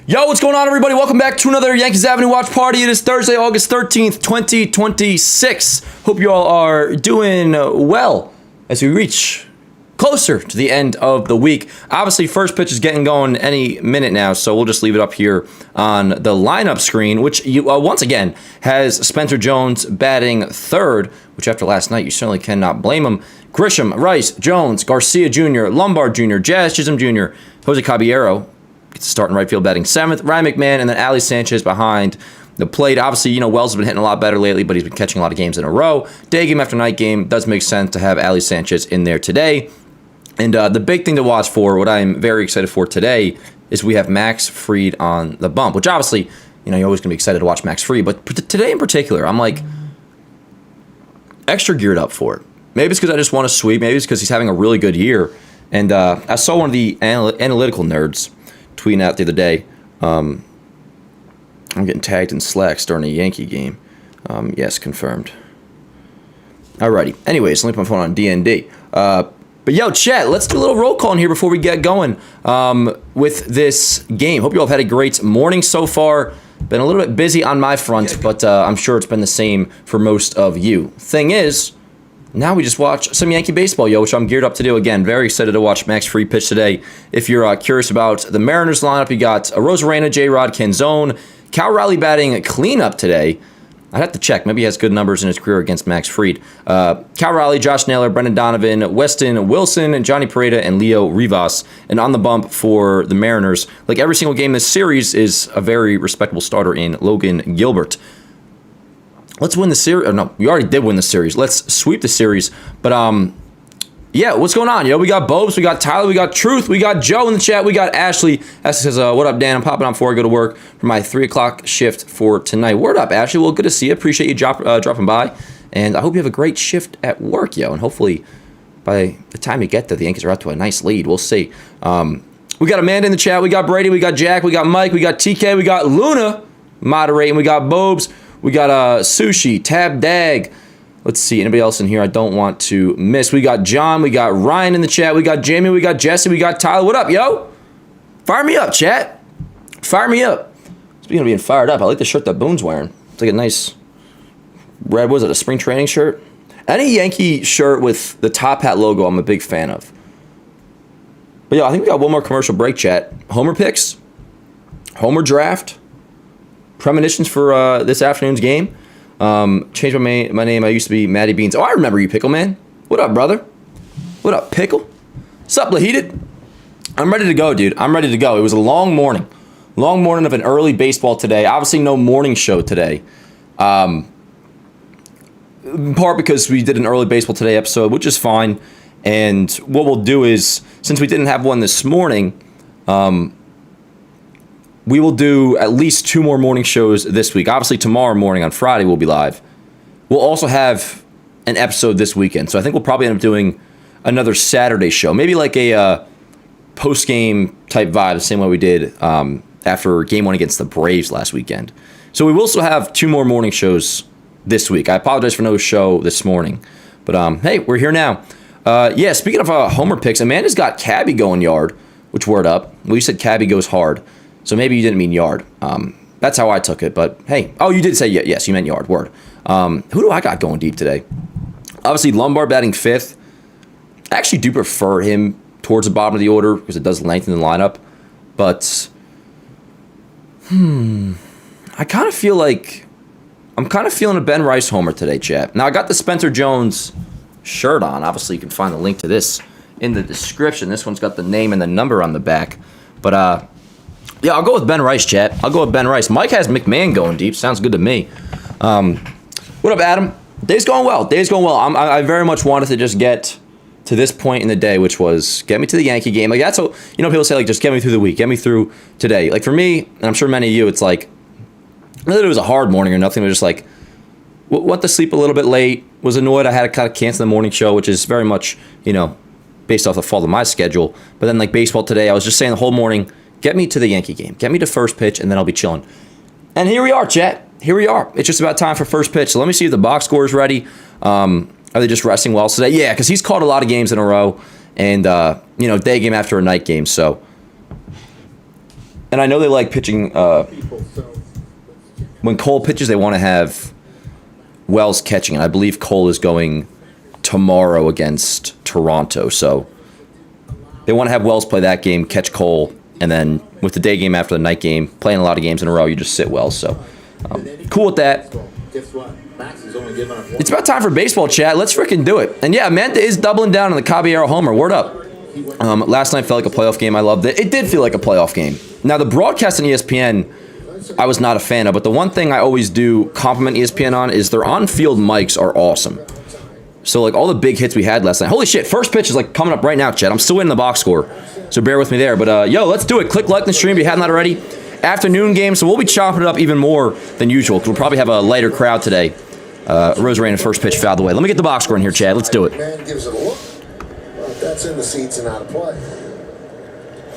Yo, what's going on, everybody? Welcome back to another Yankees Avenue watch party. It is Thursday, August 13th, 2026. Hope you all are doing well as we reach closer to the end of the week. Obviously, first pitch is getting going any minute now, so we'll just leave it up here on the lineup screen, which once again has Spencer Jones batting third, which after last night, you certainly cannot blame him. Grisham, Rice, Jones, Garcia Jr., Lombard Jr., Jazz Chisholm Jr., Jose Caballero gets to start in right field batting seventh, Ryan McMahon, and then Ali Sanchez behind the plate. Obviously, Wells has been hitting a lot better lately, but he's been catching a lot of games in a row. Day game after night game, does make sense to have Ali Sanchez in there today. And the big thing to watch for, what I'm very excited for today, is we have Max Fried on the bump, which obviously, you're always going to be excited to watch Max Fried, but today in particular, I'm like extra geared up for it. Maybe it's because I just want to sweep. Maybe it's because he's having a really good year. And I saw one of the analytical nerds tweeting out the other day, I'm getting tagged in slacks during a Yankee game. Yes, confirmed. Alrighty. Anyways, let me put my phone on DND. But yo, chat, let's do a little roll call in here before we get going with this game. Hope you all have had a great morning so far. Been a little bit busy on my front, but I'm sure it's been the same for most of you. Thing is, now we just watch some Yankee baseball, which I'm geared up to do again. Very excited to watch Max Fried pitch today. If you're curious about the Mariners lineup, you got Rosarena, J-Rod, Canzone, Cal Raleigh batting cleanup today. I'd have to check. Maybe he has good numbers in his career against Max Fried. Cal Raleigh, Josh Naylor, Brendan Donovan, Weston Wilson, Johnny Pereda, and Leo Rivas. And on the bump for the Mariners, like every single game this series, is a very respectable starter in Logan Gilbert. Let's win the series. Oh, no, we already did win the series. Let's sweep the series. But, yeah, what's going on? We got Bobes, we got Tyler, we got Truth, we got Joe in the chat, we got Ashley. Ashley says, what up, Dan? I'm popping on before I go to work for my 3 o'clock shift for tonight. Word up, Ashley. Well, good to see you. Appreciate you dropping by. And I hope you have a great shift at work, And hopefully, by the time you get there, the Yankees are out to a nice lead. We'll see. We got Amanda in the chat. We got Brady. We got Jack. We got Mike. We got TK. We got Luna moderating. We got Bobes. We got Sushi, Tab Dag. Let's see, anybody else in here I don't want to miss. We got John, we got Ryan in the chat, we got Jamie, we got Jesse, we got Tyler. What up, yo? Fire me up, chat. Fire me up. Speaking of being fired up, I like the shirt that Boone's wearing. It's like a nice red, was it, a spring training shirt? Any Yankee shirt with the top hat logo, I'm a big fan of. But yo, I think we got one more commercial break, chat. Homer picks, Homer draft, premonitions for this afternoon's game. Changed my name. I used to be Matty Beans. Oh, I remember you, Pickle Man. What up, brother? What up, Pickle? What's up, Laheded? I'm ready to go, dude. I'm ready to go. It was a long morning. Long morning of an early baseball today. Obviously, no morning show today. In part because we did an early baseball today episode, which is fine. And what we'll do is, since we didn't have one this morning, we will do at least 2 more morning shows this week. Obviously, tomorrow morning on Friday, we'll be live. We'll also have an episode this weekend. So I think we'll probably end up doing another Saturday show. Maybe like a post-game type vibe, the same way we did after Game 1 against the Braves last weekend. So we will still have 2 more morning shows this week. I apologize for no show this morning. But hey, we're here now. Yeah, speaking of Homer picks, Amanda's got Cabby going yard, which word up. Well, you said Cabby goes hard. So maybe you didn't mean yard. That's how I took it. But hey, oh, you did say yes. You meant yard. Word. Who do I got going deep today? Obviously, Lombard batting 5th. I actually do prefer him towards the bottom of the order because it does lengthen the lineup. But I kind of feel like I'm kind of feeling a Ben Rice homer today, chat. Now I got the Spencer Jones shirt on. Obviously, you can find the link to this in the description. This one's got the name and the number on the back. But yeah, I'll go with Ben Rice, chat. I'll go with Ben Rice. Mike has McMahon going deep. Sounds good to me. What up, Adam? Day's going well. Day's going well. I very much wanted to just get to this point in the day, which was get me to the Yankee game. Like, that's what, people say, like, just get me through the week. Get me through today. Like, for me, and I'm sure many of you, it's like, not that it was a hard morning or nothing. It was just like, went to sleep a little bit late. Was annoyed I had to kind of cancel the morning show, which is very much, based off the fault of my schedule. But then, like, baseball today, I was just saying the whole morning, get me to the Yankee game. Get me to first pitch, and then I'll be chilling. And here we are, chat. Here we are. It's just about time for first pitch. So let me see if the box score is ready. Are they just resting Wells today? Yeah, because he's caught a lot of games in a row. And, day game after a night game. So And I know they like pitching. When Cole pitches, they want to have Wells catching. And I believe Cole is going tomorrow against Toronto. So they want to have Wells play that game, catch Cole, and then with the day game after the night game, playing a lot of games in a row, you just sit Wells. So cool with that. It's about time for baseball chat. Let's freaking do it. And yeah, Amanda is doubling down on the Caballero homer. Word up. Last night felt like a playoff game. I loved it. It did feel like a playoff game. Now, the broadcast on ESPN, I was not a fan of, but the one thing I always do compliment ESPN on is their on-field mics are awesome. So, like, all the big hits we had last night. Holy shit, first pitch is, like, coming up right now, Chad. I'm still waiting the box score, so bear with me there. But, yo, let's do it. Click like the stream if you haven't already. Afternoon game, so we'll be chopping it up even more than usual, because we'll probably have a lighter crowd today. Rosarena first pitch fouled away. Let me get the box score in here, Chad. Let's do it. Man gives it a look. That's in the seats and out of play.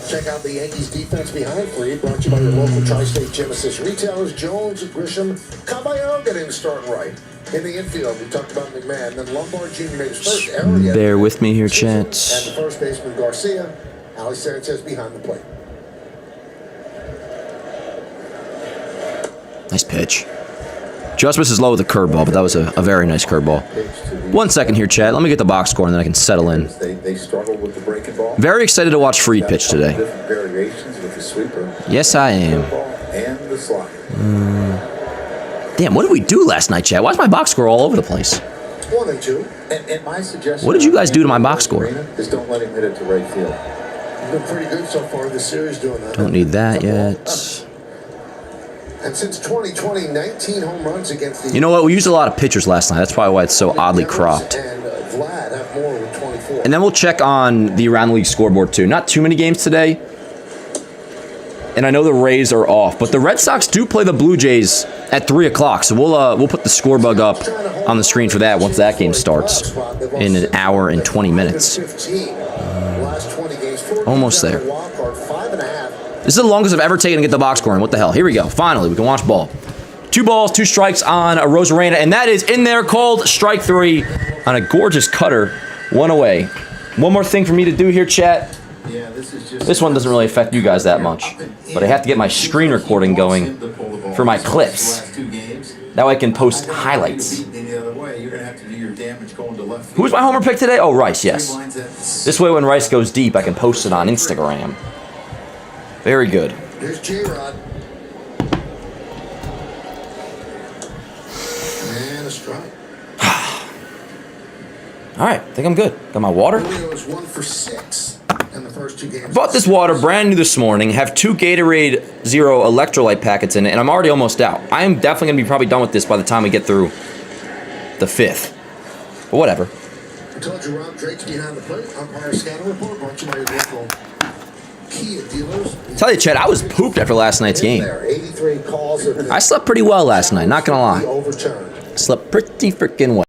Check out the Yankees defense behind for you. Brought to you by your local Tri-State Genesis retailers. Jones, Grisham, Caballero getting the start right. In the infield, we talked about McMahon. Then Lombard Jr. made his first error. Bear with me here, chat. And the first baseman, Garcia. Ali Sanchez behind the plate. Nice pitch. Just misses low with a curveball, but that was a very nice curveball. 1 second here, Chad. Let me get the box score, and then I can settle in. They struggled with the breaking ball. Very excited to watch Freed pitch today. Different variations with the sweeper. Yes, I am. And the slider. Damn, what did we do last night, Chad? Why is my box score all over the place? 1 and 2. And my suggestion. What did you guys do to my box score? Is don't let him hit it to right field. You've been pretty good so far this series doing that. Don't need that yet. And since 2020, 19 home runs against the... You know what? We used a lot of pitchers last night. That's probably why it's so oddly cropped. And Vlad have more with 24. And then we'll check on the Around the League scoreboard, too. Not too many games today. And I know the Rays are off, but the Red Sox do play the Blue Jays at 3 o'clock. So we'll put the score bug up on the screen for that once that game starts in an hour and 20 minutes. Almost there. This is the longest I've ever taken to get the box score in. What the hell? Here we go. Finally, we can watch ball. 2 balls, 2 strikes on a Rosarena, and that is in there called strike 3 on a gorgeous cutter. 1 away. One more thing for me to do here, chat. This one doesn't really affect you guys that much, but I have to get my screen recording going for my clips. That way I can post highlights. Who's my homer pick today? Oh, Rice, yes. This way when Rice goes deep, I can post it on Instagram. Very good. Here's J-Rod. And a strike. All right, I think I'm good. Got my water. Julio is 1 for 6 in the first 2 games. Bought this water brand new this morning. Have 2 Gatorade Zero electrolyte packets in it, and I'm already almost out. I am definitely going to be probably done with this by the time we get through the 5th. But whatever. I told you Rob Drake's behind the plate. Umpire scouting report brought to you by your local Kia dealers. Tell you, Chad, I was pooped after last night's game. 83 calls. I slept pretty well last night, not going to lie. Overturned. Slept pretty freaking well.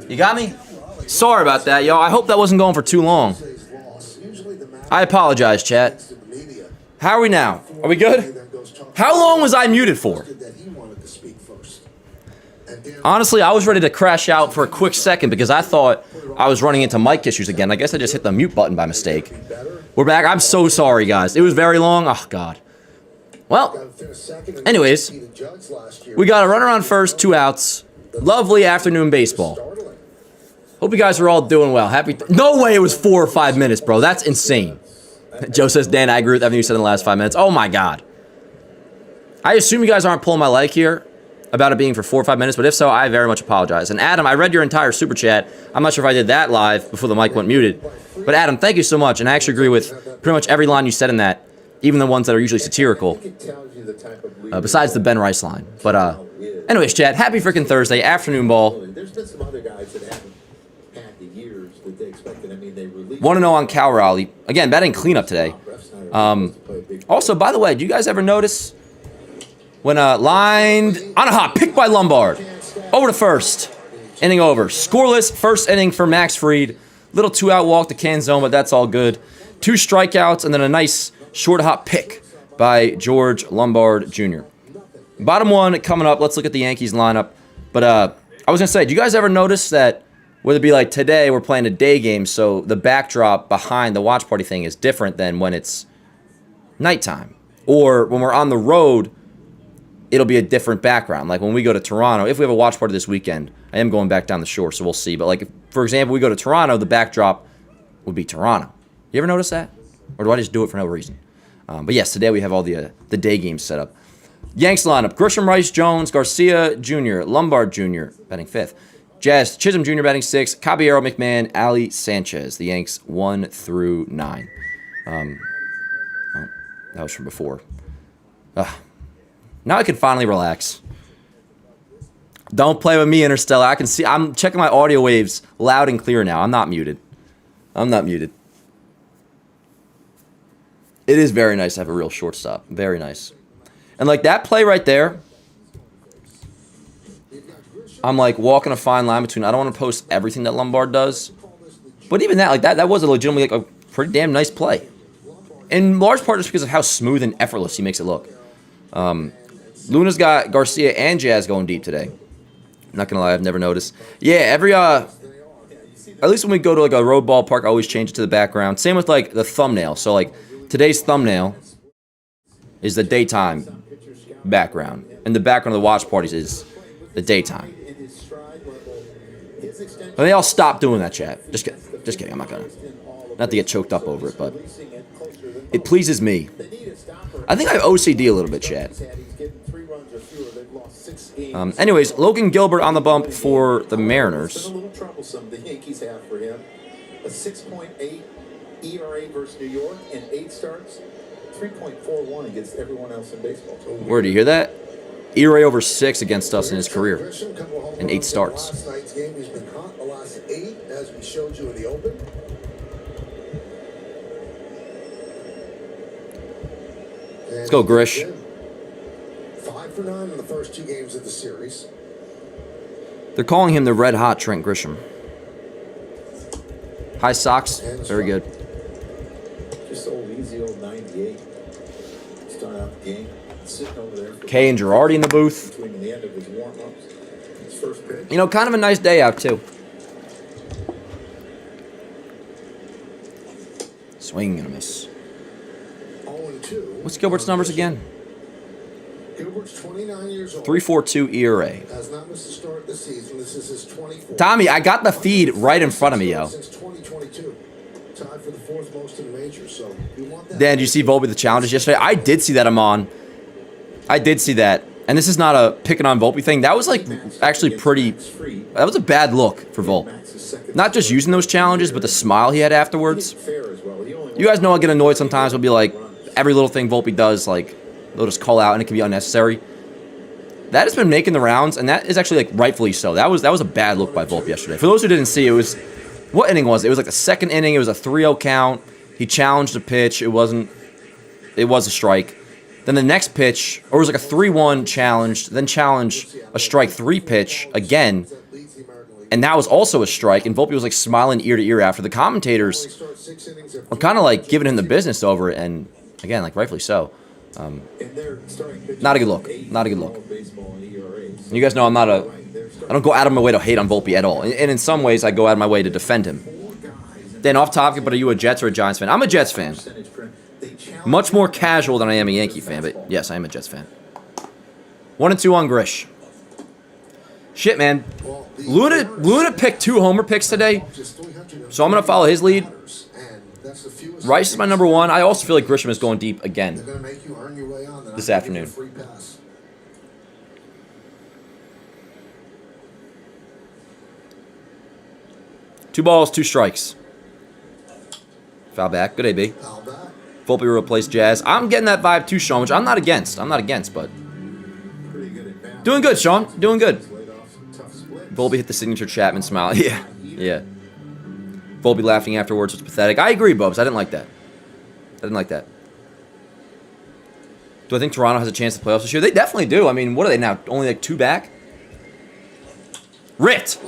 You got me? Sorry about that, yo. I hope that wasn't going for too long. I apologize, chat. How are we now? Are we good? How long was I muted for? Honestly, I was ready to crash out for a quick second because I thought I was running into mic issues again. I guess I just hit the mute button by mistake. We're back. I'm so sorry, guys. It was very long. Oh, God. Well, anyways, we got a run around first, 2 outs. Lovely afternoon baseball. Hope you guys are all doing well. No way it was 4 or 5 minutes, bro. That's insane. Joe says, Dan, I agree with everything you said in the last 5 minutes. Oh, my God. I assume you guys aren't pulling my leg here about it being for 4 or 5 minutes, but if so, I very much apologize. And Adam, I read your entire super chat. I'm not sure if I did that live before the mic went muted. But Adam, thank you so much, and I actually agree with pretty much every line you said in that, even the ones that are usually satirical, besides the Ben Rice line. But anyways, chat, happy freaking Thursday, afternoon ball. There's been some other guys that haven't had the years that they expected. I mean, they released. 1-0 on Cal Raleigh. Again, batting cleanup today. Also, by the way, do you guys ever notice when lined on a hop, picked by Lombard, over to first, inning over. Scoreless, first inning for Max Fried. Little 2-out walk to can zone, but that's all good. 2 strikeouts, and then a nice short hop pick by George Lombard Jr. Bottom 1 coming up. Let's look at the Yankees lineup. But I was going to say, do you guys ever notice that whether it be like today, we're playing a day game, so the backdrop behind the watch party thing is different than when it's nighttime. Or when we're on the road, it'll be a different background. Like when we go to Toronto, if we have a watch party this weekend, I am going back down the shore, so we'll see. But like, if, for example, we go to Toronto, the backdrop would be Toronto. You ever notice that? Or do I just do it for no reason? But yes, today we have all the day games set up. Yanks lineup: Grisham, Rice, Jones, Garcia Jr., Lombard Jr. batting 5th. Jazz Chisholm Jr. batting 6th. Caballero, McMahon, Ali Sanchez. The Yanks 1 through 9. Oh, that was from before. Now I can finally relax. Don't play with me, Interstellar. I can see. I'm checking my audio waves loud and clear now. I'm not muted. It is very nice to have a real shortstop. Very nice. And like that play right there, I'm like walking a fine line between, I don't want to post everything that Lombard does, but even that, like that was a legitimately like a pretty damn nice play. In large part just because of how smooth and effortless he makes it look. Luna's got Garcia and Jazz going deep today. Not gonna lie, I've never noticed. Yeah, every at least when we go to like a road ballpark, I always change it to the background. Same with like the thumbnail. So like today's thumbnail is the daytime background, and the background of the watch parties is the daytime. But they all stopped doing that, chat. Just kidding. I'm not gonna. Not to get choked up over it, but it pleases me. I think I have OCD a little bit, chat. Anyways, Logan Gilbert on the bump for the Mariners. A little troublesome the Yankees have for him. A 6.8 ERA versus New York and 8 starts. 3.41 against everyone else in baseball. Where do you hear that? ERA over 6 against us in his career, and 8 starts. Last night's game, he's been hot the last 8, as we showed you in the open. Let's go, Grish. 5 for 9 in the first 2 games of the series. They're calling him the red hot Trent Grisham. High Sox, very good. Just old easy old 98. Starting out the game, sitting over there. Kay and Girardi in the booth. Between the end of his warm-ups, his first pitch. You know, kind of a nice day out, too. Swing and a miss. 0-2. What's Gilbert's numbers again? Gilbert's 29 years old. 3.42 ERA. Has not missed a start this season. This is his 24th. Tommy, I got the feed right in front of me, yo. Since 2022. Tied for the 4th most in the majors. So you want that. Dan, did you see Volpe the challenges yesterday? I did see that, Amon. I did see that. And this is not a picking on Volpe thing. That was like actually pretty. That was a bad look for Volpe. Not just using those challenges, but the smile he had afterwards. You guys know I get annoyed sometimes. I'll be like, every little thing Volpe does, like, they'll just call out and it can be unnecessary. That has been making the rounds, and that is actually like rightfully so. That was a bad look by Volpe yesterday. For those who didn't see, it was, what inning was it? It was like the 2nd inning. It was a 3-0 count. He challenged a pitch. It was a strike. Then the next pitch, or it was like a 3-1 challenged, then challenged a strike 3 pitch again. And that was also a strike, and Volpe was like smiling ear to ear after. The commentators were kind of like giving him the business over it, and again, like rightfully so. Not a good look. Not a good look. You guys know I don't go out of my way to hate on Volpe at all. And in some ways, I go out of my way to defend him. Then off topic, but are you a Jets or a Giants fan? I'm a Jets fan. Much more casual than I am a Yankee fan, but yes, I am a Jets fan. 1-2 on Grish. Shit, man. Luna picked 2 homer picks today, so I'm going to follow his lead. Rice is my number 1. I also feel like Grisham is going deep again this afternoon. Two balls, 2 strikes. Foul back. Good AB. Volpe will replace Jazz. I'm getting that vibe too, Sean, which I'm not against. But doing good, Sean. Doing good. Volpe hit the signature Chapman smile. Yeah. Volpe laughing afterwards was pathetic. I agree, Bubs. I didn't like that. Do I think Toronto has a chance to playoffs this year? They definitely do. I mean, what are they now? Only like 2 back? Ripped.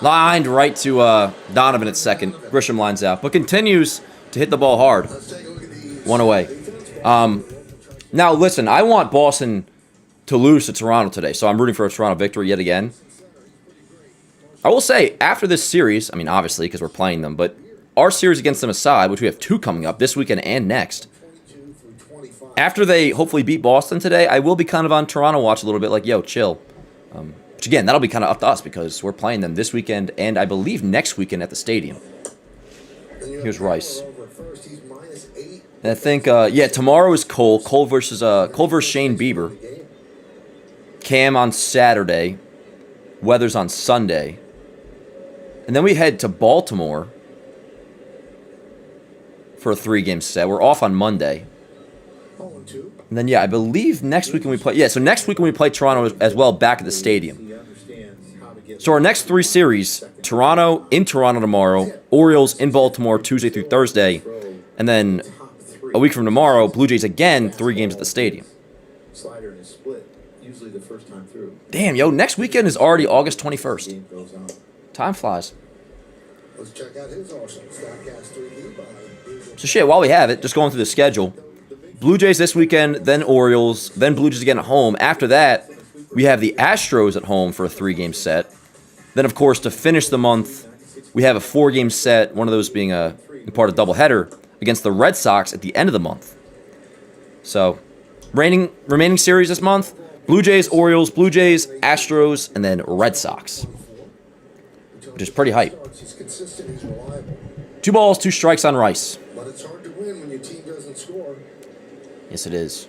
Lined right to Donovan at second. Grisham lines out, but continues to hit the ball hard. 1 away. Now, listen, I want Boston to lose to Toronto today, so I'm rooting for a Toronto victory yet again. I will say, after this series, I mean, obviously, because we're playing them, but our series against them aside, which we have 2 coming up this weekend and next, after they hopefully beat Boston today, I will be kind of on Toronto watch a little bit, like, yo, chill. Which, again, that'll be kind of up to us because we're playing them this weekend and I believe next weekend at the stadium. Here's Rice. And I think, tomorrow is Cole. Cole versus Shane Bieber. Cam on Saturday. Weathers on Sunday. And then we head to Baltimore for a 3-game set. We're off on Monday. And then, I believe next weekend we play... so next weekend we play Toronto as well back at the stadium. So our next 3 series, Toronto, in Toronto tomorrow, Orioles in Baltimore Tuesday through Thursday, and then a week from tomorrow, Blue Jays again, 3 games at the stadium. Damn, yo, next weekend is already August 21st. Time flies. So shit, while we have it, just going through the schedule. Blue Jays this weekend, then Orioles, then Blue Jays again at home. After that, we have the Astros at home for a 3-game set. Then, of course, to finish the month, we have a 4-game set, one of those being a part of doubleheader, against the Red Sox at the end of the month. So, remaining series this month, Blue Jays, Orioles, Blue Jays, Astros, and then Red Sox. Which is pretty hype. 2 balls, 2 strikes on Rice. But it's hard to win when your team doesn't score. Yes, it is.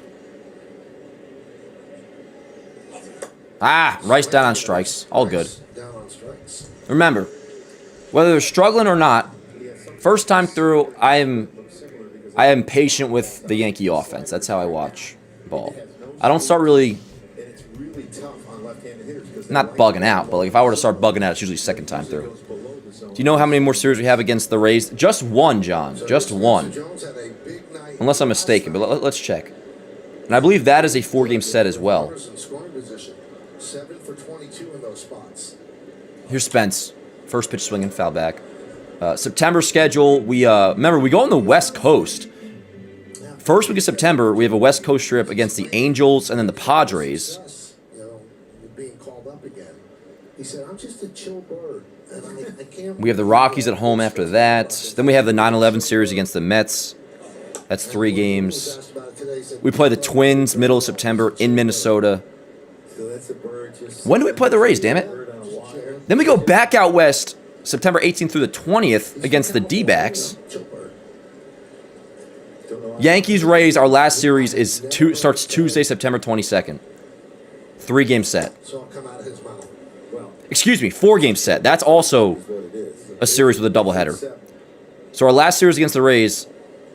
Rice down on strikes. All good. Remember, whether they're struggling or not, first time through, I am patient with the Yankee offense. That's how I watch ball. I don't start really, not bugging out, but like if I were to start bugging out, it's usually second time through. Do you know how many more series we have against the Rays? Just 1, John. Just 1. Unless I'm mistaken, but let's check. And I believe that is a 4-game set as well. Here's Spence. First pitch swinging, foul back. September schedule, remember, we go on the West Coast. First week of September, we have a West Coast trip against the Angels and then the Padres. We have the Rockies at home after that. Then we have the 9/11 series against the Mets. That's 3 games. We play the Twins middle of September in Minnesota. When do we play the Rays, damn it? Then we go back out west, September 18th through the 20th against the D-backs. Yankees-Rays, our last series starts Tuesday, September 22nd. 3-game set. Excuse me, 4-game set. That's also a series with a doubleheader. So our last series against the Rays,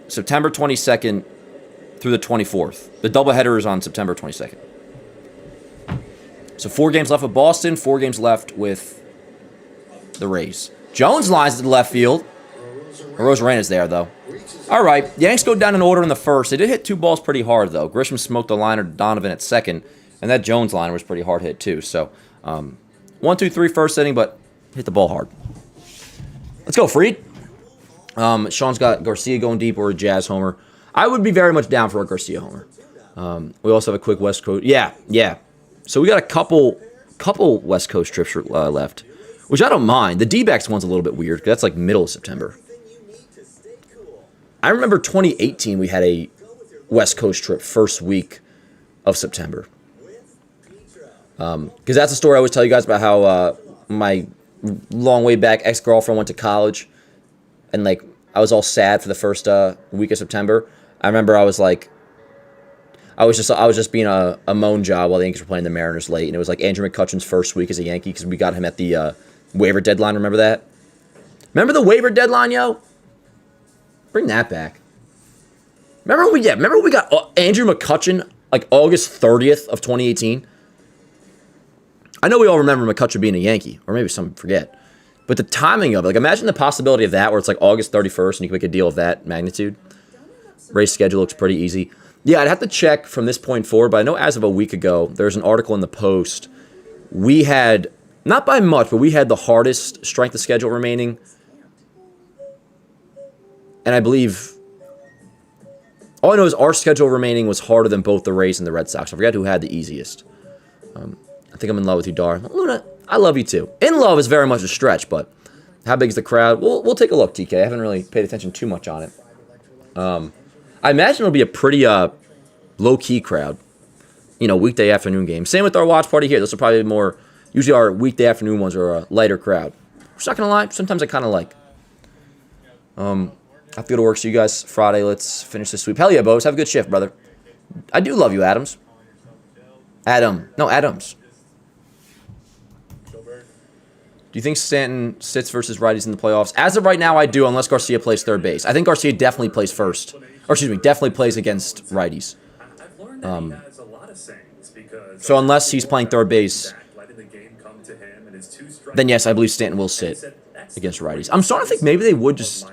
September 22nd through the 24th. The doubleheader is on September 22nd. So 4 games left with Boston, 4 games left with the Rays. Jones lines to the left field. Rosarena's there, though. All right, Yanks go down in order in the first. They did hit 2 balls pretty hard, though. Grisham smoked the liner to Donovan at second, and that Jones liner was pretty hard hit, too. So 1, 2, 3 first inning, but Hit the ball hard. Let's go, Freed. Sean's got Garcia going deep or a Jazz homer. I would be very much down for a Garcia homer. We also have a quick West Coast. Yeah. So we got a couple West Coast trips left, which I don't mind. The D-backs one's a little bit weird because that's like middle of September. I remember 2018 we had a West Coast trip first week of September. Because that's a story I always tell you guys about how my long way back ex-girlfriend went to college, and like I was all sad for the first week of September. I remember I was just being a moan job while the Yankees were playing the Mariners late, and it was like Andrew McCutcheon's first week as a Yankee because we got him at the waiver deadline. Remember that? Remember the waiver deadline, yo? Bring that back. Remember when we got Andrew McCutcheon like August 30th of 2018? I know we all remember McCutcheon being a Yankee, or maybe some forget. But the timing of it, like imagine the possibility of that where it's like August 31st and you can make a deal of that magnitude. Race schedule looks pretty easy. Yeah, I'd have to check from this point forward, but I know as of a week ago, there's an article in the Post. We had, not by much, but we had the hardest strength of schedule remaining. And I believe, all I know is our schedule remaining was harder than both the Rays and the Red Sox. I forget who had the easiest. I think I'm in love with you, Dar. Luna, I love you too. In love is very much a stretch, but how big is the crowd? We'll take a look, TK. I haven't really paid attention too much on it. I imagine it'll be a pretty low-key crowd. Weekday afternoon game. Same with our watch party here. Those are probably more, usually our weekday afternoon ones are a lighter crowd. Just not going to lie, sometimes I kind of like. I have to go to work, so you guys, Friday, let's finish this sweep. Hell yeah, Bose. Have a good shift, brother. I do love you, Adams. Adams. Do you think Stanton sits versus righties in the playoffs? As of right now, I do, unless Garcia plays third base. I think Garcia definitely plays first. Or, definitely plays against righties. So unless he's playing third base, then yes, I believe Stanton will sit against righties. I'm starting to think maybe they would just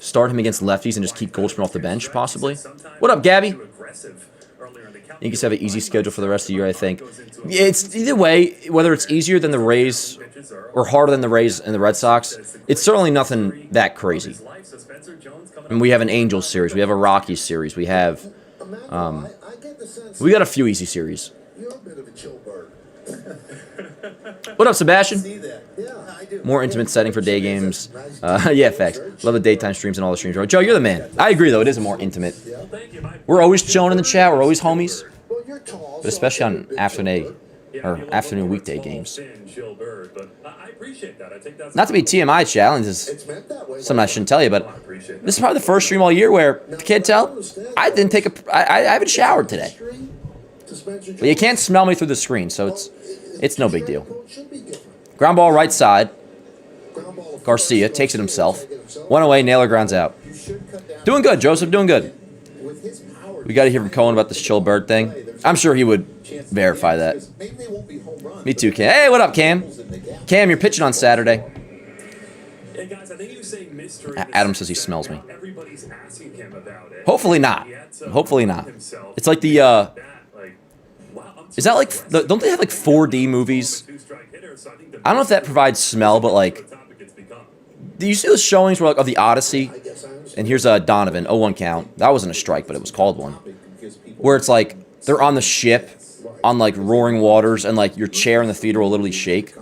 start him against lefties and just keep Goldschmidt off the bench, possibly. What up, Gabby? Yankees have an easy schedule for the rest of the year, I think. It's either way, whether it's easier than the Rays or harder than the Rays and the Red Sox, it's certainly nothing that crazy. And we have an Angels series, we have a Rockies series, we got a few easy series. What up, Sebastian? More intimate setting for day games. Yeah, facts. Love the daytime streams and all the streams. Joe, you're the man. I agree, though. It is more intimate. We're always chilling in the chat. We're always homies. But especially on afternoon weekday games. Not to be TMI challenge is something I shouldn't tell you, but this is probably the first stream all year where, if you can't tell, I haven't showered today. But you can't smell me through the screen, so it's no big deal. Ground ball right side. Garcia takes it himself. One away, Naylor grounds out. Doing good, Joseph, doing good. We got to hear from Cohen about this chill bird thing. I'm sure he would verify that. Me too, Cam. Hey, what up, Cam? Cam, you're pitching on Saturday. Adam says he smells me. Hopefully not. Hopefully not. It's like the, is that like, don't they have like 4D movies? I don't know if that provides smell, but like, do you see those showings where, like, of the Odyssey? And here's Donovan, 0-1 count. That wasn't a strike, but it was called one. Where it's like, they're on the ship, on like roaring waters, and like your chair in the theater will literally shake.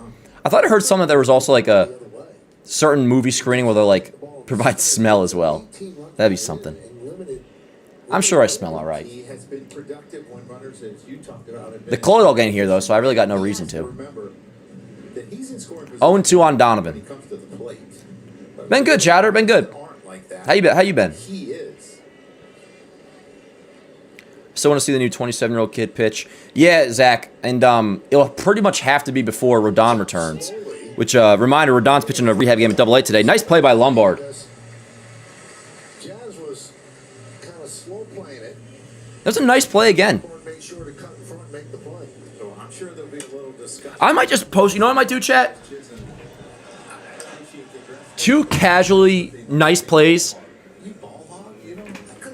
I thought I heard something that there was also like a certain movie screening where they're like, provide smell as well. That'd be something. I'm sure I smell all right. The Clodagh ain't here, though, so I really got no reason to. 0-2 on Donovan. Been good, Chowder. Been good. How you been? Still want to see the new 27-year-old kid pitch. Yeah, Zach. And it'll pretty much have to be before Rodon returns. Which, reminder, Rodon's pitching a rehab game at Double-A today. Nice play by Lombard. That's a nice play again. I might just post, you know what I might do, chat? 2 casually nice plays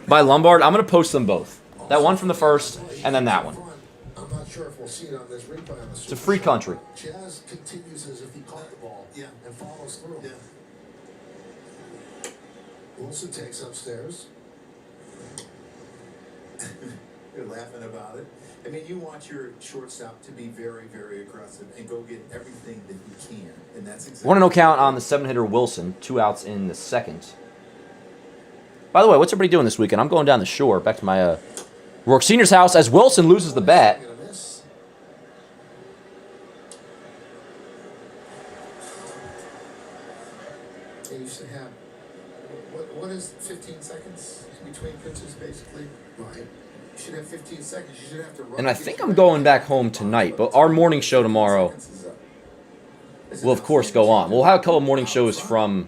by Lombard. I'm going to post them both. That one from the first, and then that one. sure if we'll see it on this replay on the It's a free country. Jazz continues as if he caught the ball. Yeah. And follows through. Yeah. Wilson takes upstairs. You're laughing about it. I mean, you want your shortstop to be very, very aggressive and go get everything that you can, and that's exactly. 1-0 count on the 7-hitter Wilson. 2 outs in the second. By the way, what's everybody doing this weekend? I'm going down the shore, back to my Rourke Senior's house as Wilson loses the bat. They used to have, what is 15 seconds between pitches, basically? Right. You should have 15 seconds. You should have to run. And I think I'm going back home tonight, but our morning show tomorrow will, of course, go on. We'll have a couple morning shows from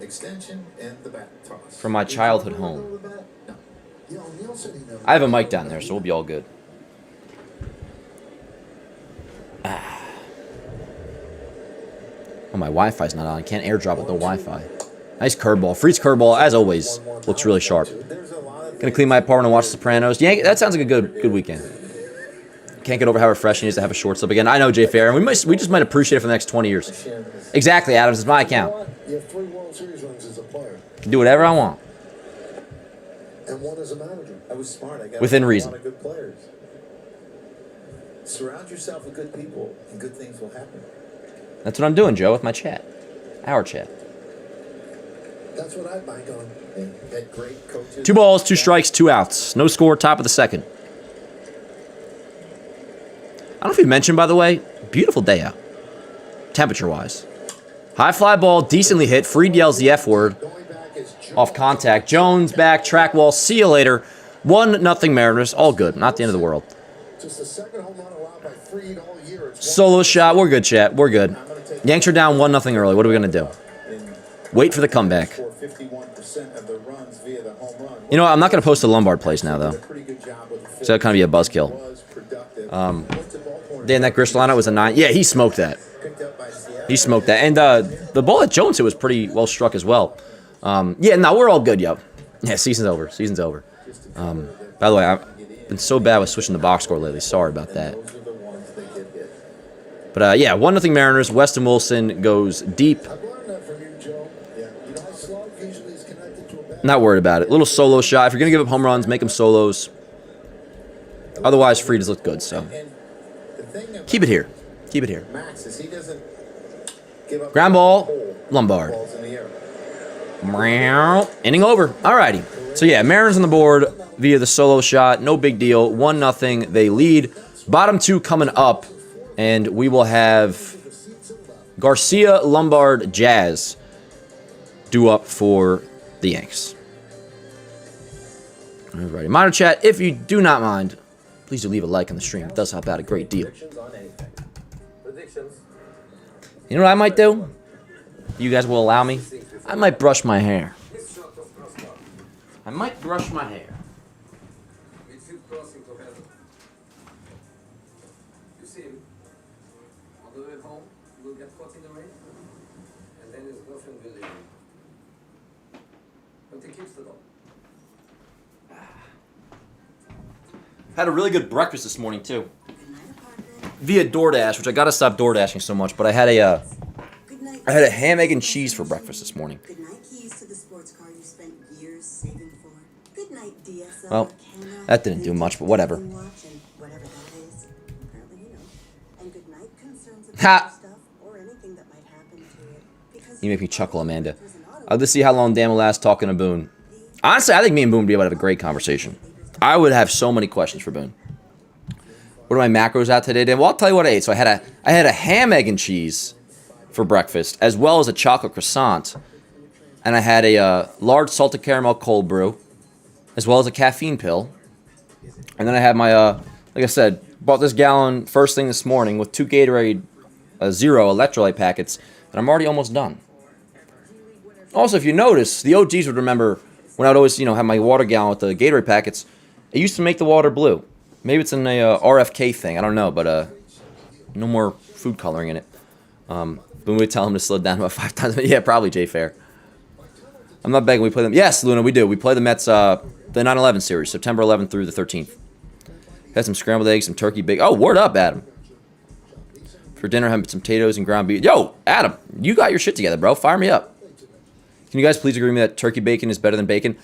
my childhood home. I have a mic down there, so we'll be all good. Oh, my Wi-Fi's not on. I can't airdrop with no Wi-Fi. Nice curveball. Freeze curveball, as always. Looks really sharp. Gonna clean my apartment and watch The Sopranos. That sounds like a good weekend. Can't get over how refreshing it is to have a shortstop again. I know, Jay Fair, and we just might appreciate it for the next 20 years. Exactly, Adams. It's my account. You have 3 World Series rings as a player. Do whatever I want. And 1 as a manager. I was smart. I got Within a reason. lot of good players. Surround yourself with good people, and good things will happen. That's what I'm doing, Joe, with my chat. Our chat. That's what I bank on. That great coaches. 2 balls, 2 strikes, 2 outs. No score, top of the second. I don't know if you mentioned, by the way, beautiful day out. Temperature-wise. High fly ball, decently hit. Fried yells the F word. Off contact. Jones back, track wall. See you later. 1-0 Mariners. All good. Not the end of the world. Just the second home run allowed by Fried all year. Solo shot. We're good, chat. We're good. Yanks are down 1-0 early. What are we going to do? Wait for the comeback. You know what? I'm not going to post the Lombard plays now, though. So that'll kind of be a buzzkill. Dan, that Gristolano was a 9. Yeah, he smoked that. He smoked that. And the ball that Jones hit was pretty well struck as well. Yeah, no, we're all good, yo. Yeah, season's over. Season's over. By the way, I've been so bad with switching the box score lately. Sorry about that. But, yeah, 1-0 Mariners. Weston Wilson goes deep. Not worried about it. Little solo shot. If you're going to give up home runs, make them solos. Otherwise, Fried has looked good, so. Keep it here. Keep it here. Ground ball, Lombard. Inning over. Alrighty. So, yeah, Mariners on the board via the solo shot. No big deal. 1-0. They lead. Bottom 2 coming up. And we will have Garcia, Lombard, Jazz due up for the Yanks. Alrighty. Minor chat, if you do not mind, please do leave a like on the stream. It does help out a great deal. You know what I might do? You guys will allow me? I might brush my hair. I might brush my hair. Had a really good breakfast this morning, too. Via DoorDash, which I gotta stop DoorDashing so much, but I had a ham, egg, and cheese for breakfast this morning. Good night, keys to the sports car you spent years saving for. Good night, DSL. Well, that didn't do much, but whatever. Whatever that is. Apparently, you know. And good night concerns about Ha! stuff or anything that might happen to it. Because You make me chuckle, Amanda. Let's see how long Dan will last talking to Boone. Honestly, I think me and Boone would be able to have a great conversation. I would have so many questions for Boone. What are my macros out today, Dan? Well, I'll tell you what I ate. So I had a ham, egg, and cheese for breakfast, as well as a chocolate croissant. And I had a large salted caramel cold brew, as well as a caffeine pill. And then I had my, like I said, bought this gallon first thing this morning with 2 Gatorade Zero electrolyte packets, and I'm already almost done. Also, if you notice, the OGs would remember when I'd always, have my water gallon with the Gatorade packets, it used to make the water blue. Maybe it's an RFK thing, I don't know, but no more food coloring in it. But we tell him to slow down about 5 times. Yeah, probably, Jay Fair. I'm not begging, we play them. Yes, Luna, we do. We play the Mets, the 9/11 series, September 11th through the 13th. Had some scrambled eggs, some turkey bacon. Oh, word up, Adam. For dinner, having some potatoes and ground beef. Yo, Adam, you got your shit together, bro. Fire me up. Can you guys please agree with me that turkey bacon is better than bacon?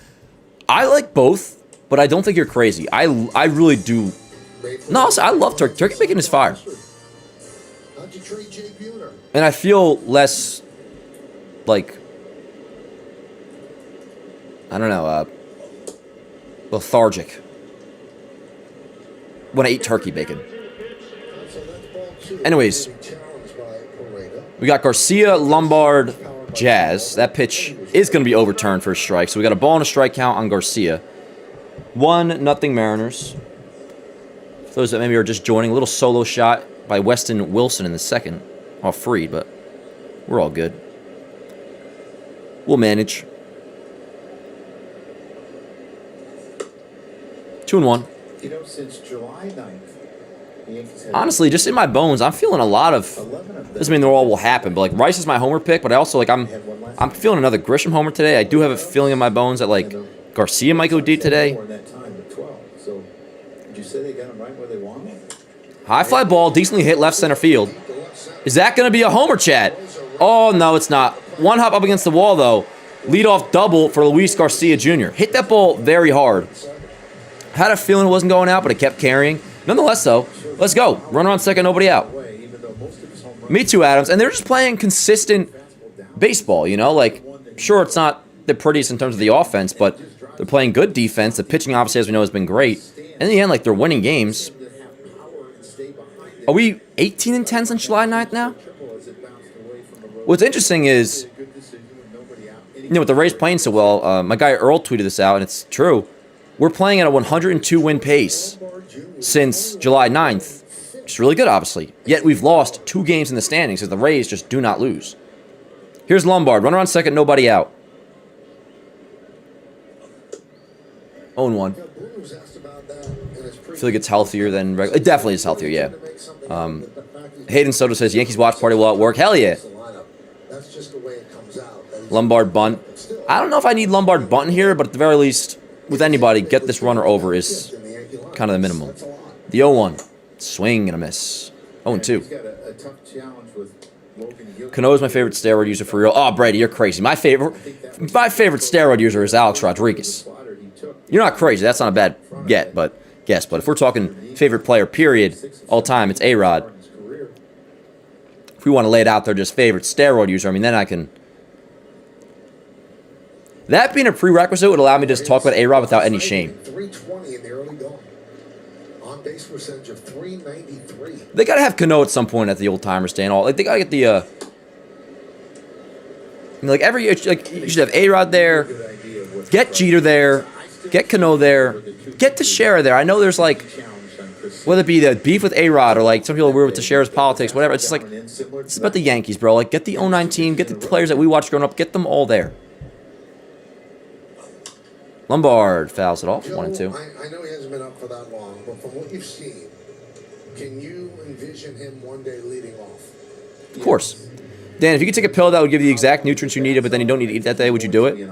I like both, but I don't think you're crazy. I really do. No, I love turkey. Turkey bacon is fire. And I feel less, like, I don't know, lethargic when I eat turkey bacon. Anyways, we got Garcia, Lombard, Jazz. That pitch is going to be overturned for a strike. So we got a ball and a strike count on Garcia. 1-0 Mariners. For those that maybe are just joining, a little solo shot by Weston Wilson in the second. Off Freed, but we're all good. We'll manage. 2-1. You know, since July 9th, the Yankees had Honestly, just in my bones, I'm feeling a lot of. Doesn't mean they're all will happen, but like Rice is my homer pick. But I also like I'm feeling another Grisham homer today. I do have a feeling in my bones that like Garcia might go deep today. So, did you say they got him right where they want him? High fly ball, decently hit left center field. Is that going to be a homer, Chad? Oh no, it's not. One hop up against the wall though. Leadoff double for Luis Garcia Jr. Hit that ball very hard. Had a feeling it wasn't going out, but it kept carrying. Nonetheless, though, let's go. Runner on second, nobody out. Me too, Adams. And they're just playing consistent baseball, you know? Like, sure, it's not the prettiest in terms of the offense, but they're playing good defense. The pitching, obviously, as we know, has been great. In the end, like, they're winning games. Are we 18-10 since July 9th now? What's interesting is, you know, with the Rays playing so well, my guy Earl tweeted this out, and it's true. We're playing at a 102-win pace since July 9th. It's really good, obviously. Yet we've lost 2 games in the standings as the Rays just do not lose. Here's Lombard. Runner on second, nobody out. 0-1. I feel like it's healthier than regular. It definitely is healthier, yeah. Hayden Soto says, Yankees watch party while at work. Hell yeah. Lombard bunt. I don't know if I need Lombard bunt here, but at the very least, with anybody, get this runner over is kind of the minimum. The 0-1. Swing and a miss. 0-2. Cano is my favorite steroid user for real. Oh, Brady, you're crazy. My favorite steroid user is Alex Rodriguez. You're not crazy. That's not a bad guess. But if we're talking favorite player, period, all time, it's A-Rod. If we want to lay it out there, just favorite steroid user, I mean, then I can. That being a prerequisite would allow me to just talk about A-Rod without any shame. 320 in the early going. On base percentage of 393. They gotta have Cano at some point at the old timers day and all. Like they gotta get the. I mean, like every year, like you should have A-Rod there, get Jeter there, get Cano there, get Teixeira there. I know there's like, whether it be the beef with A-Rod or like some people are weird with Teixeira's politics, whatever. It's just like it's about the Yankees, bro. Like get the 09 team, get the players that we watched growing up, get them all there. Lombard fouls it off, 1-2. I know he hasn't been up for that long, but from what you've seen, can you envision him one day leading off? Of course. Dan, if you could take a pill that would give you the exact nutrients you needed, but then you don't need to eat that day, would you do it?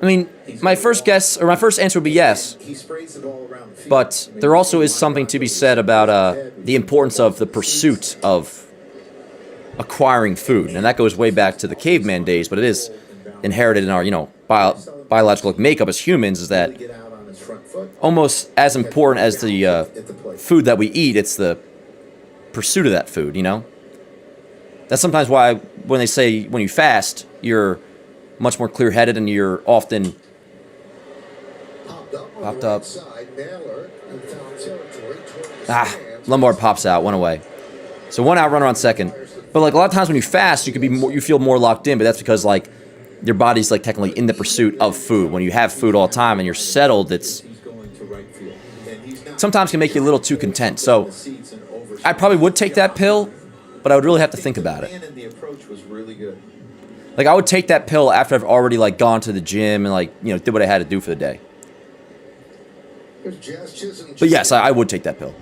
I mean, my first answer would be yes. But there also is something to be said about the importance of the pursuit of acquiring food. And that goes way back to the caveman days, but it is inherited in our, you know, biological makeup as humans, is that almost as important as the food that we eat, it's the pursuit of that food, you know? That's sometimes why when they say when you fast, you're much more clear-headed and you're often popped up. Lombard pops out, one away. So 1 out, runner on second. But like a lot of times when you fast, you feel more locked in, but that's because like your body's like technically in the pursuit of food. When you have food all the time and you're settled, it's sometimes can make you a little too content. So I probably would take that pill, but I would really have to think about it. Like I would take that pill after I've already like gone to the gym and like, you know, did what I had to do for the day. But yes, I would take that pill.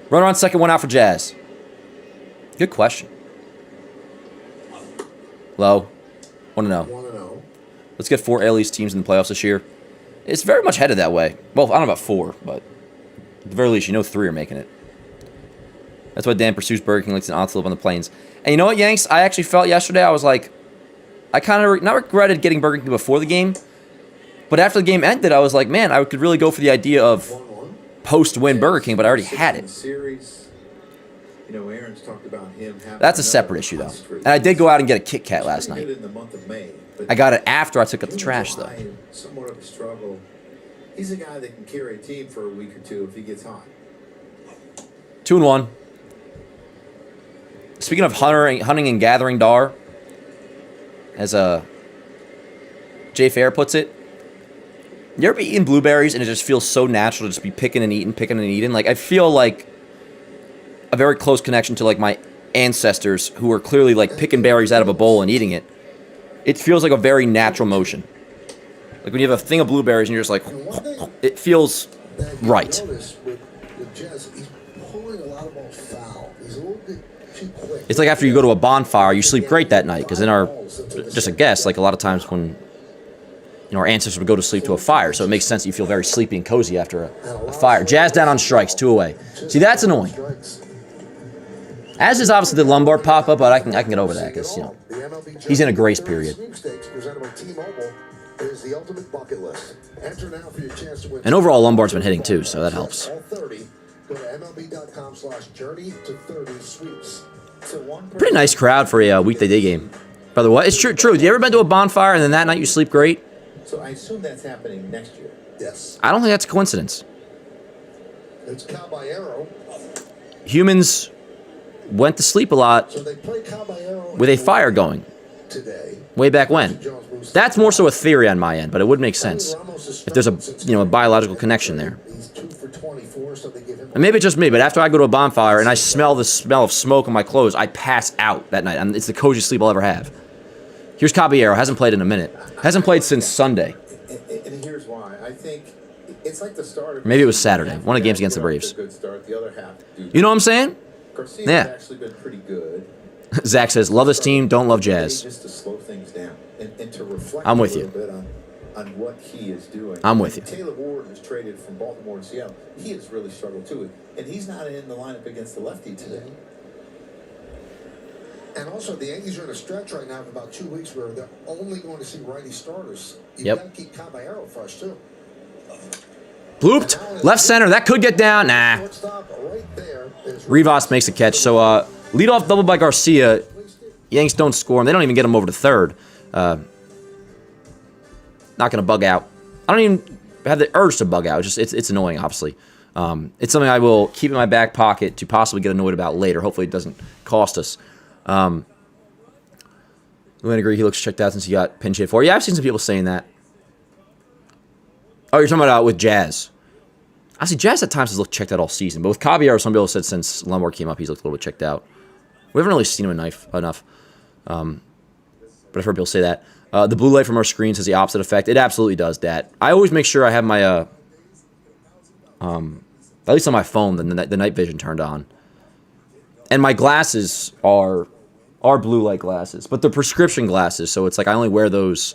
Runner on second, 1 out for Jazz. Good question. Low. 1-0. Let's get 4 AL East teams in the playoffs this year. It's very much headed that way. Well, I don't know about 4, but at the very least, you know 3 are making it. That's why Dan pursues Burger King like an antelope on the plains. And you know what, Yanks? I actually felt yesterday, I was like, I kind of not regretted getting Burger King before the game, but after the game ended, I was like, man, I could really go for the idea of post-win Burger King, but I already had it. Series, you know, Aaron's talked about him having That's a separate issue, though. And I did go out and get a Kit Kat last night. in the month of May, but I got it after I took out the trash, though. Somewhat of a struggle. He's a guy that can carry a team for a week or two if he gets hot. 2-1. Speaking of hunting and gathering dar, as Jay Fair puts it, you ever be eating blueberries and it just feels so natural to just be picking and eating? Like, I feel like a very close connection to, like, my ancestors who were clearly, like, picking berries out of a bowl and eating it. It feels like a very natural motion. Like, when you have a thing of blueberries and you're just like, it feels right. With Jazz, he's pulling a lot of balls foul. He's a little bit too quick. It's like after you go to a bonfire, you sleep great that night. Because in our, just a guess, like a lot of times when, you know, our ancestors would go to sleep to a fire, so it makes sense that you feel very sleepy and cozy after a fire. Jazz down on strikes, 2 away. See, that's annoying. As is obviously the lumbar pop-up, but I can get over that because, you know, he's in a grace period. And overall, Lombard's been hitting too, so that helps. Pretty nice crowd for a weekday day game. By the way, it's true. Have you ever been to a bonfire and then that night you sleep great? So I assume that's happening next year. Yes. I don't think that's a coincidence. It's Caballero. Humans went to sleep a lot So they play Caballero with a fire going today. way back when. That's more so a theory on my end, but it would make sense if there's a biological connection there. He's 2 for 24, so they give him And maybe it's just me, but after I go to a bonfire and I smell the smell of smoke on my clothes, I pass out that night. And it's the coziest sleep I'll ever have. Here's Caballero. Hasn't played in a minute. Hasn't played since Sunday. And here's why. I think it's like the start of... Maybe it was Saturday. One of the games against the Braves. Good start. The other half, You know what I'm saying? Garcia's Yeah. actually been pretty good. Zach says, love this team, don't love Jazz. Just to slow things down and to reflect I'm with a you. little bit on what he is doing. I'm with you. Taylor Ward was traded from Baltimore to Seattle. He has really struggled too. And he's not in the lineup against the lefty today. And also, the Yankees are in a stretch right now of about 2 weeks where they're only going to see righty starters. You Yep. got to keep Caballero fresh, too. Blooped. Left center. That could get down. Nah. Shortstop right there is Rivas makes the catch. So, leadoff double by Garcia. Yanks don't score him. They don't even get him over to third. Not going to bug out. I don't even have the urge to bug out. It's annoying, obviously. It's something I will keep in my back pocket to possibly get annoyed about later. Hopefully it doesn't cost us. Luan agree he looks checked out since he got pinch hit for. Yeah, I've seen some people saying that. Oh, you're talking about with Jazz. Honestly, Jazz at times has looked checked out all season. But with Caballero, some people said since Lombard came up, he's looked a little bit checked out. We haven't really seen him enough. But I've heard people say that. The blue light from our screens has the opposite effect. It absolutely does that. I always make sure I have my, at least on my phone, the night vision turned on. And my glasses are blue light glasses. But they're prescription glasses, so it's like I only wear those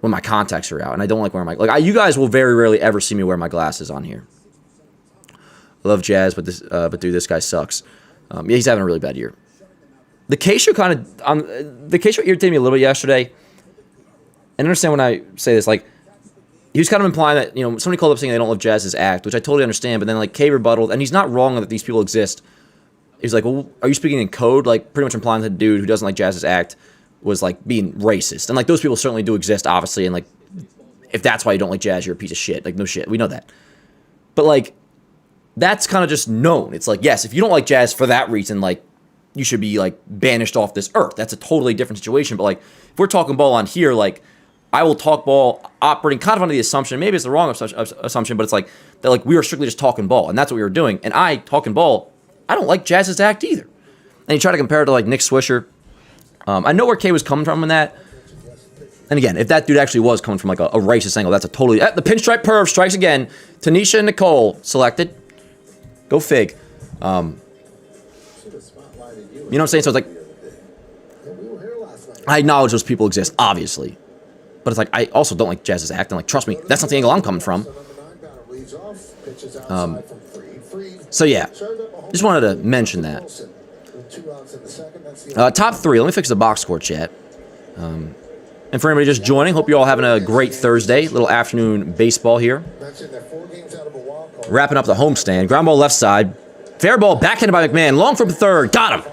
when my contacts are out. And I don't like wearing my... you guys will very rarely ever see me wear my glasses on here. I love Jazz, but dude, this guy sucks. Yeah, he's having a really bad year. The K-Show the K-Show irritated me a little bit yesterday. And understand when I say this, he was kind of implying that, somebody called up saying they don't love Jazz's act, which I totally understand, but then, K rebutted, and he's not wrong that these people exist. He's like, well, are you speaking in code? Pretty much implying that the dude who doesn't like Jazz's act was, being racist. And, those people certainly do exist, obviously, and, if that's why you don't like Jazz, you're a piece of shit. No shit. We know that. But, that's kind of just known. It's yes, if you don't like Jazz for that reason, you should be, banished off this earth. That's a totally different situation. But, if we're talking ball on here, I will talk ball operating kind of under the assumption, maybe it's the wrong assumption, but it's that we were strictly just talking ball, and that's what we were doing. And I, talking ball, I don't like Jazz's act either. And you try to compare it to Nick Swisher. I know where Kay was coming from in that. And again, if that dude actually was coming from a racist angle, that's a totally... the pinstripe perv strikes again. Tanisha and Nicole selected. Go fig. You know what I'm saying? So it's I acknowledge those people exist, obviously. But it's I also don't like Jazz's act. And trust me, that's not the angle I'm coming from. So yeah. Just wanted to mention that. Wilson with 2 outs in the second. That's the Top 3. Let me fix the box score chat. And for anybody just joining, hope you're all having a great Thursday. Little afternoon baseball here. mentioned they're 4 games out of a wild card. Wrapping up the homestand. Ground ball left side. Fair ball backhanded by McMahon. Long from third. Got him.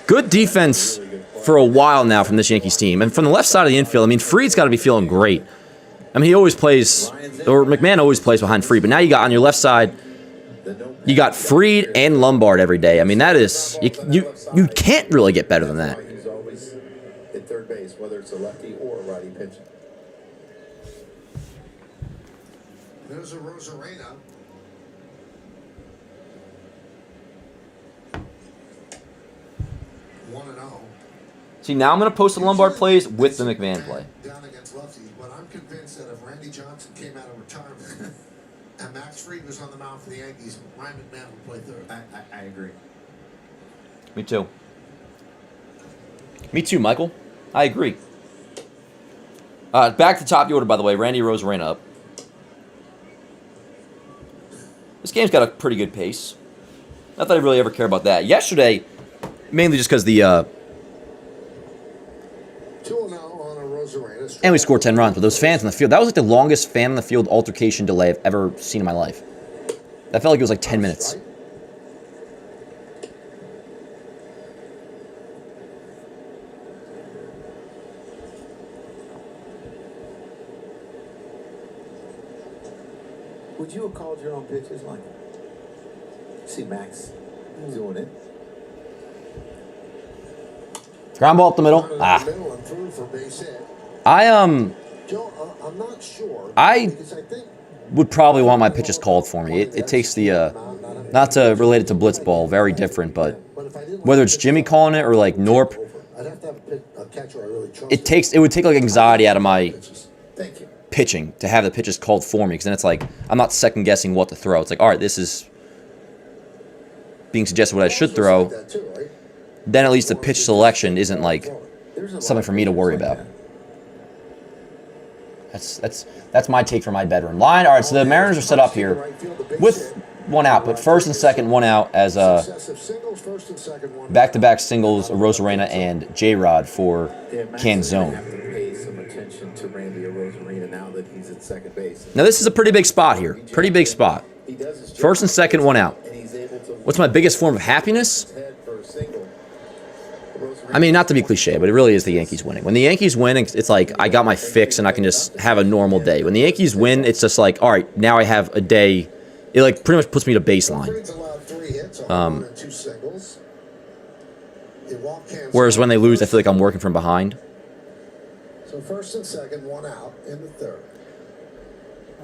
Good defense for a while now from this Yankees team. And from the left side of the infield, I mean, Fried's got to be feeling great. I mean, he always plays, or McMahon always plays behind Fried. But now you got on your left side, you got Fried and Lombard every day. I mean, that is, you can't really get better than that. He's always at third base, whether it's a lefty or a righty pitching. There's a Rosarena. One and zero. See, now I'm going to post the Lombard plays with the McMahon play. Down against lefties, but I'm convinced that if Randy Johnson came out of retirement and Max Fried was on the mound for the Yankees, Ryan McMahon would play third. I agree. Me too. Me too, Michael. I agree. Back to the top of the order, by the way. Randy Rosarena up. This game's got a pretty good pace. Not that I really ever care about that. Yesterday, mainly just because the 2-0 on a Rosarena. and we scored 10 runs, but those fans in the field, that was like the longest fan in the field altercation delay I've ever seen in my life. That felt like it was like 10 minutes. Would you have called your own pitches, like? See Max doing it. Ground ball up the middle. Middle and through for base hit. Joe, I'm not sure. I because I think would probably want my pitches called for me. It takes the, not to relate it to blitzball, very different, but whether it's Jimmy calling it or like Norp, I'd have to have a catcher I really trust. it would take like anxiety out of my Thank you. pitching to have the pitches called for me, because then it's like I'm not second guessing what to throw. It's like, all right, this is being suggested what I should throw. That too, right? Then at least the pitch selection isn't like something for me to worry about. That's my take for my bedroom line. All right, so the Mariners are set up here with 1 out, but first and second 1 out as Successive singles, first and second, one. back-to-back singles, Rosarena and J-Rod for Canzone. Have to pay some attention to Randy Rosarena now that he's at second base. Now this is a pretty big spot here. Pretty big spot. He does his job, First and second 1 out. and he's able to What's my biggest form of happiness? head for a single. I mean, not to be cliche, but it really is the Yankees winning. When the Yankees win, it's like I got my fix and I can just have a normal day. When the Yankees win, it's just like, all right, now I have a day. It like pretty much puts me to baseline. Fried's allowed 3 hits on 1 and 2 singles. He walked Canzone. Whereas when they lose, I feel like I'm working from behind. So first and second, 1 out in the third.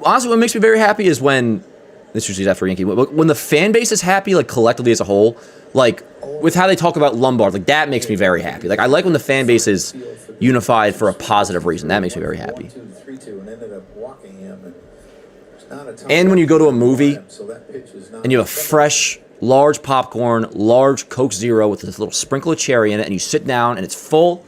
Honestly, what makes me very happy is when this usually is after Yankee. When the fan base is happy, like collectively as a whole, like with how they talk about Lombard, like that makes me very happy. Like I like when the fan base is unified for a positive reason. That makes me very happy. 1-2-3-2 and ended up walking him. And there's not a ton And when you go to a movie so that pitch is not and you have fresh, large popcorn, large Coke Zero with this little sprinkle of cherry in it, and you sit down and it's full.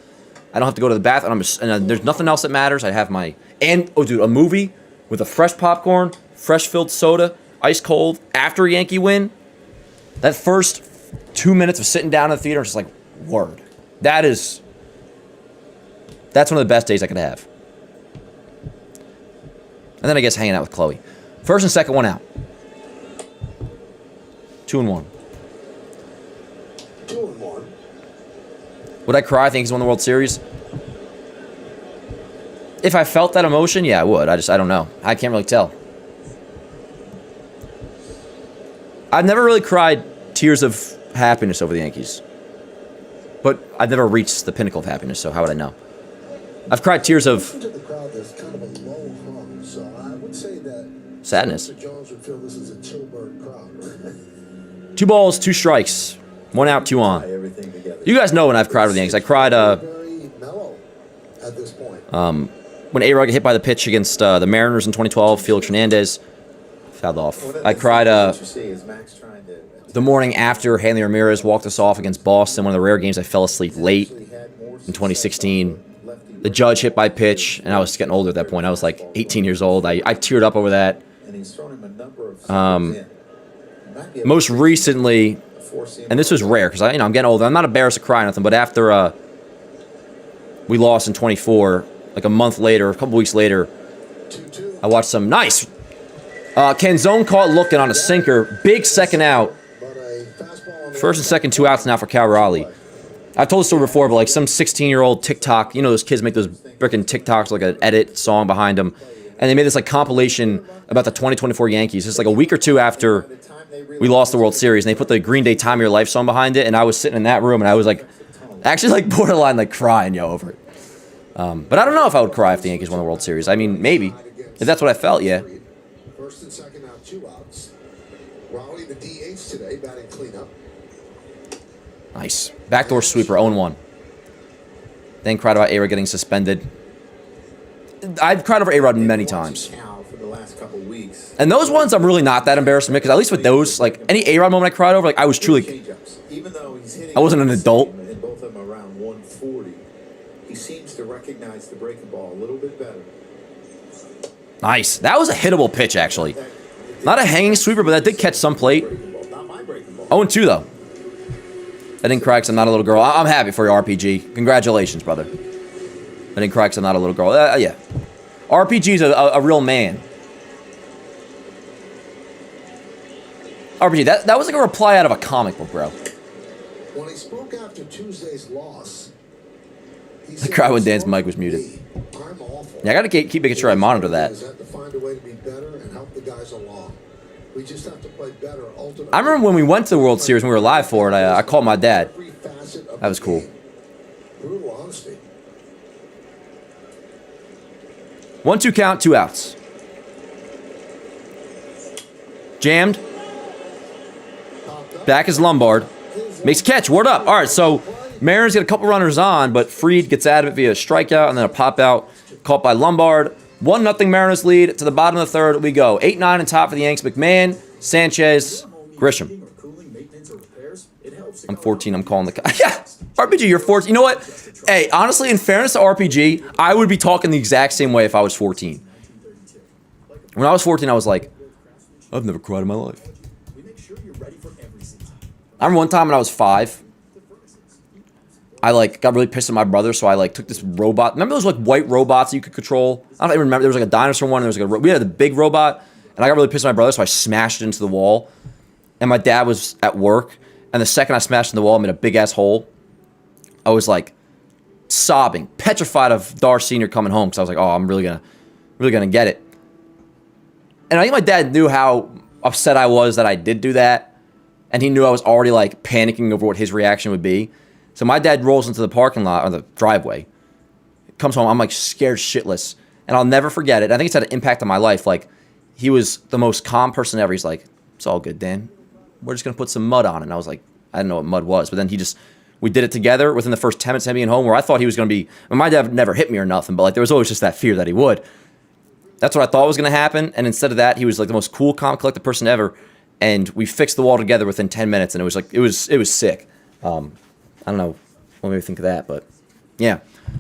I don't have to go to the bathroom. And there's nothing else that matters. I have my a movie with a fresh popcorn, fresh filled soda, ice cold after a Yankee win. That first 2 minutes of sitting down in the theater, I'm just like, word. That's one of the best days I could have. And then I guess hanging out with Chloe. First and second 1 out. 2-1. 2-1. Would I cry? I think he's won the World Series. If I felt that emotion, yeah, I would. I don't know. I can't really tell. I've never really cried tears of happiness over the Yankees. But I've never reached the pinnacle of happiness, so how would I know? I've cried tears of Listen to the crowd, there's kind of a low hum, so I would say that sadness. Mr. Jones would feel this is a Tilburg crowd. 2 balls, 2 strikes. 1 out, 2 on. everything together. You guys know when I've cried with the Yankees. I cried Very mellow at this point. when A-Rod got hit by the pitch against the Mariners in 2012. Felix Hernandez fouled off. I cried What you see is Max trying to the morning after Hanley Ramirez walked us off against Boston, one of the rare games I fell asleep late in 2016. The Judge hit by pitch, and I was getting older at that point. I was like 18 years old. I teared up over that. and he's thrown him a number of most recently, and this was rare because I'm getting older. I'm not embarrassed to cry or nothing, but after we lost in 24, like a month later, a couple weeks later, I watched some nice. Canzone caught looking on a sinker. Big second out. First and second, 2 outs now for Cal Raleigh. I've told this story before, but like some 16-year-old TikTok, those kids make those freaking TikToks, like an edit song behind them. And they made this like compilation about the 2024 Yankees. Just like a week or two after we lost the World Series. And they put the Green Day Time of Your Life song behind it. And I was sitting in that room and I was like, actually like borderline like crying, over it. But I don't know if I would cry if the Yankees won the World Series. I mean, maybe. If that's what I felt, yeah. First and second out, 2 outs. Raleigh, the DH today, batting cleanup. Nice. Backdoor sweeper, 0-1. Then cried about A-Rod getting suspended. I've cried over A-Rod many times. And those ones I'm really not that embarrassed to admit, because at least with those, like, any A-Rod moment I cried over, like, I was truly... I wasn't an adult. And both of them around 140. He seems to recognize the breaking ball a little bit better. Nice. That was a hittable pitch, actually. Not a hanging sweeper, but that did catch some plate. 0-2, though. I didn't cry because I'm not a little girl. I'm happy for you, RPG. Congratulations, brother. I didn't cry because I'm not a little girl. Yeah. RPG's a real man. RPG, that was like a reply out of a comic book, bro. When he spoke after Tuesday's loss, he I cried when Dan's mic was muted. I'm awful. Yeah, I gotta keep making sure I monitor that. We have to find a way to be better and help the guys along. We just have to play better. Ultimately, I remember when we went to the World Series when we were live for it, I called my dad. That was cool. Brutal honesty. 1-2 count, 2 outs. Jammed. Back is Lombard. Makes a catch. Word up. All right, so Mariners get a couple runners on, but Fried gets out of it via a strikeout and then a pop out caught by Lombard. 1-0 Mariners lead. To the bottom of the third we go. 8-9 in top for the Yanks. McMahon, Sanchez, Grisham. I'm 14. I'm calling the... Yeah, RPG, you're 14. You know what? Hey, honestly, in fairness to RPG, I would be talking the exact same way if I was 14. When I was 14, I was like, I've never cried in my life. I remember one time when I was 5, I like got really pissed at my brother, so I like took this robot. Remember those like white robots that you could control? I don't even remember. There was like a dinosaur one. There was like we had the big robot, and I got really pissed at my brother, so I smashed it into the wall. And my dad was at work, and the second I smashed in the wall, I made a big ass hole. I was like sobbing, petrified of Dar Sr. coming home because I was like, oh, I'm really gonna get it. And I think my dad knew how upset I was that I did do that, and he knew I was already like panicking over what his reaction would be. So my dad rolls into the parking lot or the driveway, comes home. I'm like scared shitless, and I'll never forget it. I think it's had an impact on my life. Like he was the most calm person ever. He's like, "It's all good, Dan. We're just gonna put some mud on it." And I was like, I didn't know what mud was, but then we did it together within the first 10 minutes of being home. Where I thought he was gonna be. I mean, my dad never hit me or nothing, but like there was always just that fear that he would. That's what I thought was gonna happen, and instead of that, he was like the most cool, calm, collected person ever. And we fixed the wall together within 10 minutes, and it was like it was sick. I don't know what made me think of that, but yeah.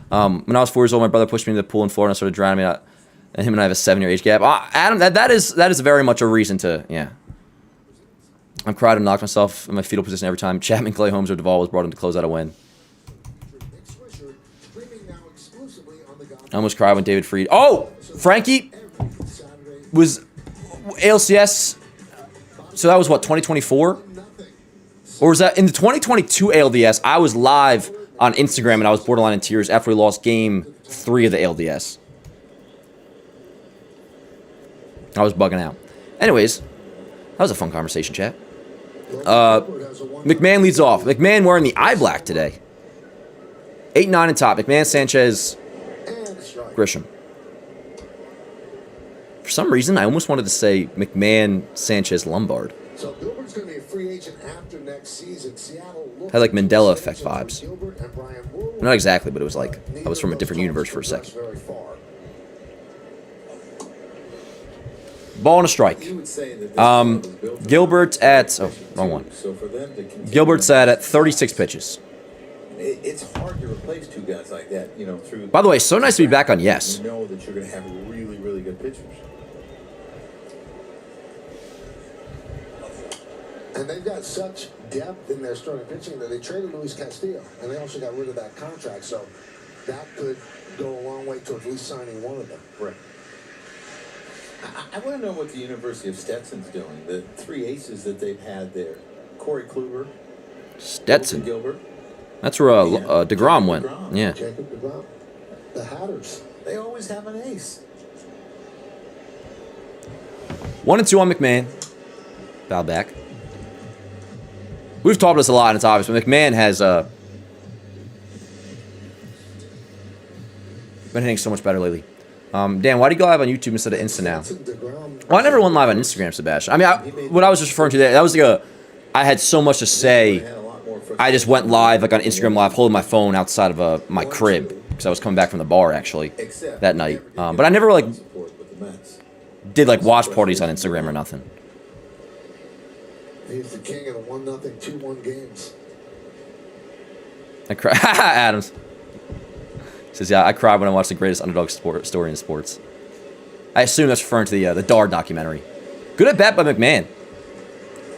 When I was 4 years old, my brother pushed me into the pool in Florida and I started drowning me. And him and I have a 7-year age gap. Adam, that is very much a reason to, yeah. I'm cried and knocked myself in my fetal position every time Chapman, Clay, Holmes, or Duvall was brought in to close out a win. I almost cried when David Fried. Oh, Frankie was ALCS. So that was what, 2024? Or was that in the 2022 ALDS? I was live on Instagram and I was borderline in tears after we lost game 3 of the ALDS. I was bugging out. Anyways, that was a fun conversation, chat. McMahon leads off. McMahon wearing the eye black today. 8-9 in top. McMahon, Sanchez, Grisham. For some reason, I almost wanted to say McMahon, Sanchez, Lombard. So Gilbert's going to be a free agent after next season. Seattle had like Mandela effect vibes. Not exactly, but it was like I was from a different universe for a second. Ball and a strike. Gilbert at wrong one. Gilbert's at 36 pitches. It's hard to replace 2 guys like that, through. By the way, so nice to be back on Yes. You know that you're going to have really, really good pitchers. And they've got such depth in their starting pitching that they traded Luis Castillo, and they also got rid of that contract. So that could go a long way towards at least signing one of them. Right. I want to know what the University of Stetson's doing. The three aces that they've had there. Corey Kluber. Stetson. Gilbert. That's where DeGrom went. DeGrom. Yeah. Jacob DeGrom, the Hatters. They always have an ace. 1-2 on McMahon. Bow back. We've talked about this a lot, and it's obvious, but McMahon has been hitting so much better lately. Dan, why do you go live on YouTube instead of Insta now? Well, I never went live on Instagram, Sebastian. I mean, what I was just referring to there, that was like I had so much to say. I just went live, like on Instagram Live, holding my phone outside of my crib, because I was coming back from the bar, actually, that night. But I never, like, did, like, watch parties on Instagram or nothing. He's the king of the 1-0, 2-1 games. I cry. Adams says, yeah, I cried when I watched the greatest underdog story in sports. I assume that's referring to the Dar documentary. Good at bat by McMahon.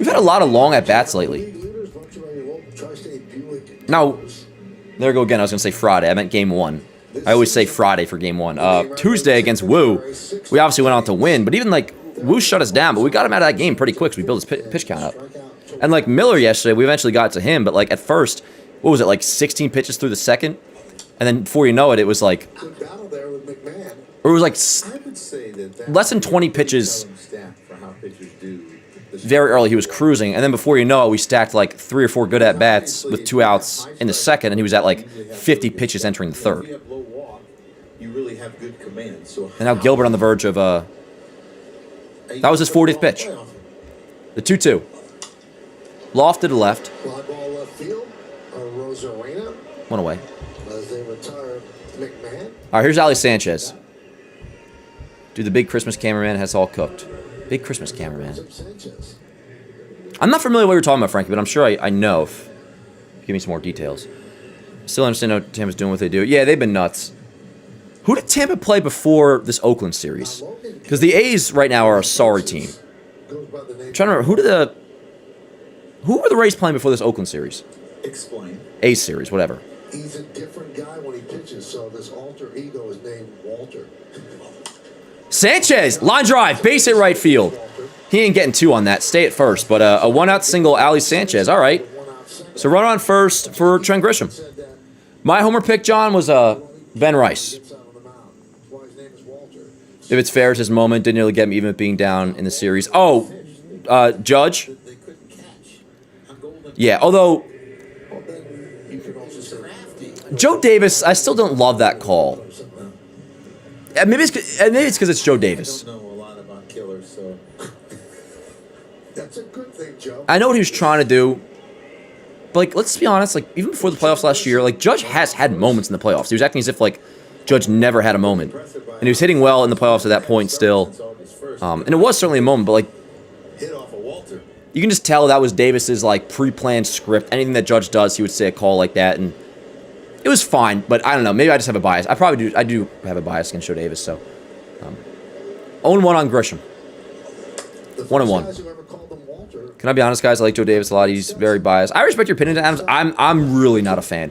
We've had a lot of long at bats lately. Now, there we go again. I was going to say Friday. I meant game 1. I always say Friday for game 1. Tuesday against Wu, we obviously went on to win, but even like Wu shut us down, but we got him out of that game pretty quick, so we built his pitch count up. And like Miller yesterday, we eventually got to him, but like at first, what was it, like 16 pitches through the second? And then before you know it, it was like, or it was like less than 20 pitches. Very early, he was cruising, and then before you know it, we stacked like 3 or 4 good at bats with 2 outs in the second, and he was at like 50 pitches entering the third. And now Gilbert on the verge of that was his 40th pitch. The 2-2. Lofted to left. One away. All right, here's Ali Sanchez. Dude, the big Christmas cameraman has all cooked. Big Christmas cameraman. I'm not familiar with what you're talking about, Frankie, but I'm sure I know. Give me some more details. Still understand what Tampa's doing, what they do. Yeah, they've been nuts. Who did Tampa play before this Oakland series? Because the A's right now are a sorry team. I'm trying to remember, who were the Rays playing before this Oakland series? Explain. A's series, whatever. He's a different guy when he pitches, so this alter ego is named Walter. Sanchez, line drive, base hit right field. He ain't getting 2 on that. Stay at first, but a 1-out single, Ali Sanchez. All right. So run on first for Trent Grisham. My homer pick, John, was Ben Rice. If it's fair, it's his moment. Didn't really get him even with being down in the series. Oh, Judge. Yeah, although Joe Davis, I still don't love that call. Maybe it's because it's Joe Davis. That's a good thing, Joe. I know what he was trying to do, but like, let's be honest. Like, even before the playoffs last year, like Judge has had moments in the playoffs. He was acting as if like Judge never had a moment, and he was hitting well in the playoffs at that point still. And it was certainly a moment, but like, you can just tell that was Davis's like pre-planned script. Anything that Judge does, he would say a call like that, and it was fine. But I don't know. Maybe I just have a bias. I do have a bias against Joe Davis. So, 0-1 on Grisham. 1-1. Can I be honest, guys? I like Joe Davis a lot. He's very biased. I respect your opinion, Adams. I'm really not a fan.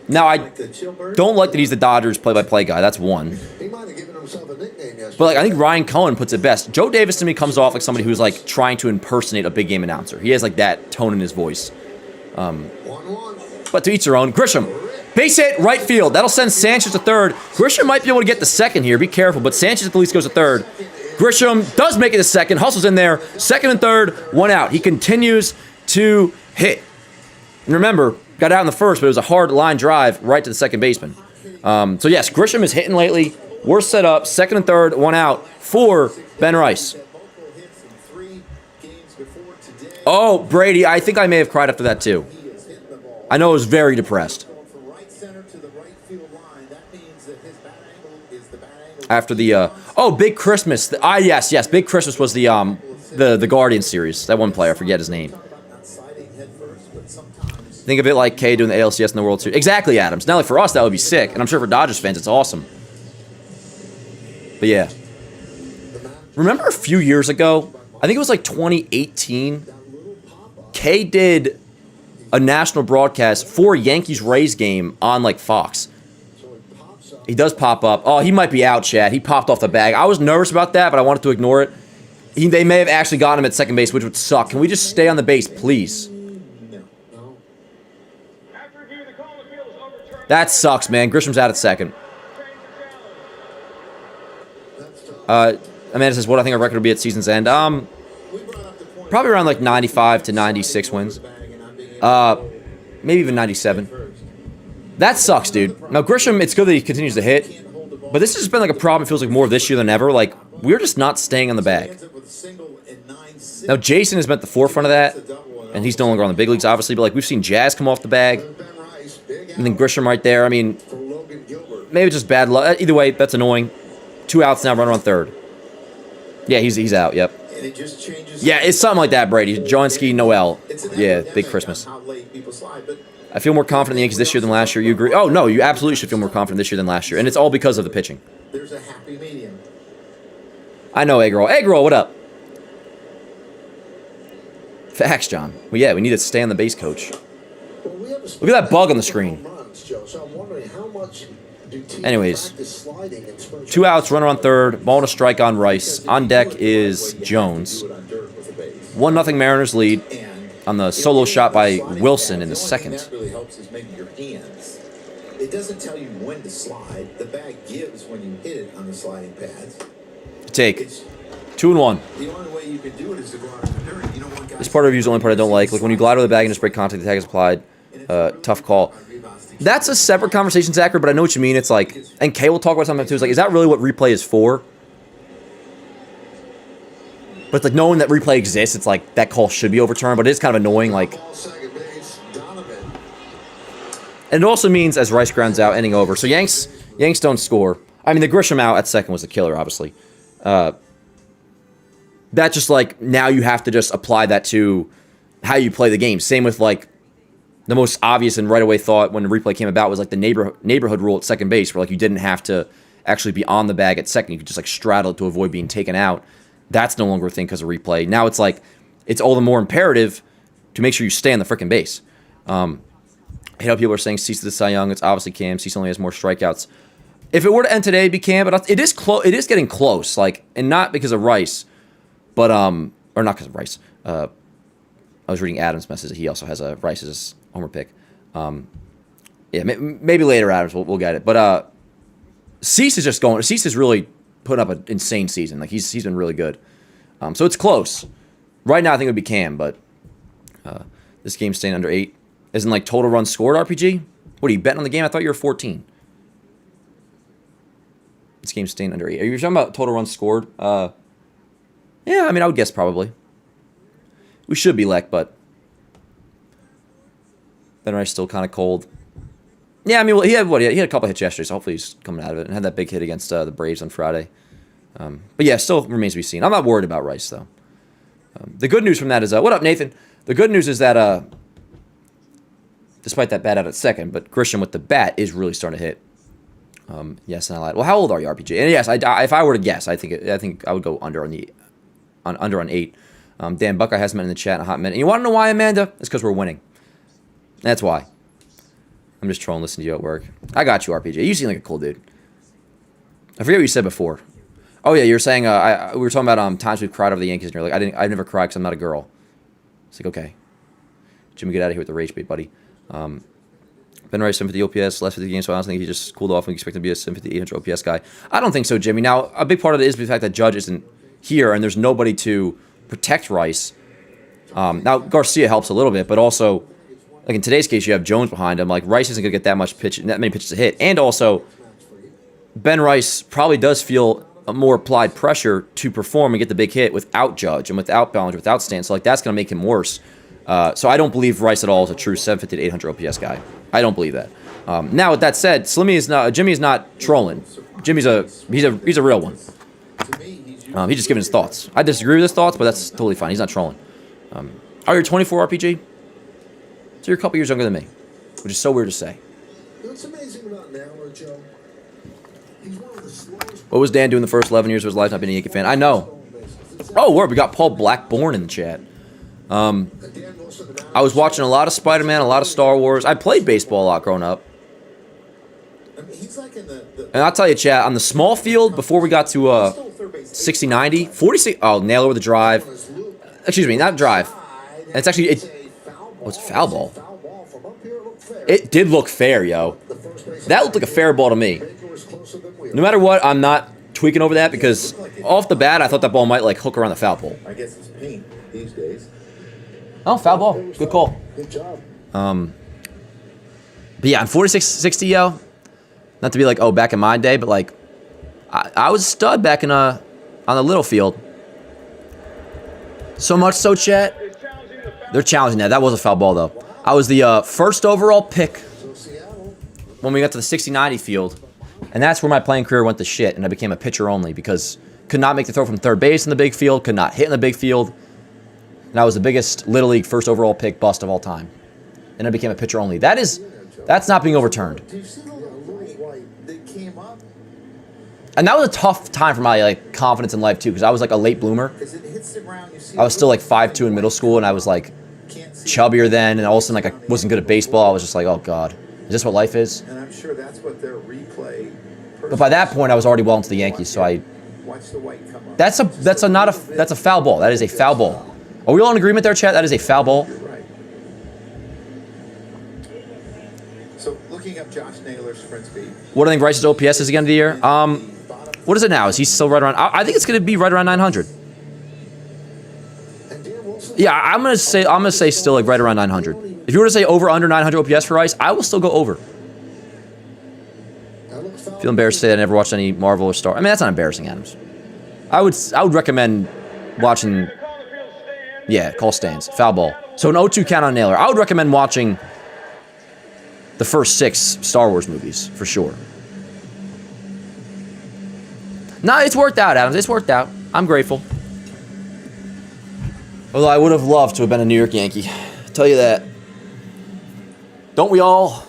Now, I don't like that he's the Dodgers play-by-play guy. That's one. But like, I think Ryan Cohen puts it best. Joe Davis to me comes off like somebody who's like trying to impersonate a big game announcer. He has like that tone in his voice. But to each their own. Grisham, base hit, right field. That'll send Sanchez to third. Grisham might be able to get the second here. Be careful. But Sanchez at least goes to third. Grisham does make it to second. Hustles in there. Second and third. 1 out. He continues to hit. And remember, got out in the first, but it was a hard line drive right to the second baseman. So yes, Grisham is hitting lately. We're set up. Second and third. 1 out for Ben Rice. Oh, Brady. I think I may have cried after that too. I know I was very depressed. After the Big Christmas. Yes, Big Christmas was the Guardian series. That one player, I forget his name. Think of it like K doing the ALCS in the World Series. Exactly, Adams. Not only for us, that would be sick, and I'm sure for Dodgers fans, it's awesome. But yeah, remember a few years ago? I think it was like 2018. Kay did a national broadcast for Yankees-Rays game on, like, Fox. He does pop up. Oh, he might be out, Chad. He popped off the bag. I was nervous about that, but I wanted to ignore it. They may have actually gotten him at second base, which would suck. Can we just stay on the base, please? That sucks, man. Grisham's out at second. Amanda says, what do I think our record will be at season's end? Probably around like 95 to 96 wins. Maybe even 97. That sucks, dude. Now, Grisham, it's good that he continues to hit. But this has just been like a problem, it feels like, more this year than ever. Like, we're just not staying on the bag. Now, Jason has been at the forefront of that. And he's no longer on the big leagues, obviously. But, like, we've seen Jazz come off the bag. And then Grisham right there. I mean, maybe just bad luck. Either way, that's annoying. 2 outs now, runner on third. Yeah, he's out, yep. Yeah, it's something like that, Brady. Johnski, Noel. Yeah, big Christmas. I feel more confident in the Yankees this year than last year. You agree? Oh, no, you absolutely should feel more confident this year than last year. And it's all because of the pitching. There's a happy medium. I know, Eggroll. Eggroll, what up? Facts, John. Well, yeah, we need to stay on the base, coach. Look at that bug on the screen. Anyways, 2 outs, runner on third, ball and a strike on Rice. On deck is Jones. 1-0 Mariners lead on the solo shot by Wilson in the second. It doesn't tell you when to slide. The bag gives when you hit it on the sliding pads. Take 2-1. The only way you can do it is to go out in the dirt. You know, one guy. This part of review is the only part I don't like. Like when you glide over the bag and just break contact, the tag is applied. Tough call. That's a separate conversation, Zachary, but I know what you mean. It's like, and Kay will talk about something too. It's like, is that really what replay is for? But it's like knowing that replay exists, it's like that call should be overturned, but it is kind of annoying. Like, and it also means as Rice grounds out, ending over. So Yanks don't score. I mean, the Grisham out at second was the killer, obviously. That's just like, now you have to just apply that to how you play the game. Same with like, the most obvious and right away thought when the replay came about was like the neighborhood rule at second base, where like you didn't have to actually be on the bag at second. You could just like straddle it to avoid being taken out. That's no longer a thing because of replay. Now it's like, it's all the more imperative to make sure you stay on the freaking base. I hate how people are saying Cease to the Cy Young. It's obviously Cam. Cease only has more strikeouts. If it were to end today, it'd be Cam, but it is close. It is getting close. Like, and not because of Rice, but or not because of Rice. I was reading Adam's message. He also has a Rice's homer pick. Yeah, maybe later, Adams, we'll get it. But Cease is just going. Cease is really putting up an insane season. Like he's been really good. So it's close. Right now, I think it would be Cam, but this game's staying under 8. Isn't like total runs scored RPG? What are you betting on the game? I thought you were 14. This game's staying under 8. Are you talking about total runs scored? Yeah, I mean, I would guess probably. We should be Lek, but Ben Rice still kind of cold. Yeah, I mean, well, he had a couple hits yesterday, so hopefully he's coming out of it. And had that big hit against the Braves on Friday. But yeah, still remains to be seen. I'm not worried about Rice, though. The good news from that is, what up, Nathan? The good news is that, despite that bat out at second, but Grisham with the bat is really starting to hit. Yes, and I lied. Well, how old are you, RPG? And yes, if I were to guess, I think I would go under on 8. Dan Buckeye hasn't been in the chat in a hot minute. And you want to know why, Amanda? It's because we're winning. That's why. I'm just trolling, listening to you at work. I got you, RPG. You seem like a cool dude. I forget what you said before. Oh yeah, you were saying we were talking about times we've cried over the Yankees, and you're like, I never cry because I'm not a girl. It's like, okay, Jimmy, get out of here with the rage bait, buddy. Ben Rice, 750 OPS, last 50 games, so I don't think he just cooled off and we expect him to be a 750, 800 OPS guy. I don't think so, Jimmy. Now, a big part of it is the fact that Judge isn't here, and there's nobody to protect Rice. Now, Garcia helps a little bit, but also, like in today's case, you have Jones behind him. Like, Rice isn't going to get that many pitches to hit. And also, Ben Rice probably does feel a more applied pressure to perform and get the big hit without Judge and without Bellinger, without Stan. So, like, that's going to make him worse. So I don't believe Rice at all is a true 750 to 800 OPS guy. I don't believe that. Now, with that said, Jimmy is not trolling. He's a real one. He's just giving his thoughts. I disagree with his thoughts, but that's totally fine. He's not trolling. Are you 24 RPG? So you're a couple years younger than me, which is so weird to say. What's amazing about Naylor, Joe? He's one of the slowest. What was Dan doing the first 11 years of his life not being a Yankee fan? I know. Oh, word, we got Paul Blackburn in the chat. I was watching a lot of Spider-Man, a lot of Star Wars. I played baseball a lot growing up. I mean, he's like in the And I'll tell you, chat, on the small field, before we got to 60-90, 46... Oh, Naylor with a drive. Excuse me, not a drive. And it's actually... What's a foul ball? It did look fair, yo. That looked like a fair ball to me. No matter what, I'm not tweaking over that because off the bat, I thought that ball might like hook around the foul pole. I guess it's paint these days. Oh, foul ball. Good call. Good job. But yeah, I'm 46-60, yo. Not to be like, oh, back in my day, but like, I was a stud back in on the little field. So much so, chat. They're challenging that. That was a foul ball, though. I was the first overall pick when we got to the 60-90 field. And that's where my playing career went to shit, and I became a pitcher only because could not make the throw from third base in the big field, could not hit in the big field. And I was the biggest Little League first overall pick bust of all time. And I became a pitcher only. That's not being overturned. Do you see the little white that came up? And that was a tough time for my like confidence in life too, because I was like a late bloomer. Because it hits the ground, you see I was still like 5'2" in middle school, and I was like chubbier then, and all of a sudden like I wasn't good at baseball. I was just like, oh god, is this what life is? And I'm sure that's what their replay. But by that point, I was already well into the Yankees, so I. Watch the white come up. That's a foul ball. That is a foul ball. Are we all in agreement there, chat? That is a foul ball. You're right. So looking up Josh Naylor's sprint speed. What do you think Rice's OPS is again of the year? What is it now? Is he still right around? I think it's going to be right around 900. Yeah, I'm gonna say still like right around 900. If you were to say over under 900 OPS for Rice, I will still go over. Feel embarrassed to say I never watched any Marvel or Star. I mean, that's not embarrassing, Adams. I would recommend watching. Yeah, call stands. Foul ball. So an 0-2 count on Naylor. I would recommend watching the first 6 Star Wars movies for sure. No, it's worked out, Adams. It's worked out. I'm grateful. Although I would have loved to have been a New York Yankee. I'll tell you that. Don't we all?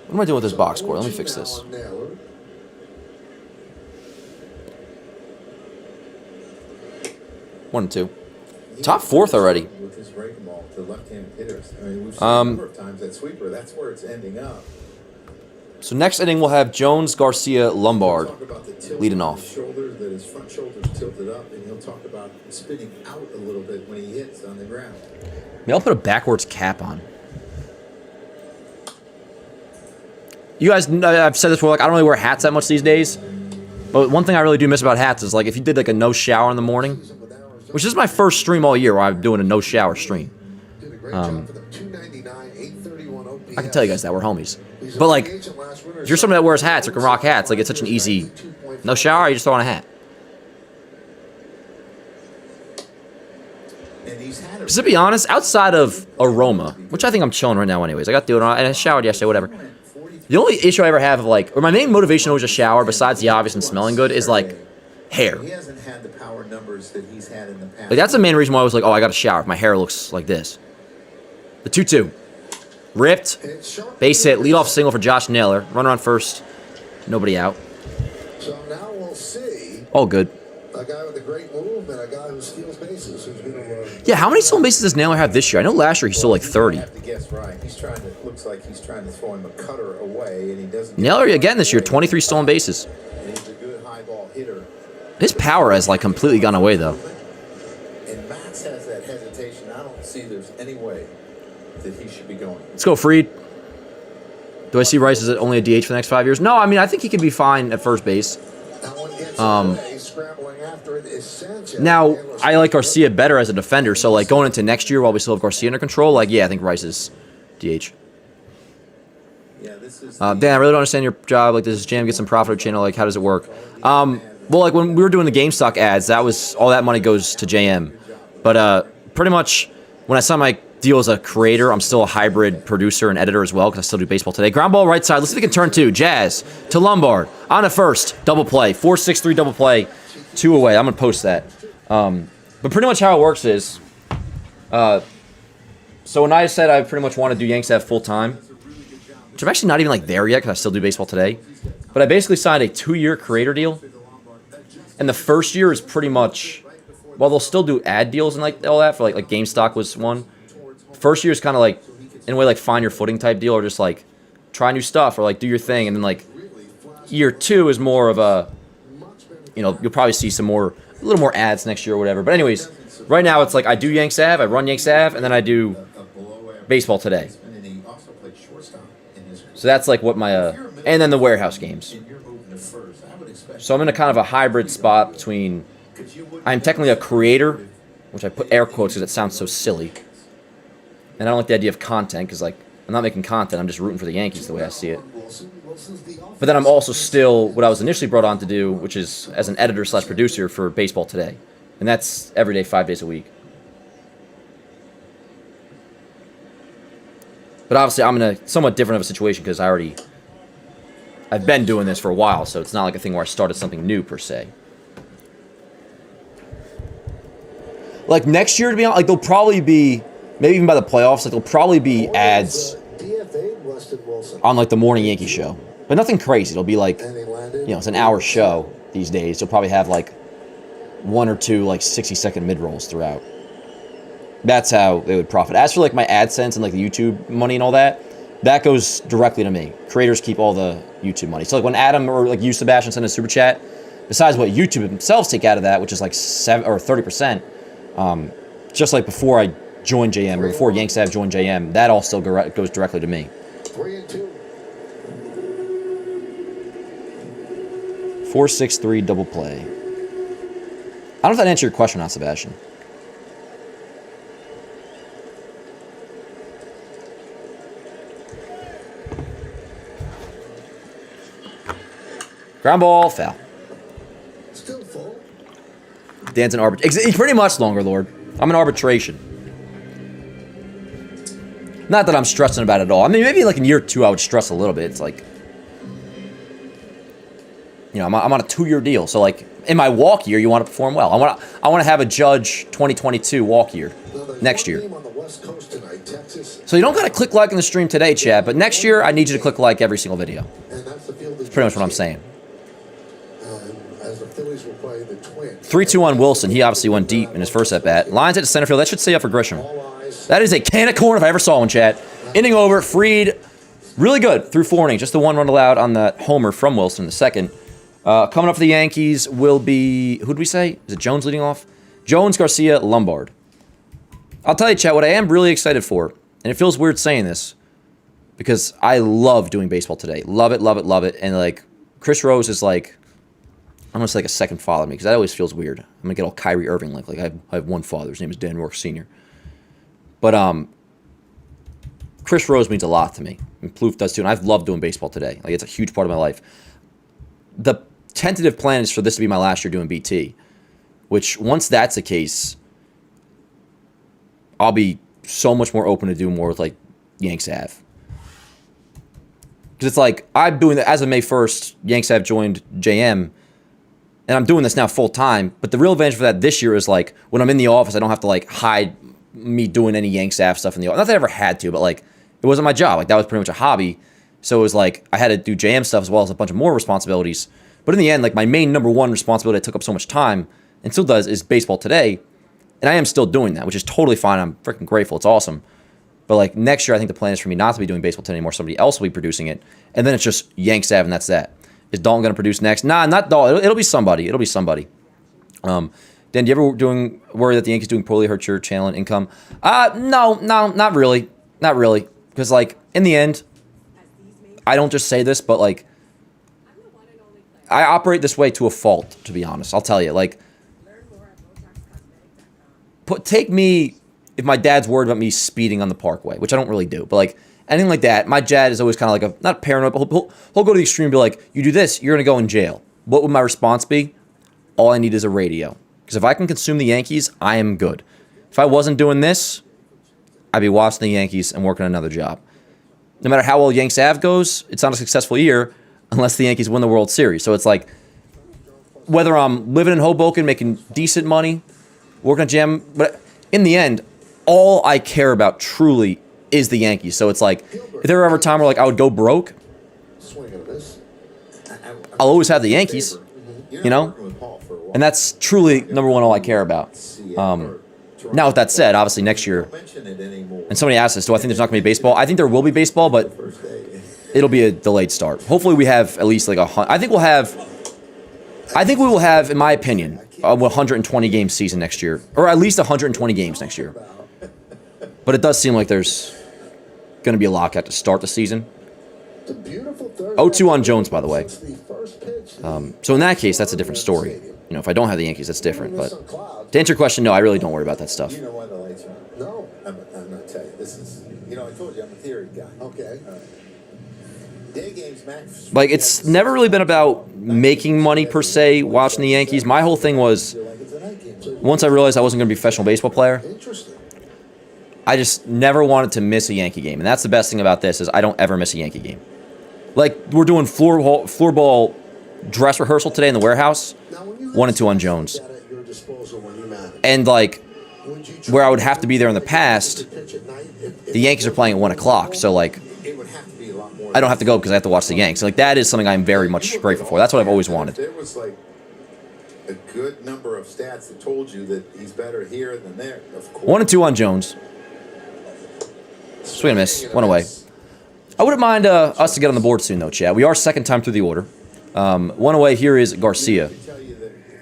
What am I doing with this box score? Let me fix this. 1 and 2. Top 4th already. With his breaking ball to left-handed hitters. I mean, we've seen a number of times that sweeper. That's where it's ending up. So next inning we'll have Jones, Garcia, Lombard Talk about the tilt leading in off. his shoulders, that his front shoulders tilted up, and he'll talk about spinning out a little bit when he hits on the ground. Maybe I'll put a backwards cap on. You guys, I've said this before, like I don't really wear hats that much these days. But one thing I really do miss about hats is like if you did like a no shower in the morning, which is my first stream all year where I'm doing a no shower stream. I can tell you guys that we're homies. But like, if you're somebody that wears hats or can rock hats, like it's such an easy no shower, you just throw on a hat. Because to be honest, outside of aroma, which I think I'm chilling right now anyways, I got deodorant and I showered yesterday, whatever. The only issue I ever have of like, or my main motivation always to shower, besides the obvious and smelling good, is like hair. He hasn't had the power numbers that he's had in the past. Like that's the main reason why I was like, oh, I got to shower if my hair looks like this. The 2-2. Ripped. Base hit. Leadoff single for Josh Naylor. Runner on first. Nobody out. So now we'll see. All good. A guy with a great move and a guy who steals bases. Who's gonna, Yeah, how many stolen bases does Naylor have this year? I know last year he stole like 30. I have to guess right. He's trying to. Looks like he's trying to throw him a cutter away, and he doesn't. Naylor again this year, 23 stolen bases. And he's a good high ball hitter. His power has like completely gone away though. And Max has that hesitation. I don't see there's any way that he should be going. Let's go, Fried. Do I see Rice as only a DH for the next 5 years? No, I mean I think he could be fine at first base. Now I like Garcia better as a defender, so like going into next year while we still have Garcia under control, like yeah, I think Rice is DH. Yeah, this is. Dan, I really don't understand your job. Like, does this jam get some profit or channel? Like, how does it work? Well, like when we were doing the GameStop ads, that was all that money goes to JM. But pretty much when I sign my deal as a creator, I'm still a hybrid producer and editor as well because I still do baseball today. Ground ball right side. Let's see if we can turn 2. Jazz to Lombard on a first double play. 4-6-3 double play. 2 away. I'm gonna post that. But pretty much how it works is, so when I said I pretty much want to do Yanks Ave full time, which I'm actually not even like there yet because I still do baseball today, but I basically signed a 2-year creator deal, and the first year is pretty much while they'll still do ad deals and like all that for like GameStop was one. First year is kind of like in a way like find your footing type deal, or just like try new stuff or like do your thing, and then like year 2 is more of a, you know, you'll probably see a little more ads next year or whatever. But anyways, right now it's like I do Yanks Ave, I run Yanks Ave, and then I do Baseball Today. So that's like what my and then the warehouse games. So I'm in a kind of a hybrid spot between, I'm technically a creator, which I put air quotes because it sounds so silly, and I don't like the idea of content because like I'm not making content, I'm just rooting for the Yankees the way I see it. But then I'm also still what I was initially brought on to do, which is as an editor / producer for Baseball Today, and that's every day, 5 days a week. But obviously, I'm in a somewhat different of a situation because I've been doing this for a while, so it's not like a thing where I started something new, per se. Like, next year, to be honest, like, there'll probably be, maybe even by the playoffs, like, there'll probably be ads on, like, the morning Yankee show. But nothing crazy. It'll be, like, you know, it's an hour show these days. You'll probably have, like, 1 or 2, like, 60-second mid-rolls throughout. That's how they would profit. As for like my AdSense and like the YouTube money and all that, that goes directly to me. Creators keep all the YouTube money. So like when Adam or like you, Sebastian, send a super chat, besides what YouTube themselves take out of that, which is like 7 or 30%, just like before I joined JM or before Yanks Ave joined JM, that all still goes directly to me. 3-2. 4-6-3 double play. I don't know if that answered your question or not, Sebastian. Ground ball, foul. Still full. Dan's in arbitration. Pretty much, Longer Lord. I'm in arbitration. Not that I'm stressing about it at all. I mean, maybe like in year 2 I would stress a little bit. It's like, you know, I'm on a 2-year deal. So like in my walk year, you want to perform well. I want to have a Judge 2022 walk year next year. So you don't got to click like in the stream today, Chad. But next year, I need you to click like every single video. That's pretty much what I'm saying. 3-2 on Wilson. He obviously went deep in his first at bat. Lines at the center field. That should stay up for Grisham. That is a can of corn if I ever saw one, Chad. Inning over. Fried. Really good through 4 innings. Just the 1 run allowed on that homer from Wilson in the second. Coming up for the Yankees will be, who did we say? Is it Jones leading off? Jones, Garcia, Lombard. I'll tell you, Chad, what I am really excited for, and it feels weird saying this, because I love doing Baseball Today. Love it, love it, love it. And like, Chris Rose is like, almost like a second father to me, because that always feels weird. I'm going to get all Kyrie Irving like I have one father. His name is Dan Rourke Sr. But Chris Rose means a lot to me. And Plouffe does too. And I've loved doing Baseball Today. Like, it's a huge part of my life. The tentative plan is for this to be my last year doing BT, which once that's the case, I'll be so much more open to do more with like Yanks Ave. Because it's like, I'm doing that as of May 1st, Yanks Ave joined JM, and I'm doing this now full time. But the real advantage for that this year is like when I'm in the office, I don't have to like hide me doing any Yanks Ave stuff in the office. Not that I ever had to, but like it wasn't my job. Like that was pretty much a hobby. So it was like I had to do JM stuff as well as a bunch of more responsibilities. But in the end, like my main number one responsibility that took up so much time and still does is Baseball Today. And I am still doing that, which is totally fine. I'm freaking grateful. It's awesome. But like next year, I think the plan is for me not to be doing Baseball Today anymore. Somebody else will be producing it. And then it's just Yanks Ave, and that's that. Is Dalton going to produce next? Nah, not Dalton. It'll be somebody. It'll be somebody. Dan, do you ever worry that the Yankees doing poorly hurt your channel and income? No, not really. Not really. Because like in the end, I don't just say this, but like I operate this way to a fault, to be honest. I'll tell you. Like, take me, if my dad's worried about me speeding on the parkway, which I don't really do, but like anything like that, my dad is always kind of like a, not paranoid, but he'll go to the extreme and be like, you do this, you're going to go in jail. What would my response be? All I need is a radio. Because if I can consume the Yankees, I am good. If I wasn't doing this, I'd be watching the Yankees and working another job. No matter how well Yanks Ave goes, it's not a successful year unless the Yankees win the World Series. So it's like, whether I'm living in Hoboken, making decent money, working at Jam, but in the end, all I care about truly is the Yankees. So it's like, if there were ever a time where like I would go broke, I'll always have the Yankees, you know? And that's truly, number one, all I care about. Now, with that said, obviously next year, and somebody asked us, do I think there's not going to be baseball? I think there will be baseball, but it'll be a delayed start. Hopefully we have at least like I think we will have, in my opinion, a 120-game season next year. Or at least 120 games next year. But it does seem like there's going to be a lockout to start the season. 0-2 on Jones, by the way. So in that case, that's a different story. You know, if I don't have the Yankees, that's different. But to answer your question, no, I really don't worry about that stuff. You know why the lights are on? No. I'm not telling you. This is, you know, I told you I'm a theory guy. Okay. All right. Day games, max. Like, it's never really been about making money, per se, watching the Yankees. My whole thing was, once I realized I wasn't going to be a professional baseball player, Interesting. I just never wanted to miss a Yankee game. And that's the best thing about this, is I don't ever miss a Yankee game. Like, we're doing floorball dress rehearsal today in the warehouse. 1 and 2 on Jones. And, like, where I would have to be there in the past, the Yankees are playing at 1 o'clock. So, like, I don't have to go because I have to watch the Yanks. Like, that is something I'm very much grateful for. That's what I've always wanted. There was, like, a good number of stats that told you that he's better here than there. Of course. 1 and 2 on Jones. Swing and miss. 1 away. I wouldn't mind us to get on the board soon, though, Chad. We are second time through the order. 1 away here is Garcia.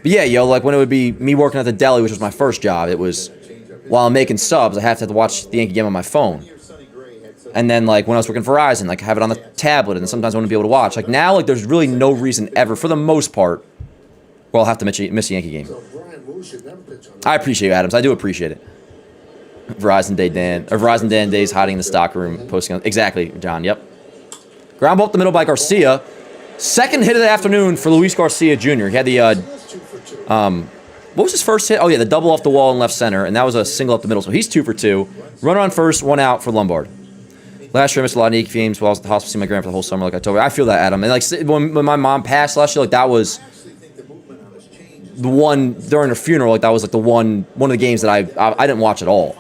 But yeah, yo, like when it would be me working at the deli, which was my first job, it was while I'm making subs, I have to watch the Yankee game on my phone. And then, like, when I was working for Verizon, like, I have it on the tablet, and sometimes I wouldn't be able to watch. Like, now, like, there's really no reason ever, for the most part, where I'll have to miss a Yankee game. I appreciate you, Adams. I do appreciate it. Verizon Dan days hiding in the stock room, posting on... Exactly, John, yep. Ground ball up the middle by Garcia. Second hit of the afternoon for Luis Garcia Jr. He had the, what was his first hit? Oh, yeah, the double off the wall in left center, and that was a single up the middle, so he's 2 for 2. Runner on first, 1 out for Lombard. Last year, I missed a lot of Yankee games while I was at the hospital seeing my grandpa the whole summer, like I told you. I feel that, Adam. And, like, when my mom passed last year, like, that was the one, during her funeral, like, that was, like, one of the games that I didn't watch at all.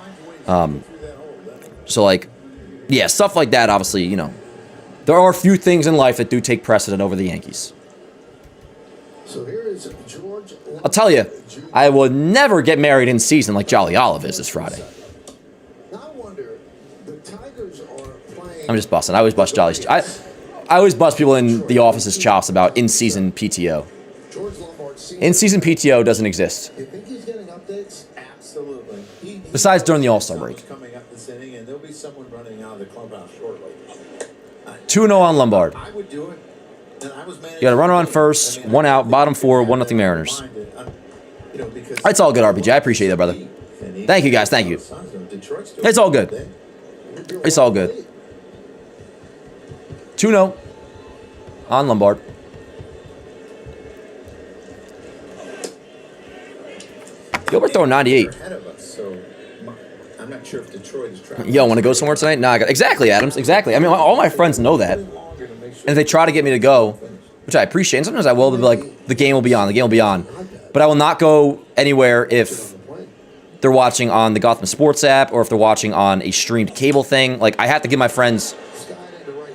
So, like, yeah, stuff like that, obviously, you know. There are a few things in life that do take precedent over the Yankees. So here is George. I'll tell you, I would never get married in season like Jolly Olive is this Friday. Now I wonder, the Tigers are playing. I'm just busting. I always bust Jolly's. I always bust people in the office's chops about in-season PTO. George Lombard Sr. In-season PTO doesn't exist. You think he's getting updates? Absolutely. Besides during the All-Star break. Coming up this inning, and there'll be someone running out of the clubhouse shortly. 2-0 on Lombard. I would do it. And I was You got a runner on first, 1 out, bottom 4, 1-0 Mariners. It's all good, RPG. I appreciate that, brother. Thank you, guys. Thank you. It's all good. It's all good. 2-0 on Lombard. Gilbert throwing 98. I'm not sure if Detroit is trying. Yo, want to go somewhere tonight? Nah, exactly, Adams. Exactly. I mean, all my friends know that. And if they try to get me to go, which I appreciate, and sometimes I will, but like, the game will be on. The game will be on. But I will not go anywhere if they're watching on the Gotham Sports app or if they're watching on a streamed cable thing. Like, I have to give my friends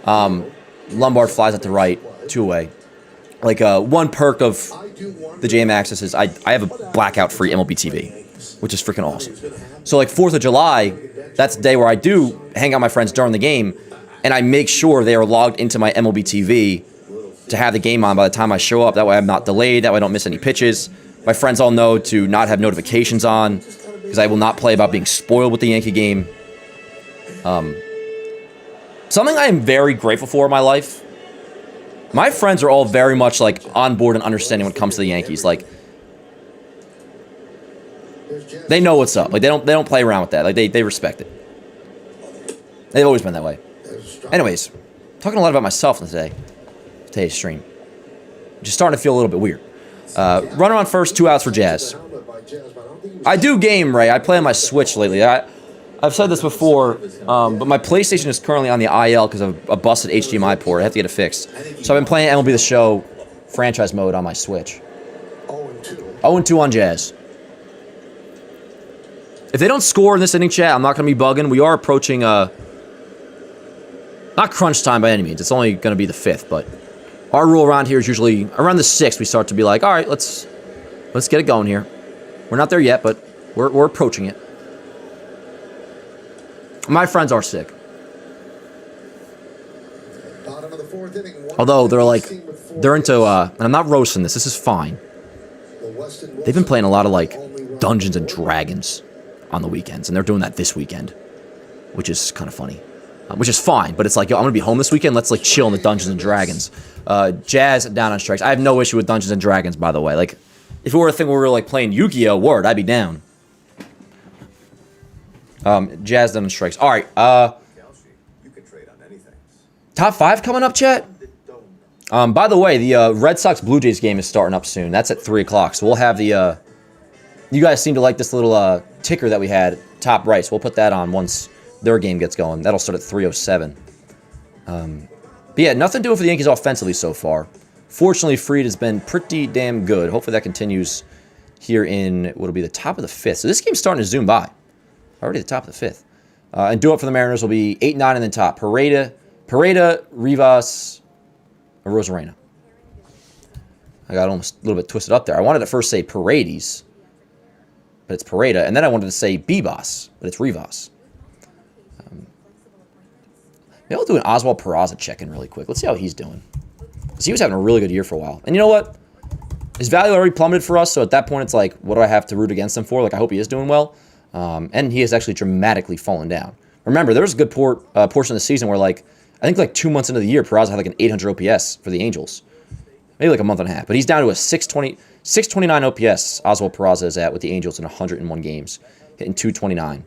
Lombard flies at the right, 2 away. Like, one perk of the JM Access is I have a blackout-free MLB TV, which is freaking awesome. So, like, 4th of July, that's the day where I do hang out with my friends during the game, and I make sure they are logged into my MLB TV to have the game on by the time I show up. That way I'm not delayed. That way I don't miss any pitches. My friends all know to not have notifications on because I will not play about being spoiled with the Yankee game. Something I am very grateful for in my life. My friends are all very much like on board and understanding when it comes to the Yankees. Like, they know what's up. Like, they don't play around with that. Like, they respect it. They've always been that way. Anyways, talking a lot about myself today's stream. Just starting to feel a little bit weird. Runner on first, 2 outs for Jazz. I do game, Ray. I play on my Switch lately. I've said this before, but my PlayStation is currently on the IL because of a busted HDMI port. I have to get it fixed. So I've been playing MLB The Show franchise mode on my Switch. 0-2 on Jazz. If they don't score in this inning, chat, I'm not going to be bugging. We are approaching, not crunch time by any means. It's only going to be the 5th, but our rule around here is usually around the 6th we start to be like, all right, let's Let's get it going here. We're not there yet, but we're approaching it. My friends are sick. Bottom of the fourth inning, Although they're into, and I'm not roasting this. This is fine. They've been playing a lot of like Dungeons and Dragons on the weekends, and they're doing that this weekend, which is kind of funny. Which is fine, but it's like, yo, I'm gonna be home this weekend. Let's like chill in the Dungeons and Dragons. Jazz down on strikes. I have no issue with Dungeons and Dragons, by the way. Like, if it were a thing where we were like playing Yu-Gi-Oh! Word, I'd be down. Jazz down on strikes. All right. Top 5 coming up, chat. By the way, the Red Sox Blue Jays game is starting up soon. That's at 3 o'clock. So we'll have the. You guys seem to like this little ticker that we had top right. So we'll put that on once their game gets going. That'll start at 3:07. But yeah, nothing doing for the Yankees offensively so far. Fortunately, Fried has been pretty damn good. Hopefully that continues here in what'll be the top of the 5th. So this game's starting to zoom by. Already the top of the 5th. And do up for the Mariners will be 8, 9 in the top. Pareda, Rivas, Rosarena. I got almost a little bit twisted up there. I wanted to first say Paredes, but it's Pareda. And then I wanted to say Bibas, but it's Rivas. Maybe I'll do an Oswald Peraza check-in really quick. Let's see how he's doing. Because he was having a really good year for a while. And you know what? His value already plummeted for us, so at that point it's like, what do I have to root against him for? Like, I hope he is doing well. And he has actually dramatically fallen down. Remember, there was a good portion of the season where, like, I think like 2 months into the year, Peraza had like an 800 OPS for the Angels. Maybe like a month and a half. But he's down to a 629 OPS Oswald Peraza is at with the Angels in 101 games, hitting 229.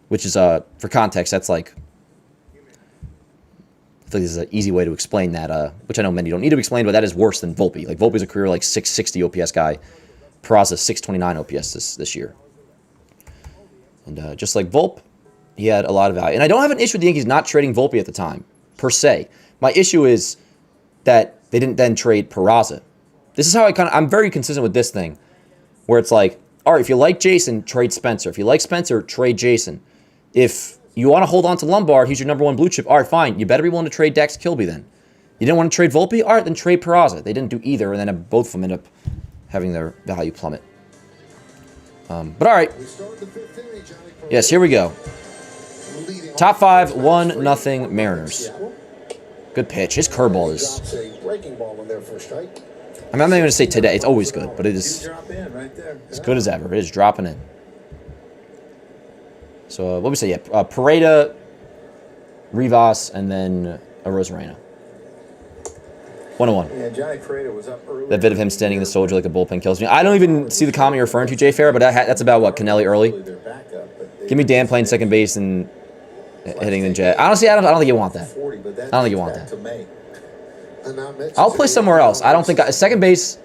Which is, for context, that's like, I think this is an easy way to explain that, which I know many don't need to explain, but that is worse than Volpe. Like, Volpe's a career like 660 OPS guy. Peraza 629 OPS this year. And just like Volpe, he had a lot of value. And I don't have an issue with the Yankees not trading Volpe at the time, per se. My issue is that they didn't then trade Peraza. This is how I'm very consistent with this thing, where it's like, all right, if you like Jason, trade Spencer. If you like Spencer, trade Jason. If you want to hold on to Lombard, he's your number 1 blue chip. All right, fine. You better be willing to trade Dax Kilby then. You didn't want to trade Volpe? All right, then trade Peraza. They didn't do either, and then both of them end up having their value plummet. But all right. Yes, here we go. Top 5, 1-0 Mariners. Good pitch. His curveball is... I'm not even going to say today. It's always good, but it is as good as ever. It is dropping in. So, what we say? Yeah, Pareda, Rivas, and then Rosarena. 1-1. Yeah, Johnny Pareda was up early. That bit of him standing in the soldier like a bullpen kills me. I don't even see the comment you're referring to, Jay Fair, but that's about what, Kennelly early? Give me Dan playing second base and hitting the Jet. Honestly, I don't think you want that. I don't think you want that. I'll play somewhere else. I don't think second base,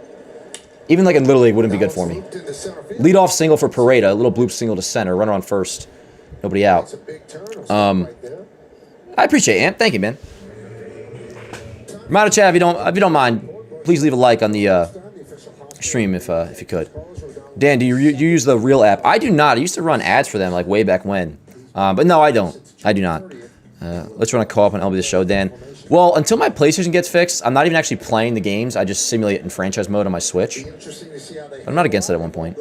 even like in Little League, wouldn't be good for me. Leadoff single for Pareda, a little bloop single to center, runner on first, nobody out. I appreciate it, Ant. Thank you, man. Reminder, chat, if you don't mind, please leave a like on the stream if you could. Dan, do you use the Real app? I do not. I used to run ads for them like way back when, but no, I don't. I do not. Let's run a co-op on LB the show, Dan. Well, until my PlayStation gets fixed, I'm not even actually playing the games. I just simulate it in franchise mode on my Switch. But I'm not against it at one point.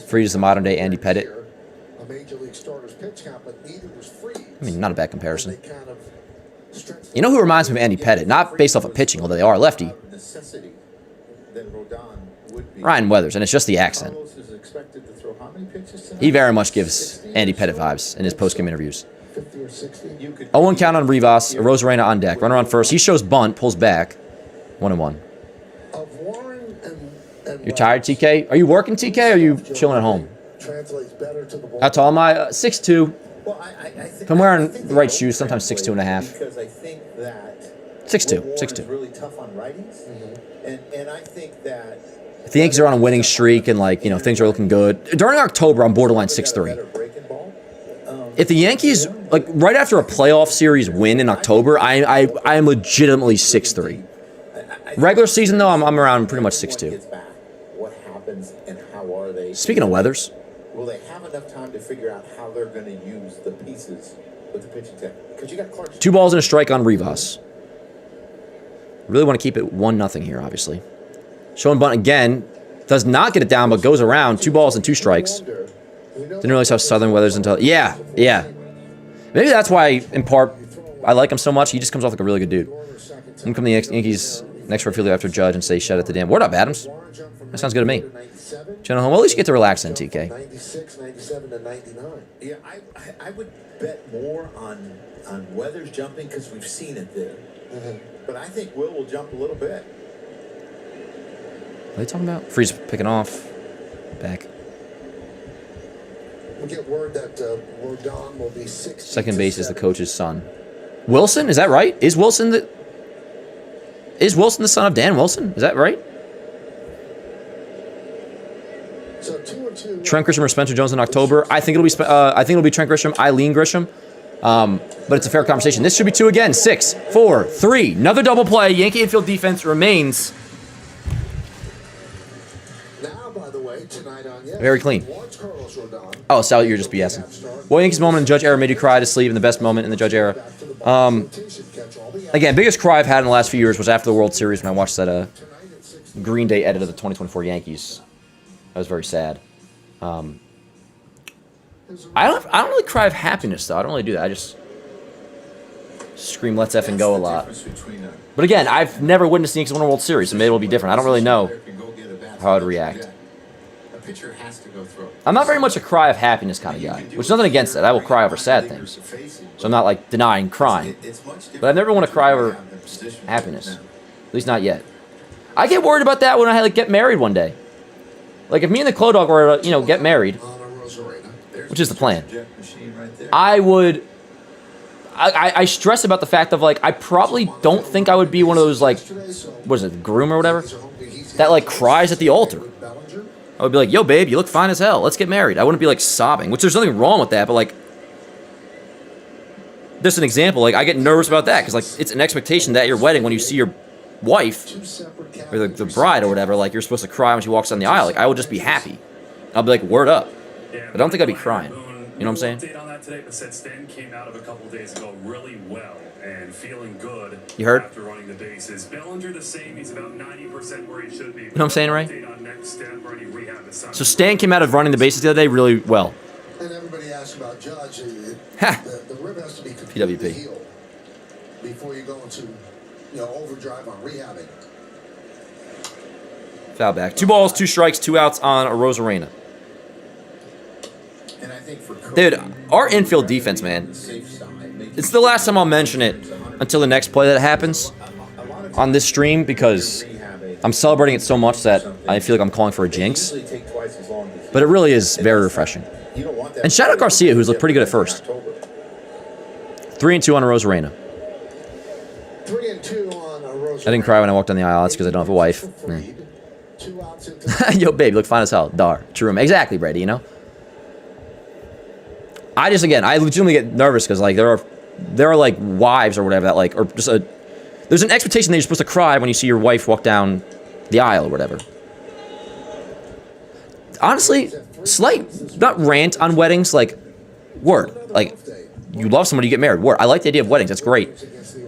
Fried is the modern day Andy Pettit. I mean, not a bad comparison. You know who reminds me of Andy Pettit? Not based off of pitching, although they are a lefty. Ryan Weathers, and it's just the accent. He very much gives Andy Pettit vibes in his post-game interviews. 0-1 count on Rivas. Rosarena on deck. Runner on first. He shows bunt, pulls back. 1-1. You're tired, TK? Are you working, TK, or are you chilling at home? How tall am I? 6'2". If I'm wearing the right shoes, sometimes 6'2 and a half. 6'2". 6'2". Really tough on righties, and I think that if the Yankees are on a winning streak and things are looking good during October, I'm borderline 6'3". If the Yankees right after a playoff series win in October, I am legitimately 6'3". Regular season though, I'm around pretty much 6'2". What happens and how are they? Speaking of Weathers, will they have enough time to figure out how they're going to use the pieces with the pitching tech? Because you got Clark. 2 balls and a strike on Rivas. Really want to keep it 1-0 here, obviously. Showing bunt again. Does not get it down, but goes around. 2 balls and 2 strikes. Didn't realize how Southern weather's until... Yeah. Maybe that's why, in part, I like him so much. He just comes off like a really good dude. I'm come the Yankees next for a fielder after Judge and say, shut at the damn. Word up, Adams. That sounds good to me. Channel home. Well, at least you get to relax then, TK. 96, 97 to 99. Yeah, I would bet more on Weathers jumping because we've seen it there. But I think Will jump a little bit. What are they talking about? Freeze picking off. Back. We get word that Rodon will be 6. Second base is the coach's son. Wilson? Is that right? Is Wilson the son of Dan Wilson? Is that right? So 2-2. Trent Grisham or Spencer Jones in October. I think it'll be Trent Grisham, Eileen Grisham. But it's a fair conversation. This should be 2 again. 6, 4, 3. Another double play. Yankee infield defense remains Now, by the way, tonight on very clean. Watch Carlos Rodon. Oh, Sal, you're just BSing. What Yankees moment in the Judge era made you cry to sleep in the best moment in the Judge era? Again, biggest cry I've had in the last few years was after the World Series when I watched that Green Day edit of the 2024 Yankees. That was very sad. I don't really cry of happiness though. I don't really do that. I just scream "Let's effing go" a lot. But again, I've never witnessed the Yankees win a World Series, so maybe it'll be different. I don't really know how I'd react. I'm not very much a cry of happiness kind of guy, which is nothing against that. I will cry over sad things, so I'm not like denying crying. But I never want to cry over happiness, at least not yet. I get worried about that when I get married one day. Like if me and the Clo Dog were get married, which is the plan, I would. I stress about the fact of I probably don't think I would be one of those what is it, groom or whatever, that cries at the altar. I would be like, yo, babe, you look fine as hell. Let's get married. I wouldn't be sobbing, which there's nothing wrong with that, but just an example. I get nervous about that because it's an expectation that at your wedding when you see your wife or the bride or whatever, you're supposed to cry when she walks down the aisle. I would just be happy. I'll be word up. But I don't think I'd be crying. You know what I'm saying? Update on that today, but said Stan came out of a couple days ago really well and feeling good. You heard? After running the bases. Bellinger the same. He's about 90% where he should be. You know what I'm saying, Ray? Update on next step or any rehab assignment. So Stan came out of running the bases the other day really well. And everybody asks about Judge. Ha! The rib has to be completely PWP. healed before you go into overdrive on rehabbing. Foul back. 2 balls, 2 strikes, 2 outs on a Rosarena. And I think for Dude, our infield defense, man. It's the last time I'll mention it until the next play that happens on this stream because I'm celebrating it so much that I feel like I'm calling for a jinx. But it really is very refreshing. And shout out Garcia, who's looked pretty good at first. 3-2 on a Rosarena. 3-2 on a Rosarena. I didn't cry when I walked down the aisle. That's because I don't have a wife. Yo, babe, you look fine as hell. Dar. True. Exactly, Brady, I legitimately get nervous because there are wives or whatever that or just there's an expectation that you're supposed to cry when you see your wife walk down the aisle or whatever. Honestly, slight not rant on weddings, word. You love somebody, you get married. Word. I like the idea of weddings, that's great.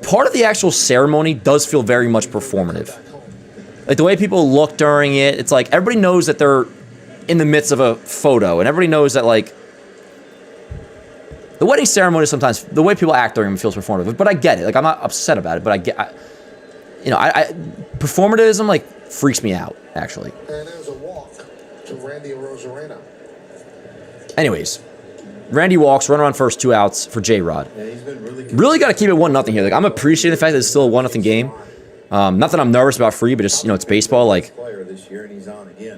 Part of the actual ceremony does feel very much performative. The way people look during it, it's everybody knows that they're in the midst of a photo, and everybody knows that the wedding ceremony sometimes, the way people act during it feels performative, but I get it. I'm not upset about it, but performatism freaks me out, actually. And there's a walk to Randy Rosarena. Anyways, Randy walks, run around first, 2 outs for J-Rod. Really got to keep it 1-0 here. I'm appreciating the fact that it's still a 1-0 game. Not that I'm nervous about free, but just, it's baseball.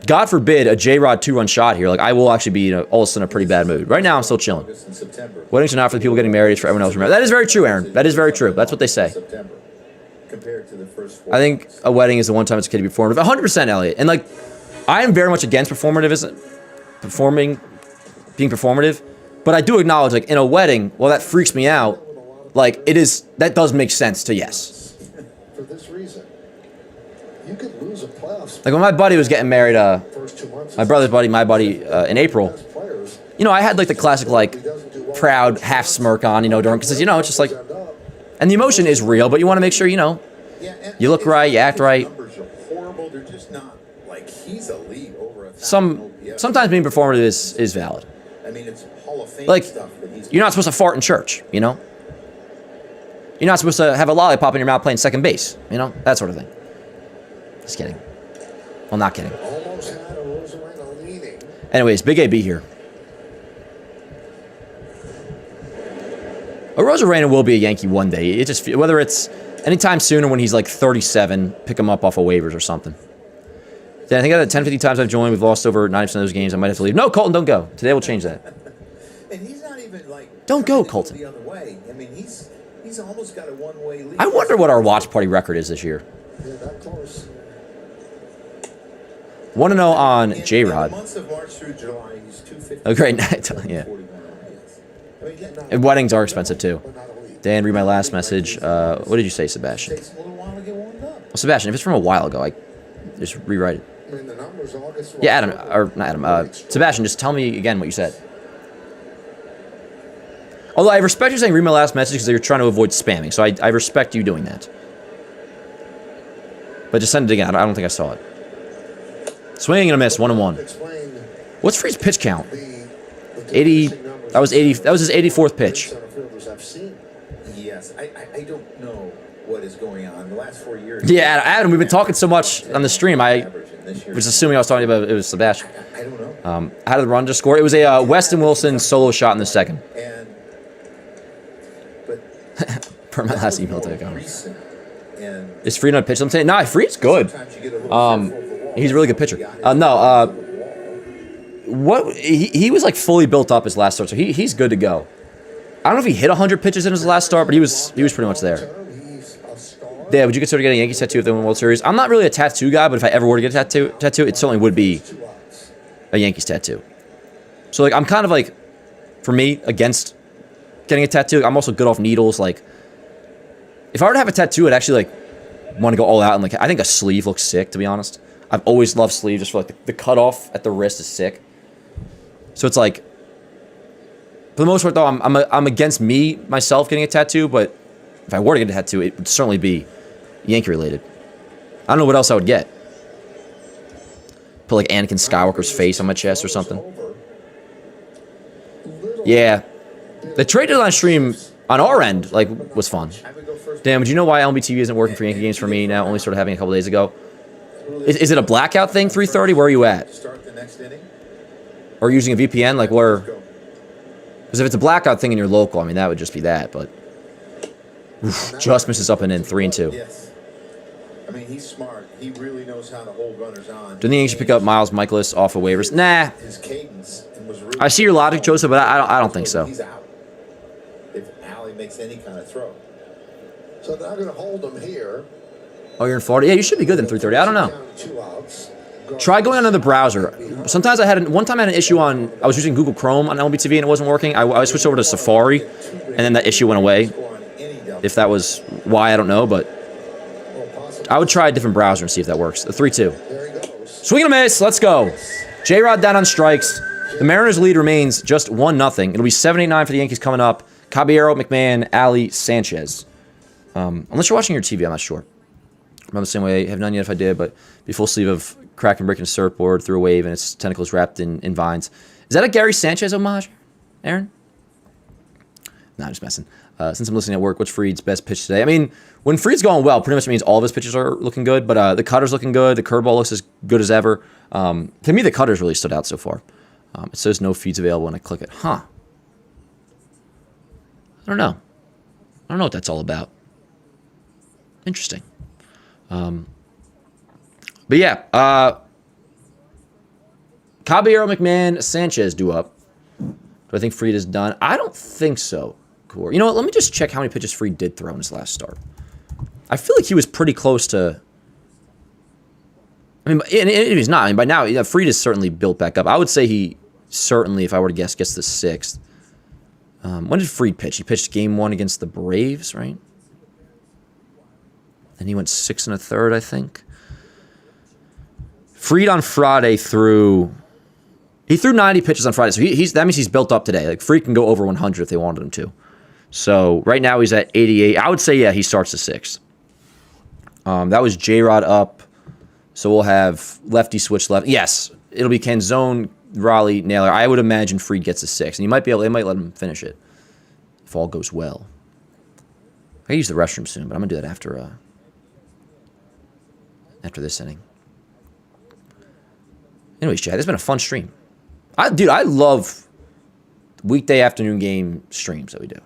God forbid a J-Rod 2-run shot here. I will actually be all of a sudden a pretty bad mood. Right now, I'm still chilling. Weddings are not for the people getting married. It's for everyone else. That is very true, Aaron. That is very true. That's what they say. I think a wedding is the one time it's okay to be performative. 100%, Elliot. And I am very much against being performative. But I do acknowledge, in a wedding, well, that freaks me out. That does make sense to yes. For this reason, you could lose a playoff. When my buddy was getting married, my brother's buddy, my buddy, in April, I had the classic proud half smirk on, during, because it's just and the emotion is real, but you want to make sure, you look right, you act right. Numbers are horrible. They're just not he's a leader. sometimes being performative is valid. I mean, it's Hall of Fame Like, stuff that he's. you're not supposed to fart in church, you know? You're not supposed to have a lollipop in your mouth playing second base, you know? That sort of thing. Just kidding. Well, not kidding. Almost had a Rosarino leading. Anyways, Big AB here. Rosarino will be a Yankee one day. It just, whether it's anytime soon or when he's like 37, pick him up off of waivers or something. Then I think out of the 10, 50 times I've joined, we've lost over 90% of those games. I might have to leave. No, Colton, don't go. Today we'll change that. And he's not even like. Don't go, trying to Colton. The other way. I mean, he's almost got a one-way lead. I wonder what our watch party record is this year. Yeah, that close. 1-0 on In J-Rod. the months of March through July, he's 250. A great night. Yeah. 41 hits. I mean, yeah, And weddings are expensive too. But not elite. Dan, read my last message. What did you say, Sebastian? takes him a little while to get warmed up. Well, Sebastian, if it's from a while ago, I just rewrite it. I mean, the numbers August. Yeah, Adam, or not Adam. Sebastian, just tell me again what you said. Although I respect you saying read my last message because you're trying to avoid spamming, so I respect you doing that. But just send it again. I don't think I saw it. Swing and a miss, 1-1. Explain What's Freed's pitch count? the 80. decreasing numbers That was 80. That was his 84th pitch. center fielders I've seen. Yes, I don't know what is going on. The last 4 years. Yeah, Adam, we've been talking so much on the stream. I Average, and this year- was assuming I was talking about it was Sebastian. I don't know. How did the run just score? It was a Weston Wilson solo shot in the second. But Per my last email to go. recent, and Is Freed on a pitch? I'm saying, nah, Freed's good. sometimes you get a little He's a really good pitcher. What he was like fully built up his last start, so he's good to go. I don't know if he hit 100 pitches in his last start, but he was pretty much there. He's a star. Yeah, would you consider getting a Yankees tattoo if they win the World Series? I'm not really a tattoo guy, but if I ever were to get a tattoo, it certainly would be 2 outs. a Yankees tattoo. So like I'm kind of like, for me, against getting a tattoo. I'm also good off needles. Like, if I were to have a tattoo, I'd actually like want to go all out and like I think a sleeve looks sick, to be honest. I've always loved sleeves just for like the cutoff at the wrist is sick. So it's like, for the most part though, I'm against myself getting a tattoo, but if I were to get a tattoo, it would certainly be Yankee related. I don't know what else I would get. Put like Anakin Skywalker's face on my chest or something. Yeah. The trade deadline stream on our end like was fun. Damn, do you know why LMB TV isn't working for Yankee games for me now? Only started having a couple days ago. Is it a blackout thing? 3:30? Where are you at? Start the next inning. Or using a VPN? Like where? Because if it's a blackout thing and you're local, I mean that would just be that. But just misses up and in 3-2. Yes. I mean, he's smart. He really knows how to hold runners on. Do you think you should pick up Miles Michaelis off of waivers? Nah. His cadence was really I see your logic, Joseph, but I don't think so. He's out. If Allie makes any kind of throw. So they're going to hold him here. Oh, you're in Florida? Yeah, you should be good in 3:30. I don't know. Down 2 outs. Try going under the browser. Sometimes one time I had an issue on, I was using Google Chrome on LBTV and it wasn't working. I switched over to Safari and then that issue went away. If that was why, I don't know, but I would try a different browser and see if that works. The 3-2. There he goes. Swing and a miss. Let's go. J-Rod down on strikes. The Mariners lead remains just 1-0. It'll be 7-8-9 for the Yankees coming up. Caballero, McMahon, Ali, Sanchez. Unless you're watching your TV, I'm not sure. I'm the same way. I have none yet if I did, but be full sleeve of crack and breaking a surfboard through a wave and its tentacles wrapped in vines. Is that a Gary Sanchez homage, Aaron? No, I'm just messing. Since I'm listening at work, what's Freed's best pitch today? I mean, when Freed's going well, pretty much means all of his pitches are looking good, but the cutter's looking good. The curveball looks as good as ever. To me, the cutter's really stood out so far. It says no feeds available when I click it. Huh. I don't know. I don't know what that's all about. Interesting. But yeah, Caballero, McMahon, Sanchez due up. Do I think Freed is done? I don't think so, Core. You know what? Let me just check how many pitches Freed did throw in his last start. I feel like he was pretty close to... I mean, if he's not, I mean, by now, yeah, Freed is certainly built back up. I would say he certainly, if I were to guess, gets the 6th. When did Freed pitch? He pitched game 1 against the Braves, right? And he went 6 1/3, I think. Freed on Friday threw 90 pitches on Friday, so that means he's built up today. Like Freed can go over 100 if they wanted him to. So right now he's at 88. I would say yeah, he starts the 6th. That was J-Rod up, so we'll have lefty switch left. Yes, it'll be Canzone, Raleigh, Naylor. I would imagine Fried gets a 6, and they might let him finish it if all goes well. I use the restroom soon, but I'm gonna do that after this inning. Anyways, Chad, it's been a fun stream. I love weekday afternoon game streams that we do.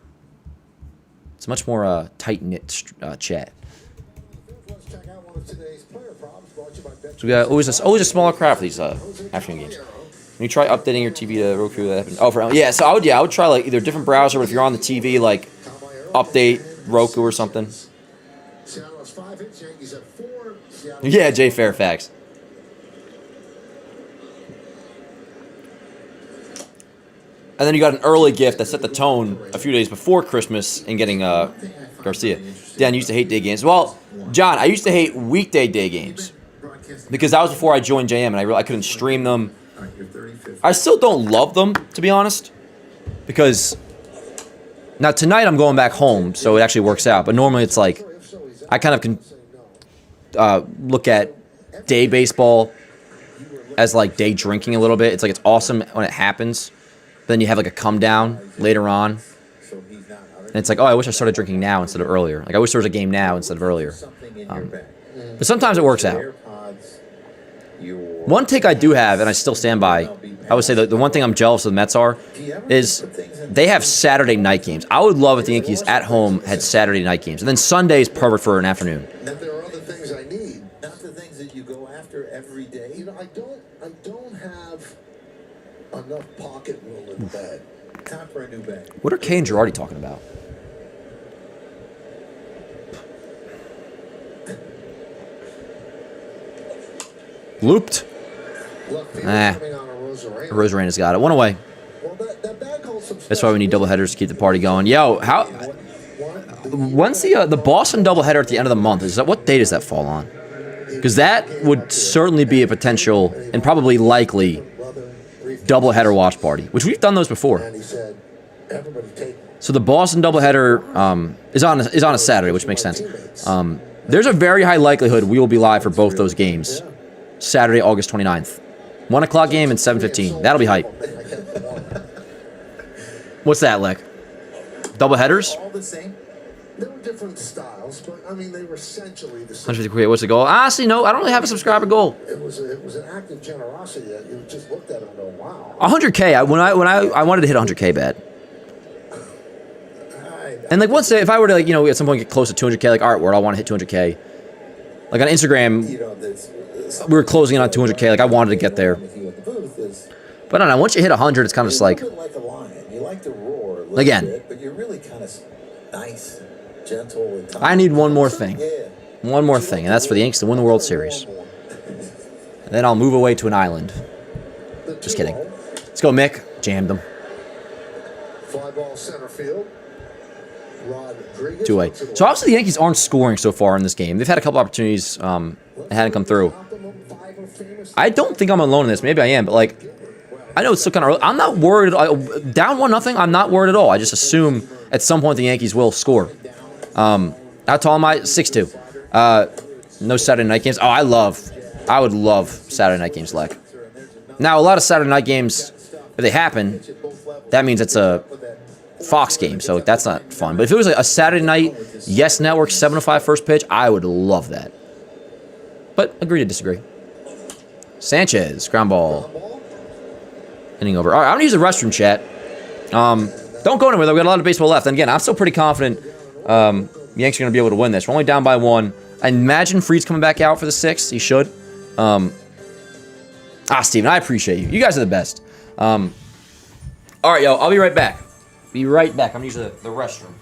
It's much more tight-knit chat. Let's check out one of today's player props brought to you by Bet. So we got always a smaller crowd for these afternoon games. When you try updating your TV to Roku, that happened. So I would try like either a different browser, but if you're on the TV, like update Roku or something. Seattle has 5 hits. Yankees have 4. Yeah, Jay Fairfax. And then you got an early gift that set the tone a few days before Christmas in getting Garcia. Dan used to hate day games. Well, John, I used to hate weekday day games because that was before I joined JM, and I couldn't stream them. I still don't love them, to be honest, because now tonight I'm going back home, so it actually works out. But normally it's like I kind of can look at day baseball as like day drinking a little bit. It's like it's awesome when it happens. Then you have like a come down later on. And it's like, oh, I wish I started drinking now instead of earlier. Like I wish there was a game now instead of earlier. But sometimes it works out. One take I do have, and I still stand by, I would say the one thing I'm jealous of the Mets is they have Saturday night games. I would love if the Yankees at home had Saturday night games. And then Sunday is perfect for an afternoon. That there are other things I need. Not the things that you go after every day. You know, I don't have enough pocket room in the bag. Time for a new bag. What are Kay and Girardi talking about? Looped. Rosarina's got it. One away. That's why we need doubleheaders to keep the party going. Yo, when's the Boston doubleheader at the end of the month? What day does that fall on? Because that would certainly be a potential and probably likely doubleheader watch party, which we've done those before. So the Boston doubleheader is on a Saturday, which makes sense. There's a very high likelihood we will be live for both those games. Saturday, August 29th. 1 o'clock game and 7:15. That'll be hype. What's that, Leck? Double headers? All the same. There were different styles, but I mean they were essentially the same. 150. What's the goal? Honestly, no, I don't really have a subscriber goal. It was an act of generosity that you just looked at it and go, wow. 100K. When I wanted to hit 100K bad. And like once if I were to like at some point get close to 200K, like artwork, I want to hit 200K. Like on Instagram, we were closing in on 200K. Like I wanted to get there. But I don't know. Once you hit 100, it's kind of just like. You like to roar a little again. bit, but you're really kind of nice, gentle. And I need one more thing. Yeah. One more thing, and that's for the Yankees to win the World Series. And then I'll move away to an island. Just kidding. Let's go, Mick. Jammed them. Fly ball center field. Rodriguez. 2-way. So obviously the Yankees aren't scoring so far in this game. They've had a couple opportunities that hadn't come through. I don't think I'm alone in this. Maybe I am, but like, I know it's still kind of early. I'm not worried. Down 1-0. I'm not worried at all. I just assume at some point the Yankees will score. How tall am I? 6'2". No Saturday night games. Oh, I would love Saturday night games, Leck. Now, a lot of Saturday night games, if they happen, that means it's a Fox game, so that's not fun. But if it was like a Saturday night, Yes Network, 7:05 first pitch, I would love that. But agree to disagree. Sanchez, ground ball. Inning over. All right, I'm going to use the restroom chat. Don't go anywhere, though. We got a lot of baseball left. And again, I'm still pretty confident Yanks are going to be able to win this. We're only down by 1. I imagine Fried's coming back out for the 6th. He should. Steven, I appreciate you. You guys are the best. All right, yo, I'll be right back. Be right back. I'm going to use the restroom.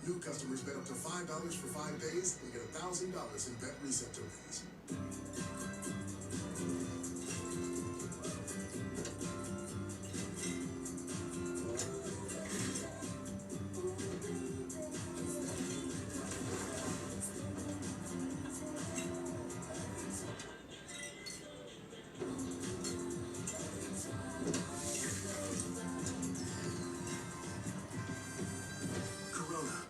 New customers bet up to $5 for 5 days and get $1,000 in bet reset tokens. Corona.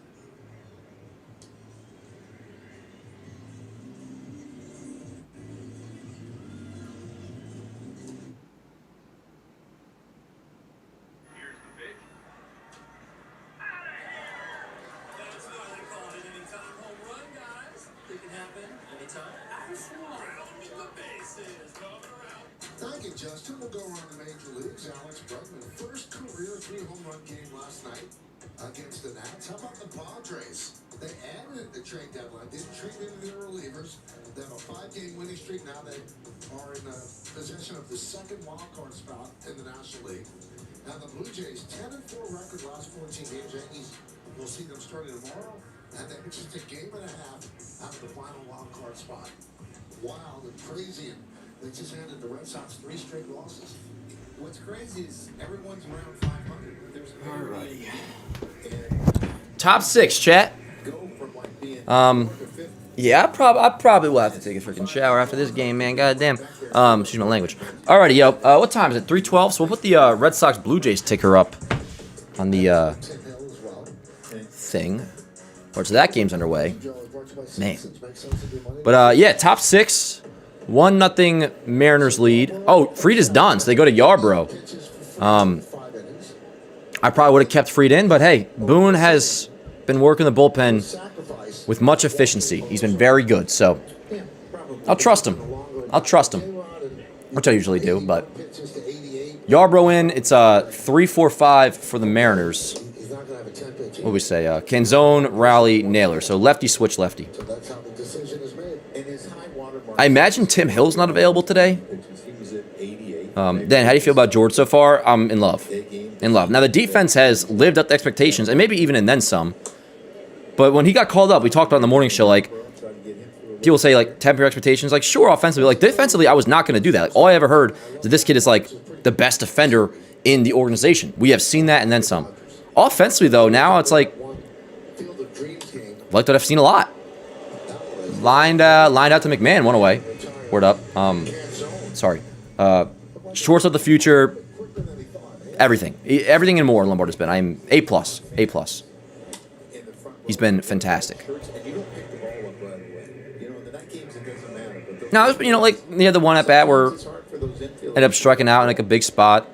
Here's the pitch. Out of here! That's why they call it an anytime home run, guys. It can happen anytime. Rounding the bases, going around. Thank you, Justin. We'll go around the major leagues. Alex Bregman, first career 3-home run game last night against the Nats. How about the Padres? They added at the trade deadline, didn't trade any of their relievers. They have a 5-game winning streak. Now they are in possession of the second wild card spot in the National League. Now the Blue Jays, 10-4 record last 14 games. Yankees, we'll see them starting tomorrow. And they're just a game and a half out of the final wild card spot. Wild and crazy, and they just handed the Red Sox 3 straight losses. What's crazy is everyone's around 500. There's Alrighty. and Top 6, chat. go from like being Yeah, I probably will have to take a freaking shower after this game, man. Goddamn. Excuse my language. Alrighty, yo. What time is it? 3:12. So we'll put the Red Sox Blue Jays ticker up on the Tim Hill as well. thing. Or so that game's underway. Joe is brought to you by Man. Citizens. Make sense of your money. But yeah, top 6. 1-0 Mariners lead. Oh, Fried is done, so they go to Yarbrough. Pitches for 5 innings. I probably would have kept Fried in, but hey, Boone has been working the bullpen Sacrifice. with much efficiency. He's been very good, so Yeah, probably. I'll trust him. I'll trust him, J-Rod and which I usually do. But pitches to 88. Yarbrough in. It's 3-4-5 for the Mariners. He's not going to have a 10-pitch. What do we say? Canzone, Rowley, Naylor. So lefty switch lefty. So that's how the decision is made. and his high water mark. I imagine Tim Hill's not available today. He was at 88. Dan, how do you feel about George so far? I'm in love. In love. Now, the defense has lived up to expectations, and maybe even and then some. But when he got called up, we talked about in the morning show, like, people say, like, temper your expectations. Like, sure, offensively. Like, defensively, I was not going to do that. Like, all I ever heard is that this kid is, like, the best defender in the organization. We have seen that and then some. Offensively, though, now it's like, One Field of Dreams game. like that I've seen a lot. Lined out to McMahon, one away. Word up. Sorry. Shorts of the future. Quicker than he thought. Everything. Everything and more Lombard has been. I'm A+. A+. In the front He's been fantastic. and you don't pick the ball up right away. You know, in the night games it doesn't matter. But those, Now, you know, like, he had the one at bat where it's hard for those infield. ended up striking out in like a big spot,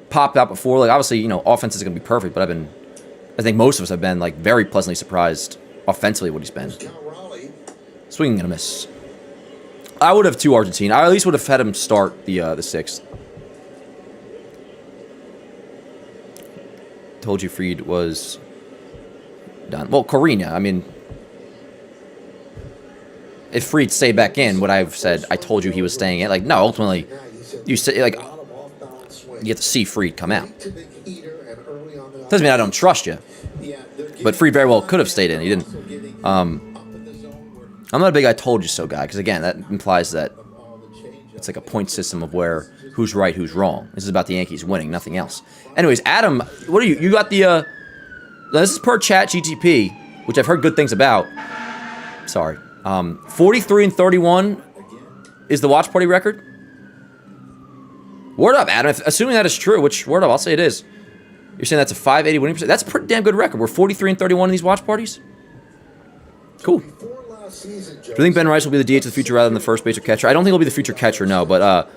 popped out before. Like, obviously, you know, offense is gonna be perfect, but I think most of us have been like very pleasantly surprised offensively what he's been. Cal Raleigh. Swinging and a miss. I would have 2 Argentine. I at least would have had him start the 6th. Told you Fried was done. Well, Corina. I mean, if Fried stayed back in, would I have said I told you he was staying in? Like, no. Ultimately, Now he said you say like a lot of off-balance swings. you have to see Fried come out. To the heater and early on the Doesn't mean I don't trust you. Yeah, they're But Fried very well could have stayed in. He didn't. also getting up in the zone where I'm not a big "I told you so" guy because again, that implies that all the change it's like a point system of where who's right, who's wrong. This is about the Yankees winning, nothing else. Anyways, Adam, what are you? You got the. This is per Chat GTP, which I've heard good things about. Sorry. 43-31 is the watch party record. Word up, Adam. Assuming that is true, which word up, I'll say it is. You're saying that's a 580 winning percent. That's a pretty damn good record. We're 43-31 in these watch parties. Cool. Before last season, Joe, Do you think Ben Rice will be the DH of the future rather than the first base or catcher? I don't think he'll be the future catcher, no. But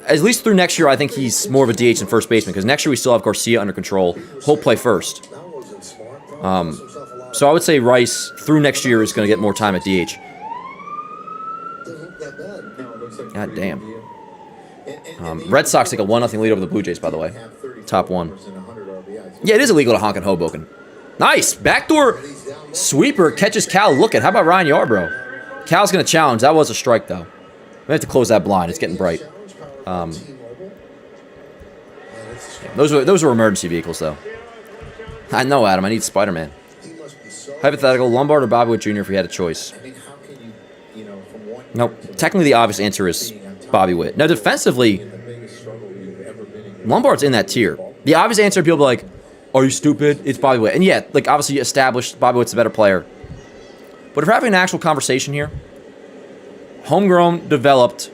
at least through next year, I think he's more of a DH than first baseman because next year we still have Garcia under control. He'll play first. that wasn't smart. Probably cost himself a lot So I would say Rice through next year is going to get more time at DH. Doesn't look that bad. no, it looks like a God pretty damn. good deal. And the Red Sox take a 1-0 lead over the Blue Jays, by the way. have 34 Top one. homers and 100 RBIs. Yeah, it is illegal to honk in Hoboken. Nice. Backdoor sweeper catches Cal looking. How about Ryan Yarbrough? Cal's going to challenge. That was a strike, though. We have to close that blind. It's getting bright. Challenge powered by T-Mobile. Those were emergency vehicles, though. I know, Adam. I need Spider-Man. He must Hypothetical, Lombard or Bobby Witt Jr. if we had a choice. I mean, how can you know, from one Nope. Technically, the obvious answer is Bobby Witt. Now, defensively, the biggest struggle you've ever been in. Lombard's in that tier. The obvious answer, people be like, are you stupid? It's Bobby Witt. And yeah, like, obviously established Bobby Witt's a better player. But if we're having an actual conversation here, homegrown, developed,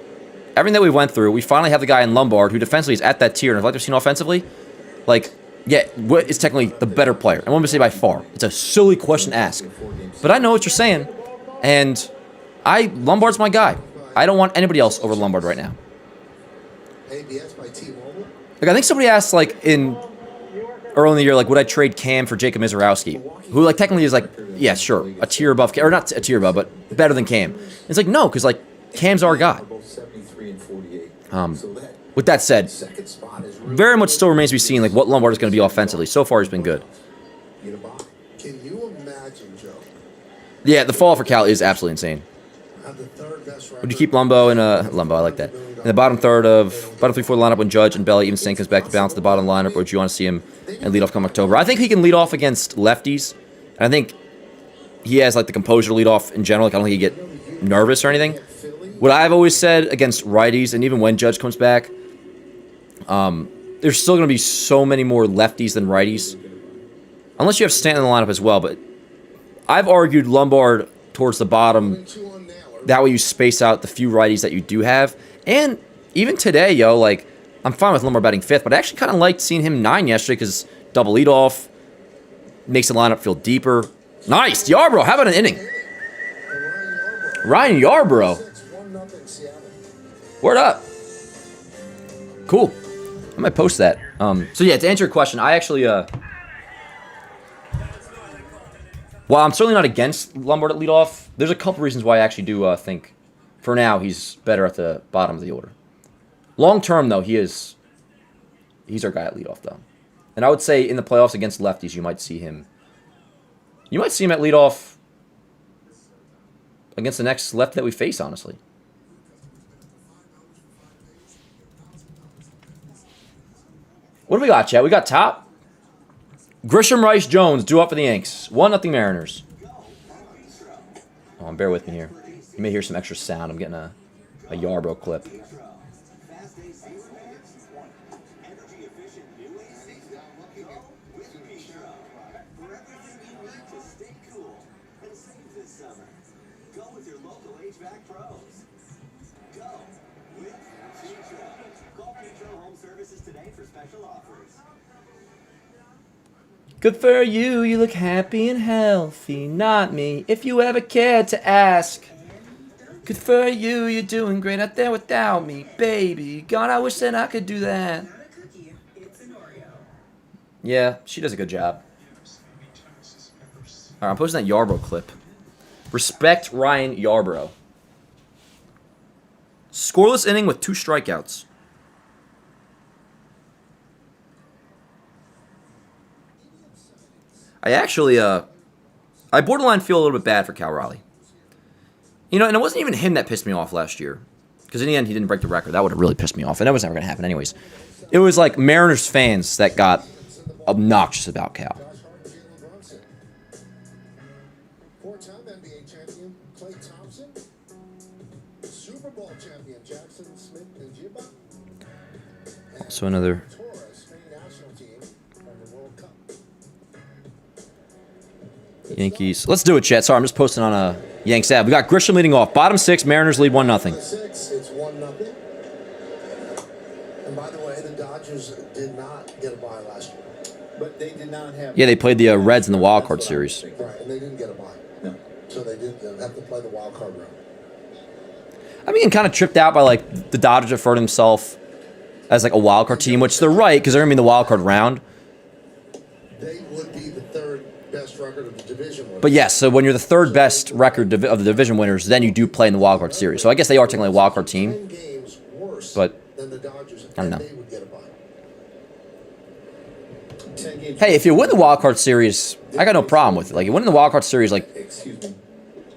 everything that we went through, we finally have the guy in Lombard who defensively is at that tier. And if I've seen offensively, like, yeah, Witt is technically the better player. I want to say by far. It's a silly question to ask. But I know what you're saying. And Lombard's my guy. I don't want anybody else over Lombard right now. ABS by T-Mobile. Like, I think somebody asked, like, early in the year, like, would I trade Cam for Jacob Mizorowski? Who, like, technically is, like, yeah, sure, a tier above Cam, or not a tier above, but better than Cam. It's like, no, because, like, Cam's our guy. Both 73 and 48. So that With that said, second spot is really very much still remains to be seen, like, what Lombard is going to be offensively. So far, he's been good. get a box. Can you imagine, Joe? Yeah, the fall for Cal is absolutely insane. Have the third best Would you keep Lumbo in Lumbo? I like that. In the bottom 3/4 lineup when Judge and Belly even Sink comes back to balance the bottom lineup, or would you want to see him and lead off come October? I think he can lead off against lefties. And I think he has like the composure to lead off in general. Like, I don't think he get nervous or anything. What I've always said against righties, and even when Judge comes back, there's still going to be so many more lefties than righties, unless you have Stanton in the lineup as well. But I've argued Lombard towards the bottom. That way you space out the few righties that you do have. And even today, like, I'm fine with Lombard batting 5th, but I actually kind of liked seeing him 9 yesterday because double leadoff makes the lineup feel deeper. Nice! Yarbrough, how about an inning? Ryan Yarbrough. Word up. Cool. I might post that. So yeah, to answer your question, I actually, well, I'm certainly not against Lombard at leadoff. There's a couple reasons why I actually do think, for now, he's better at the bottom of the order. Long term, though, he's our guy at leadoff, though. And I would say in the playoffs against lefties, you might see him. You might see him at leadoff against the next lefty that we face, honestly. What do we got, Chad? We got top. Grisham, Rice, Jones, due up for the Yanks. 1-0 Mariners. Oh, bear with me here. You may hear some extra sound. I'm getting a Yarbrough clip. Good for you, you look happy and healthy, not me, if you ever cared to ask. Good for you, you're doing great out there without me, baby. God, I wish that I could do that. Yeah, she does a good job. Alright, I'm posting that Yarbrough clip. Respect Ryan Yarbrough. Scoreless inning with 2 strikeouts. I actually, I borderline feel a little bit bad for Cal Raleigh. You know, and it wasn't even him that pissed me off last year. Because in the end, he didn't break the record. That would have really pissed me off. And that was never going to happen anyways. It was like Mariners fans that got obnoxious about Cal. 4-time NBA champion Klay Thompson. Super Bowl champion Jackson Smith and Jibba. So another... Yankees. Let's do it, chat. Sorry, I'm just posting on a Yanks app. We got Grisham leading off. Bottom 6, Mariners lead 1-0. 6, it's 1-0. And by the way, the Dodgers did not get a bye last year. But they did not have. Yeah, they played the Reds in the wild card series. Right, and they didn't get a bye. No. So they did have to play the wild card round. I'm being kind of tripped out by, like, the Dodgers refer to themselves as, like, a wild card team, which they're right, because they're going to be in the wild card round. They would be the 3rd best record of the division winners. But yes, so when you're the 3rd best record of the division winners, then you do play in the wild card series. So I guess they are technically a wild card team. 10 games worse But than the Dodgers, I don't know. They would get a bye. 10 games. Hey, if you win the wild card series, I got no problem with it. Like, you win the wild card series, like, Excuse me.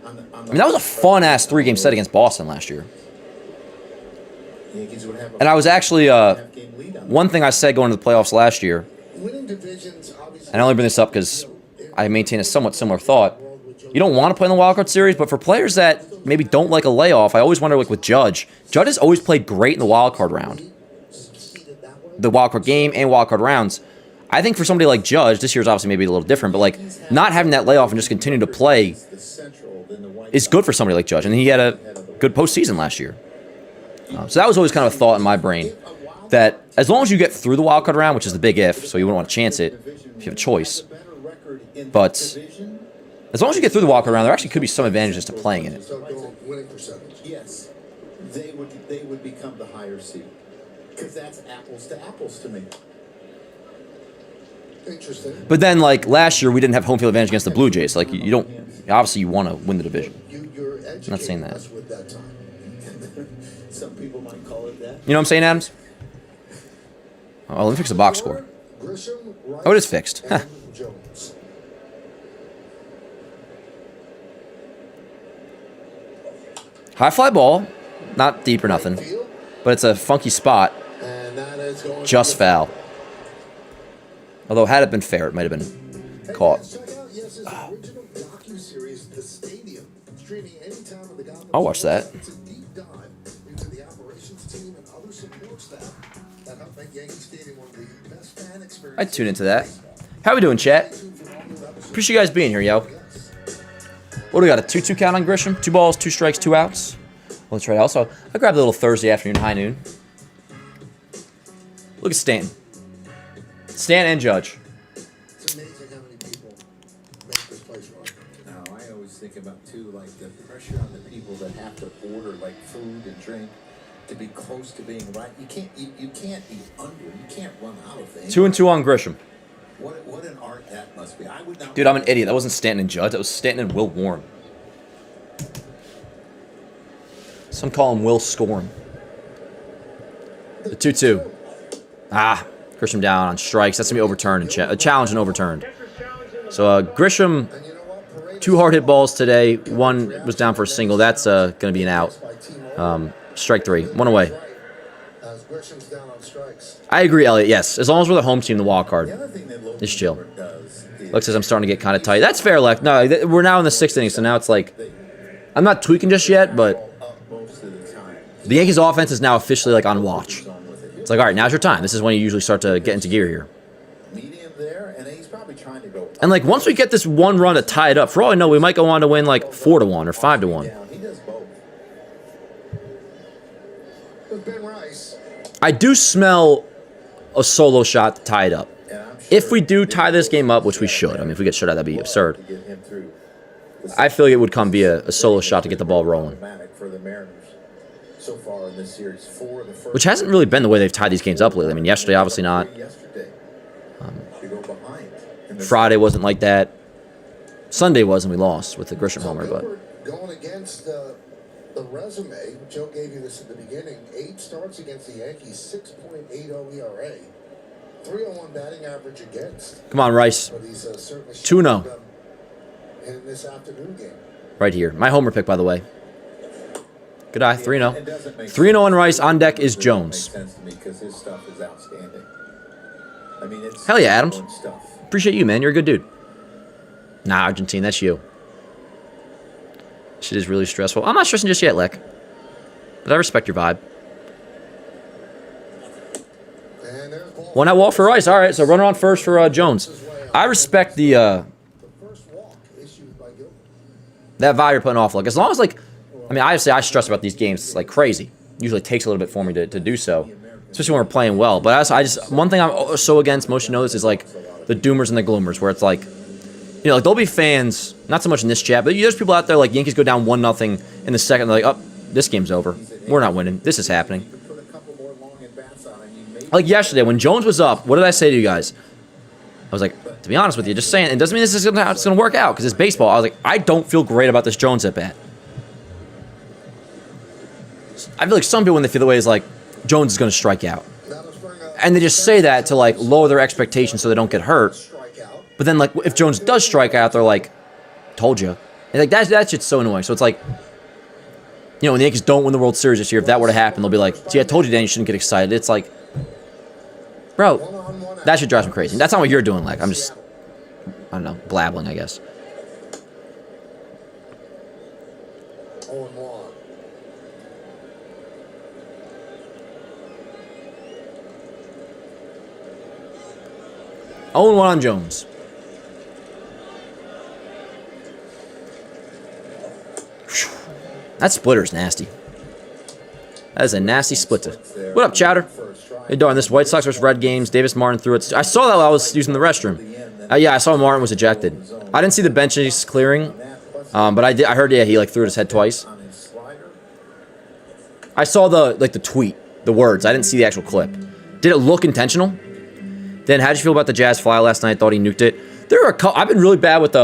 I mean, that was a fun-ass 3-game set against Boston last year. Yankees would have a And I was actually, half-game lead on one thing I said going into the playoffs last year, Winning divisions, obviously. and I only bring this up because I maintain a somewhat similar thought. You don't want to play in the wild card series, but for players that maybe don't like a layoff, I always wonder, like with Judge. Judge has always played great in the wild card round, the wild card game and wild card rounds. I think for somebody like Judge, this year's obviously maybe a little different, but like not having that layoff and just continue to play is good for somebody like Judge. And he had a good postseason last year. So that was always kind of a thought in my brain, that as long as you get through the wild card round, which is the big if, so you wouldn't want to chance it if you have a choice. But as long as you get through the wild card round, there actually could be some advantages to playing in it. So winning percentage. Yes, they would become the higher seed, because that's apples to apples to me. Interesting. But then, like last year, we didn't have home field advantage against the Blue Jays. Like you don't, obviously, you want to win the division. You're I'm not saying that. us with that time. Some people might call it that. You know what I'm saying, Adams? Oh, let me fix the box score. Grisham, Rice, Oh, it is fixed. Huh. and Jones. High fly ball, not deep or nothing, Field, but it's a funky spot. and that is going Just to foul. Although had it been fair, it might have been caught. Check out Yes's original docu-series, The Stadium, streaming anytime of the Gotham. I'll watch that. It's a deep dive into the operations team and other support staff that help make Yankee Stadium one of the best fan experiences. I'd tune into that. How we doing, chat? Appreciate you guys being here, yo. What do we got? A 2-2 count on Grisham? 2 balls, 2 strikes, 2 outs. Well, that's right. Also, I grabbed a little Thursday afternoon, high noon. Look at Stanton. Stanton and Judge. It's amazing how many people make this place run. Now, I always think about too, like the pressure on the people that have to order like food and drink to be close to being right. You can't be under. You can't run out of things. 2-2 on Grisham. What an art that must be. I would not. Dude, I'm an idiot. That wasn't Stanton and Judge. That was Stanton and Will Warren. Some call him Will Scorn. The 2-2. Ah, Grisham down on strikes. That's going to be overturned. A challenge and overturned. So Grisham, 2 hard hit balls today. 1 was down for a single. That's going to be an out. Strike 3. 1 away. As Grisham's down on strikes. I agree, Elliot. Yes. As long as we're the home team, the wild card. The other thing that It's chill. does is Lex says I'm starting to get kind of tight. That's fair, Lex. No, we're now in the 6th inning, so now it's like I'm not tweaking just yet, but up most of the time. the Yankees offense is now officially like on watch. It's like, all right, now's your time. This is when you usually start to get into gear here. Medium there, and he's probably trying to go. And like once we get this 1 run to tie it up, for all I know, we might go on to win like 4-1 or 5-1. down. He does both. With Ben Rice. I do smell a solo shot to tie it up. And I'm sure If we do tie this game up, which we should. I mean, if we get shut out, that'd be absurd. to get him through. I feel like it would come via a solo shot to get the ball rolling, Automatic for the Mariners so far in this series. 4 of the first. which hasn't really been the way they've tied these games up lately. I mean, yesterday, obviously not. Yesterday. To go behind. in the Friday wasn't like that. Sunday was, and we lost with the Grisham homer, but Going against the resume, Joe gave you this at the beginning. 8 starts against the Yankees, 6.80 ERA, 301 batting average against. come on, Rice. But he's certainly 2-0. in this afternoon game. Right here. My homer pick, by the way. Good eye, 3-0. It doesn't make 3-0 on Rice. On deck is Makes Jones. sense to me because his stuff is outstanding. I mean, it's Hell yeah, Adams. excellent stuff. Appreciate you, man. You're a good dude. Nah, Argentine, that's you. Shit is really stressful. I'm not stressing just yet, Lek. But I respect your vibe. And there's ball. 1 out walk for Rice. All right, so runner on first for Jones. I respect the The first walk issued by Gilbert. that vibe you're putting off. Like as long as like, I mean, obviously I stress about these games like crazy. Usually it takes a little bit for me to do so, especially when we're playing well. But I just one thing I'm so against. Most you know this is like the doomers and the gloomers, where it's like, you know, like there'll be fans, not so much in this chat, but there's people out there like Yankees go down 1-0 in the second. They're like, oh, this game's over. We're not winning. This is happening. Put a couple more long at bats on him. You may Like yesterday when Jones was up, what did I say to you guys? I was like, to be honest with you, just saying, it doesn't mean this is it's gonna work out because it's baseball. I was like, I don't feel great about this Jones at bat. I feel like some people when they feel the way is like Jones is gonna strike out, and they just say that to like lower their expectations so they don't get hurt. But then like if Jones does strike out, they're like, told you. And like that shit's so annoying. So it's like, you know, when the Yankees don't win the World Series this year, if that were to happen, they'll be like, see, I told you, Dan, you shouldn't get excited. It's like, bro, that shit drives me crazy. That's not what you're doing, like. I'm just I don't know, blabbling, I guess. 0-1. 0-1 on Jones. That splitter's nasty. That is a nasty splitter. What up, Chowder? Hey, darn, this White Sox vs. Red games. Davis Martin threw it. I saw that while I was using the restroom. Yeah, I saw Martin was ejected. I didn't see the benches clearing, but I heard, yeah, he like threw it his head twice. I saw the tweet, the words. I didn't see the actual clip. Did it look intentional? Then how'd you feel about the Jazz fly last night? Thought he nuked it. There are I've been really bad with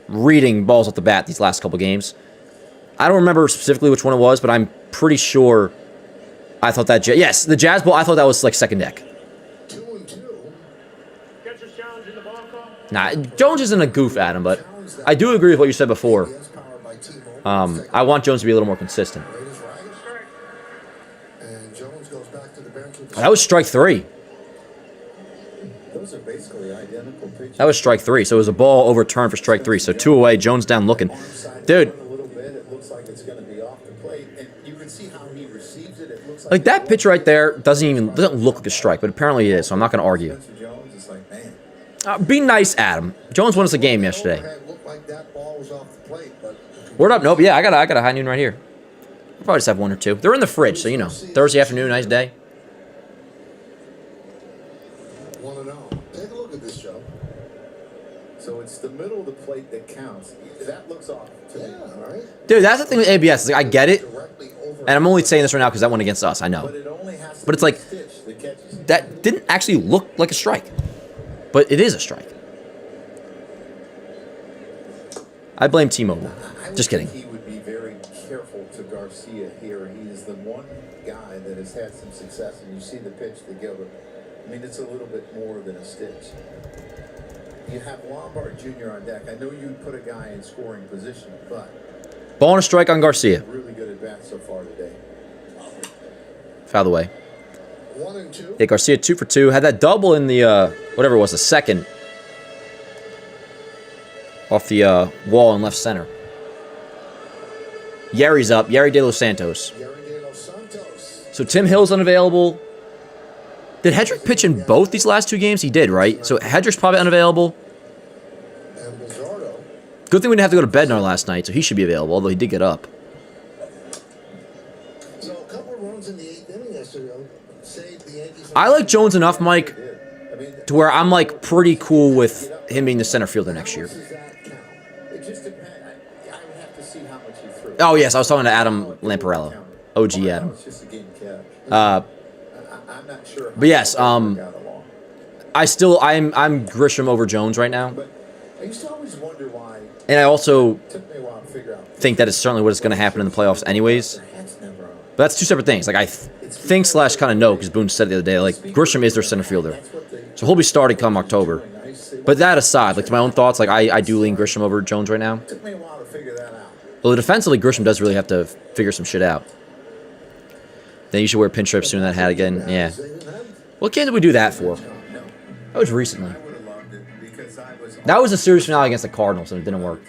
reading balls off the bat these last couple games. I don't remember specifically which one it was, but I'm pretty sure I thought that... Yes, the Jazz ball, I thought that was like second deck. 2-2. Nah, Jones isn't a goof, Adam, but I do agree with what you said before. I want Jones to be a little more consistent. And Jones goes back to the bench with That was strike 3. Those are basically identical pitches. That was strike 3, so it was a ball overturned for strike 3. So 2 away, Jones down looking. Dude, A little bit, it looks like it's going to be off the plate, and you can see how he receives it. It looks like that pitch right there doesn't look like a strike, but apparently it is, so I'm not going to argue. Spencer Jones is like, man. Be nice, Adam. Jones won us a game yesterday. overhead. Looked like that ball was off the plate, but Word up, nope, yeah, I got a high noon right here. I'll probably just have 1 or 2. They're in the fridge, so you know. Thursday afternoon, nice day. 1-0. Take a look at this, Joe. So it's the middle of the plate that counts. That looks off to me. Yeah, right. Dude, that's the thing with ABS. Is like, I get it, Directly over. and I'm only saying this right now because that went against us, I know. But it only has to But it's be like, a stitch that catches it. that didn't actually look like a strike. But it is a strike. I blame T-Mobile. I would Just kidding. think he would be very careful to Garcia here. He is the one guy that has had some success, and you see the pitch to Gilbert. I mean, it's a little bit more than a stitch. You have Lombard Jr. on deck. I know you'd put a guy in scoring position, but Ball and a strike on Garcia. really good at bat so far today. Foul the way. 1-2. Yeah, Garcia 2 for 2. Had that double in the, whatever it was, the second. Off the wall in left center. Yeri's up. Yeri De Los Santos. Yeri De Los Santos. So Tim Hill's unavailable. Did Hedrick pitch in both these last 2 games? He did, right? So Hedrick's probably unavailable. And Bizzardo. Good thing we didn't have to go to bed in our last night, so he should be available, although he did get up. So a couple of runs in the 8th inning yesterday saved the Yankees. I like Jones enough, Mike, to where I'm like pretty cool with him being the center fielder next year. Does that count? It just depends. I would have to see how much he threw. Oh, yes, I was talking to Adam Lamparello. OG Adam. It's just a game catch. I'm not sure. But yes, got along. I'm Grisham over Jones right now. But I used to always wonder why. And I also It took me a while to figure out. think that is certainly what is going to happen in the playoffs anyways. Their heads never on. But that's 2 separate things. Like, I think / kind of know, because Boone said it the other day, like, Grisham is their center fielder. So he'll be starting come October. But that aside, like, to my own thoughts, like, I do lean Grisham over Jones right now. It took me a while to figure that out. Although defensively, Grisham does really have to figure some shit out. Then you should wear pinstripes soon in that hat again. Yeah. What game did we do that for? No, That was recently. I would have loved it because I was. That was a series finale against the Cardinals, and it didn't work.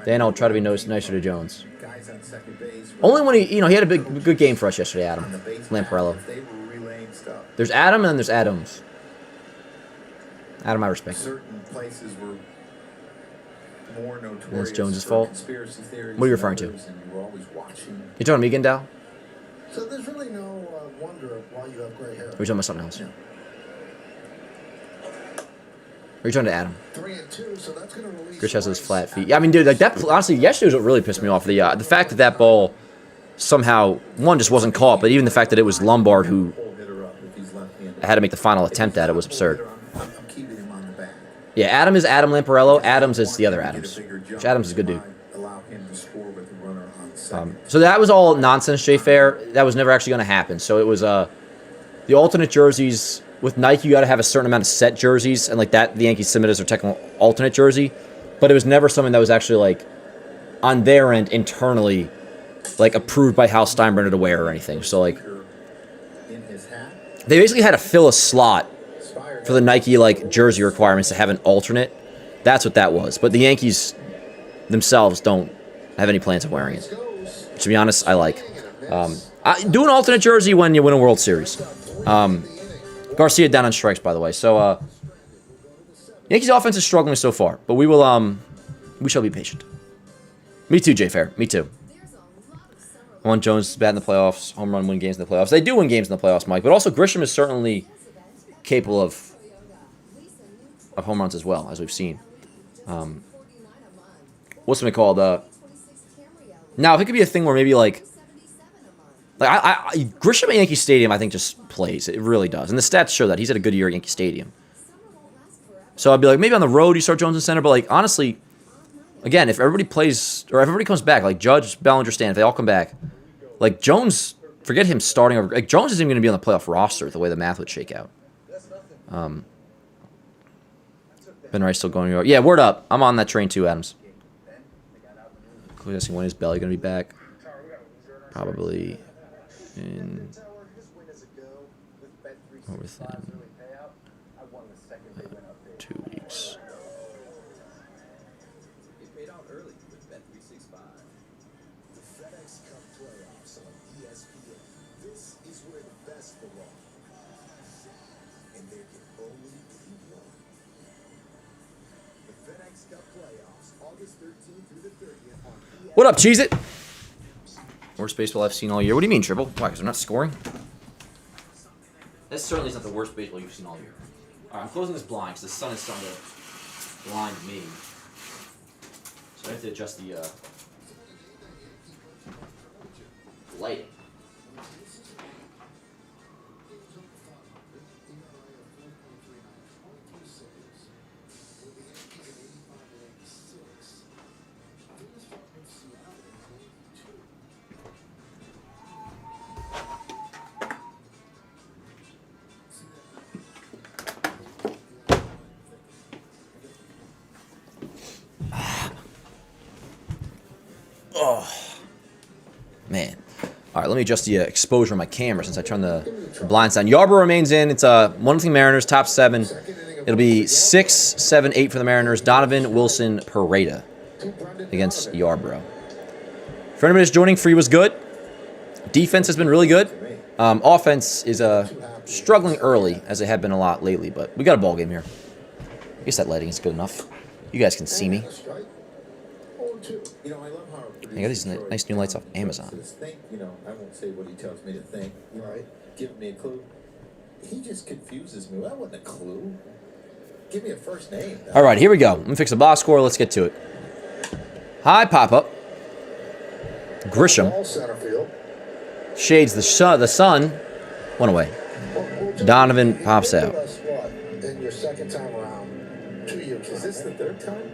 Dan, I'll try to be nicer to Jones. Guys on second base. Only when he had a good game for us yesterday, Adam. Lamparello. They were relaying stuff. There's Adam, and then there's Adams. Adam, I respect. Certain places were more notorious. That's Jones's for fault? conspiracy theories What are you than referring to? others, and you were always watching. You talking to me again, Dow? So there's really no wonder of why you have gray hair. Or are you talking about something else? Yeah. Or are you talking to Adam? 3-2, so that's going to release. Grish has those flat feet. Yeah, I mean, dude, like that. Honestly, yesterday was what really pissed me off. The fact that ball somehow just wasn't caught, but even the fact that it was Lombard who Pull hitter up if he's left-handed. had to make the final attempt at it was absurd. I'm keeping him on the back. Yeah, Adam is Adam Lamparello. Adams is the other Adams. Which Adams is a good dude. Allow him to score with the runner on second. So that was all nonsense, Jay Fair. That was never actually going to happen. So it was the alternate jerseys. With Nike, you got to have a certain amount of set jerseys, and like that, the Yankees submitted as their technical alternate jersey. But it was never something that was actually like on their end internally, like approved by Hal Steinbrenner to wear or anything. So like In his hat. they basically had to fill a slot for the Nike like jersey requirements to have an alternate. That's what that was. But the Yankees themselves don't have any plans of wearing it. To be honest, I like. Do an alternate jersey when you win a World Series. Garcia down on strikes, by the way. So, Yankees offense is struggling so far, but we will. We shall be patient. Me too, Jay Fair. Me too. I want Jones to bat in the playoffs, home run, win games in the playoffs. They do win games in the playoffs, Mike, but also Grisham is certainly capable of home runs as well, as we've seen. What's it called? Now, if it could be a thing where maybe like Grisham at Yankee Stadium, I think just plays. It really does, and the stats show that he's had a good year at Yankee Stadium. So I'd be like, maybe on the road you start Jones in center, but like honestly, again, if everybody plays or if everybody comes back, like Judge, Bellinger, Stan, if they all come back, like Jones, forget him starting over. Like Jones isn't even going to be on the playoff roster the way the math would shake out. Ben Rice still going. Yeah, word up. I'm on that train too, Adams. Guessing when is Belly going to be back? Probably in within 2 weeks. The FedEx Cup playoffs on ESPN. This is where the best belong. And there can only be one. The FedEx Cup playoffs, August 13th through the 30th on ESPN. What up, Cheez It? Worst baseball I've seen all year. What do you mean, Triple? Why, because they're not scoring? This certainly is not the worst baseball you've seen all year. Alright, I'm closing this blind because the sun is starting to blind me. So I have to adjust the lighting. Oh, man. All right, let me adjust the exposure on my camera since I turned the blinds down. Yarbrough remains in. It's 1-0 Mariners, top 7. It'll be 6, 7, 8 for the Mariners. Donovan, Wilson, Pareda against Yarbrough. For anybody that's joining, Free was good. Defense has been really good. Offense is struggling early, as they have been a lot lately, but we got a ball game here. I guess that lighting is good enough. You guys can see me. I got these nice new lights off Amazon. I won't say what he tells me to think. Right? Give me a clue. He just confuses me. That wasn't a clue. Give me a first name. All right, here we go. Let me fix the box score. Let's get to it. High pop-up. Grisham. Shades the sun. One away. Donovan pops out. In your second time around, 2 years. Is this the third time?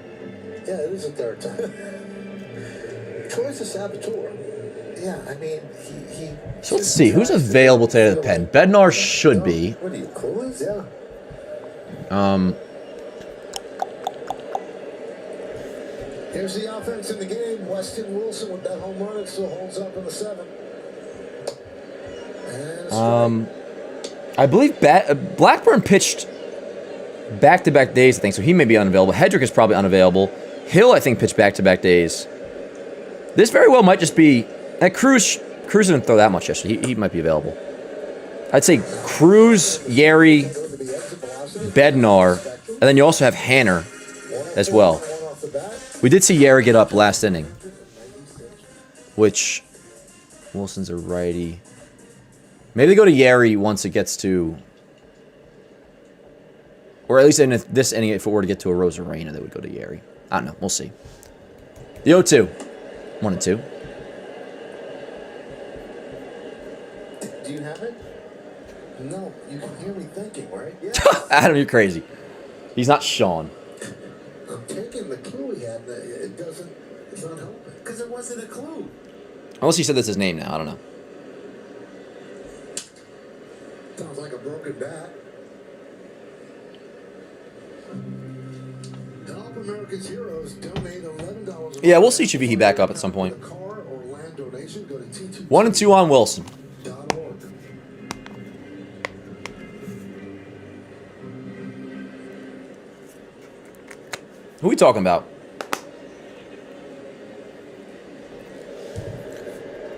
Yeah, it is the third time. Troy's a saboteur. Yeah, I mean, he So let's see. Who's available today to the pen? Bednar should be. What are you, clueless? Yeah. Here's the offense in the game. Weston Wilson with that home run. It still holds up in the 7th. I believe Blackburn pitched back-to-back days, I think, so he may be unavailable. Hedrick is probably unavailable. Hill, I think, pitched back-to-back days. This very well might just be... Cruz didn't throw that much yesterday. He might be available. I'd say Cruz, Yeri, Bednar, and then you also have Hanner as well. We did see Yeri get up last inning, which Wilson's a righty. Maybe they go to Yeri once it gets to... Or at least in this inning, if it were to get to a Rosarena, they would go to Yeri. I don't know. We'll see. The 0-2. 1-2. Do you have it? No, you can hear me thinking, right? Yeah. Adam, you're crazy. He's not Sean. I'm taking the clue he had. It's not helping. Because it wasn't a clue. Unless he said that's his name now. I don't know. Sounds like a broken bat. Help America's Heroes donate $11. Yeah, we'll see Chivihi back up at some point. 1-2 on Wilson. Who are we talking about?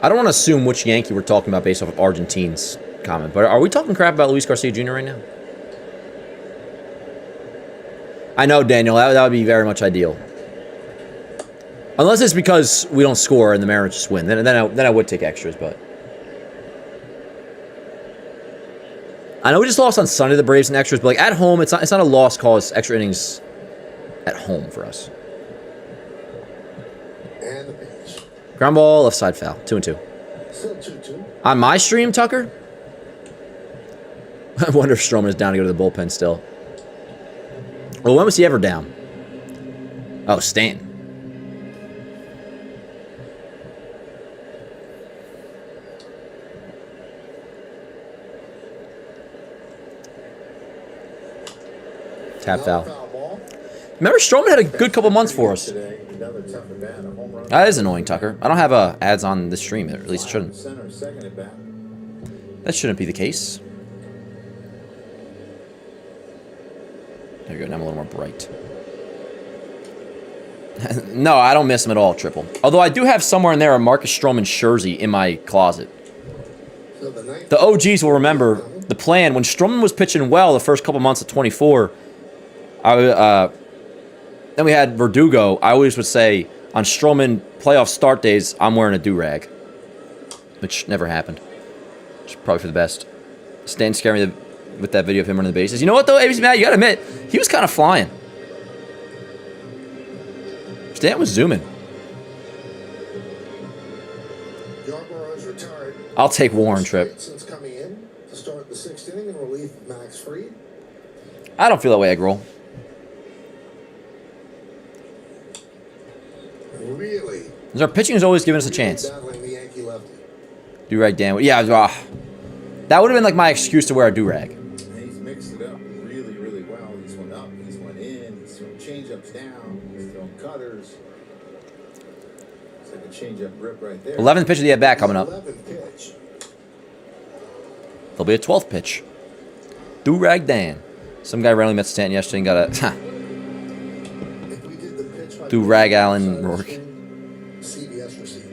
I don't want to assume which Yankee we're talking about based off of Argentine's comment, but are we talking crap about Luis Garcia Jr. right now? I know, Daniel. That would be very much ideal. Unless it's because we don't score and the Mariners just win. Then I would take extras, but... I know we just lost on Sunday, the Braves, and extras, but like at home, it's not a lost cause, extra innings at home for us. And the pitch. Ground ball, left side foul. 2-2. Still 2-2. On my stream, Tucker? I wonder if Stroman is down to go to the bullpen still. Well, when was he ever down? Oh, Stanton. Tap foul. Remember, Stroman had a good couple months for us. That is annoying, Tucker. I don't have ads on this stream. At least it shouldn't. That shouldn't be the case. There you go. Now I'm a little more bright. No, I don't miss him at all, Triple. Although I do have somewhere in there a Marcus Stroman jersey in my closet. The OGs will remember the plan. When Stroman was pitching well the first couple months of 24, then we had Verdugo. I always would say, on Stroman playoff start days, I'm wearing a do-rag. Which never happened. Which is probably for the best. Stan scared me with that video of him running the bases. You know what, though, ABC Matt? You gotta admit, he was kind of flying. Stan was zooming. I'll take Warren, Trip. Since coming in to start the 6th inning in relief of Max Fried. I don't feel that way, Eggroll. Really? Our pitching has always given us a chance. Battling the Yankee lefty. Do-rag Dan. Yeah, that would have been like my excuse to wear a do-rag. He's mixed it up really, really well. He's went up, he's went in, he's thrown change-ups down, he's thrown cutters. It's like a change-up rip right there. 11th pitch of the at-bat coming up. 11th pitch. There'll be a 12th pitch. Do-rag Dan. Some guy randomly met Stanton yesterday and got a... If we did the pitch by Do-rag Allen Rourke. CBS receipt.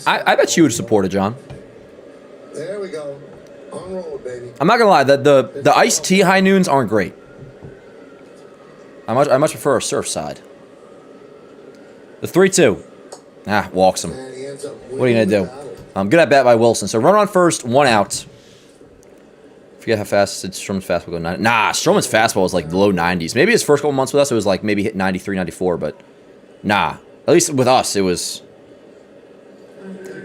I bet you would support it, John. There we go. On roll, baby. I'm not gonna lie, the iced tea high noons aren't great. I much prefer a surf side. The 3-2. Walks him. And he ends up What are you gonna do? Good at bat by Wilson. So run on first, 1 out. Forget how fast Stroman's fastball go 90. Nah, Stroman's fastball was like the low 90s. Maybe his first couple months with us, it was like maybe hit 93, 94, but nah. At least with us, it was.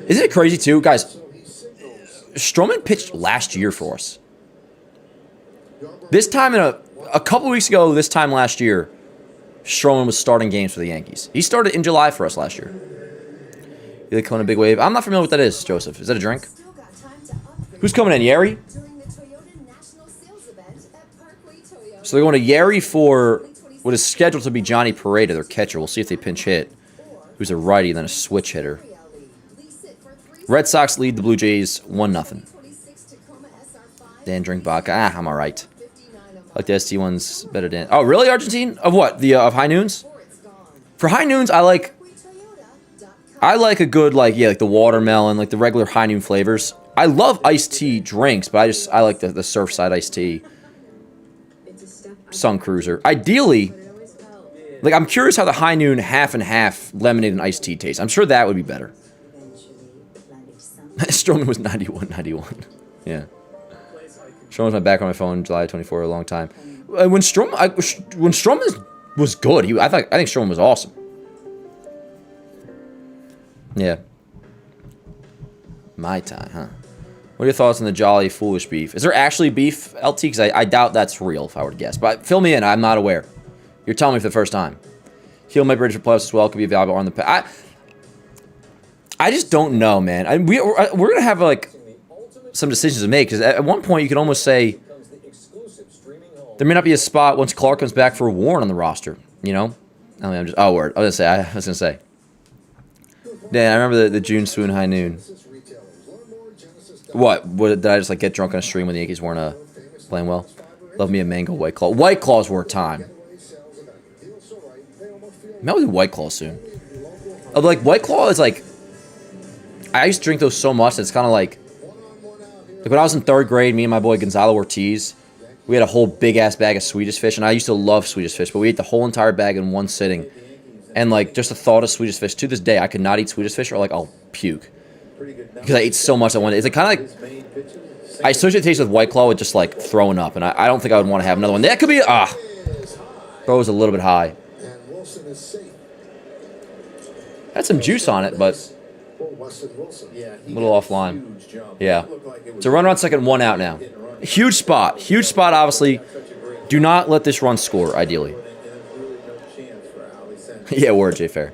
Isn't it crazy too, guys? Stroman pitched last year for us. This time a couple weeks ago, this time last year, Stroman was starting games for the Yankees. He started in July for us last year. You like coming a big wave? I'm not familiar with what that is, Joseph. Is that a drink? Who's coming in, Yeri? So they're going to Yeri for what is scheduled to be Johnny Pareda, their catcher. We'll see if they pinch hit. Who's a righty, then a switch hitter. Red Sox lead the Blue Jays 1-0. Dan drink vodka. I'm all right. Like the ST ones better than. Oh, really, Argentine? Of what? The of high noons? For high noons, I like a good like the watermelon, like the regular high noon flavors. I love iced tea drinks, but I like the Surfside iced tea. Sun Cruiser. Ideally, like I'm curious how the high noon half and half lemonade and iced tea tastes. I'm sure that would be better. Stroman was 91. Yeah. Stroman was my back on my phone July 24 a long time. When Stroman was good, I think Stroman was awesome. Yeah. My time, huh? What are your thoughts on the Jolly Foolish beef? Is there actually beef, LT? Because I doubt that's real, if I were to guess. But fill me in. I'm not aware. You're telling me for the first time. Heal my bridge for playoffs as well. Could be valuable on the... I just don't know, man. We're going to have, like, some decisions to make. Because at one point, you could almost say... There may not be a spot once Clark comes back for Warren on the roster. You know? I mean, I was going to say. Dan, I remember the June Swoon High Noon. What? Did I just like get drunk on a stream when the Yankees weren't playing well? Love me a mango White Claw. White Claws were a time. Maybe I'll do White Claw soon. Oh, like, White Claw is like... I used to drink those so much that it's kind of like when I was in 3rd grade, me and my boy Gonzalo Ortiz, we had a whole big-ass bag of Swedish Fish, and I used to love Swedish Fish, but we ate the whole entire bag in one sitting. And, like, just the thought of Swedish Fish, to this day, I could not eat Swedish Fish or, like, I'll puke. Because I ate so much at one day. It's like, kind of like... I associate the taste with White Claw with just, like, throwing up, and I don't think I would want to have another one. That could be... Throw was a little bit high. Had some juice on it, but... a little offline. Yeah. It's a run on second, 1 out now. Huge spot. Huge spot, obviously. Do not let this run score, ideally. Yeah, word, J Fair.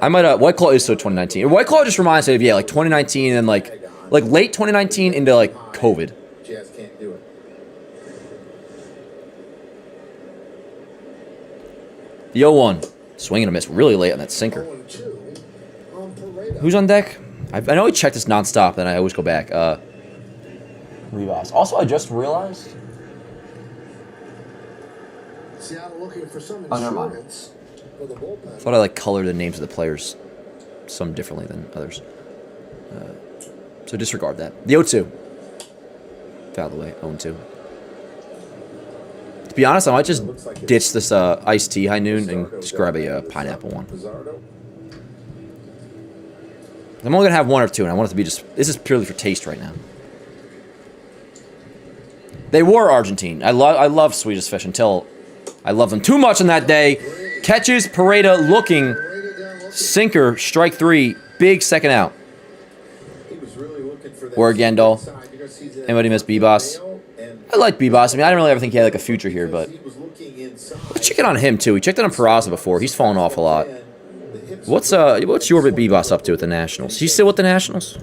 I might, White Claw is so 2019. White Claw just reminds me of, yeah, like 2019 and like late 2019 into like COVID. Jazz can't do it. The 0-1. Swing and a miss really late on that sinker. Who's on deck? I know we check this nonstop, and I always go back. Rivas. Also, I just realized. Seattle looking for some Oh, never mind. insurance for the bullpen. Thought I like colored the names of the players some differently than others. So disregard that. The 0-2. Out of the way. 0-2. To be honest, I might just ditch this iced tea high noon and just grab a pineapple one. I'm only gonna have 1 or 2, and I want it to be just. This is purely for taste right now. They were Argentine. I love Swedish Fish until I loved them too much on that day. Catches Pareda looking sinker, strike 3, big second out. Word Gendal. Anybody miss B-Boss? I like B-Boss. I mean, I didn't really ever think he had like a future here, but let's check it on him too. We checked it on Peraza before. He's fallen off a lot. What's your B-Boss up to at the Nationals? He's still with the Nationals?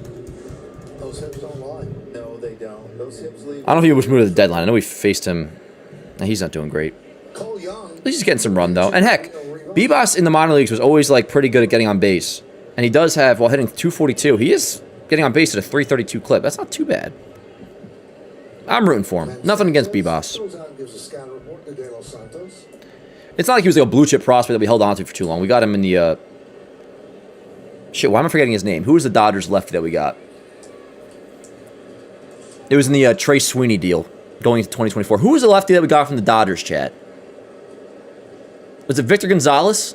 Those hips don't lie. No, they don't. Those hips leave. I don't know if he was moved to the deadline. I know we faced him. He's not doing great. Cole Young. At least he's getting some run though. And heck, B-Boss in the minor leagues was always like pretty good at getting on base. And he does have, while hitting 242, he is getting on base at a 332 clip. That's not too bad. I'm rooting for him. Nothing against B-Boss. Goes out and gives a scout report to De Los Santos. It's not like he was like a blue chip prospect that we held on to for too long. We got him in the shit, why am I forgetting his name? Who was the Dodgers lefty that we got? It was in the Trey Sweeney deal going into 2024. Who was the lefty that we got from the Dodgers, chat? Was it Victor Gonzalez?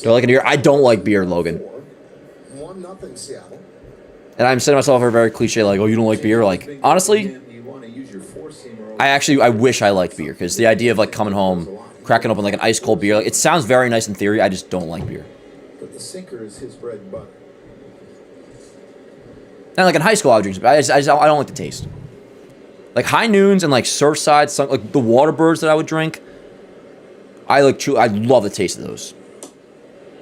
Do I like it here? I don't like beer, Logan. 1-0 Seattle. And I'm setting myself for a very cliche, like, oh, you don't like beer? Like, honestly, I wish I liked beer, because the idea of, like, coming home, cracking open, like, an ice-cold beer, like, it sounds very nice in theory, I just don't like beer. But the sinker is his bread and butter. And, like, in high school, I would drink, I don't like the taste. Like, high noons and, like, Surfside, like, the Waterbirds that I would drink, I love the taste of those.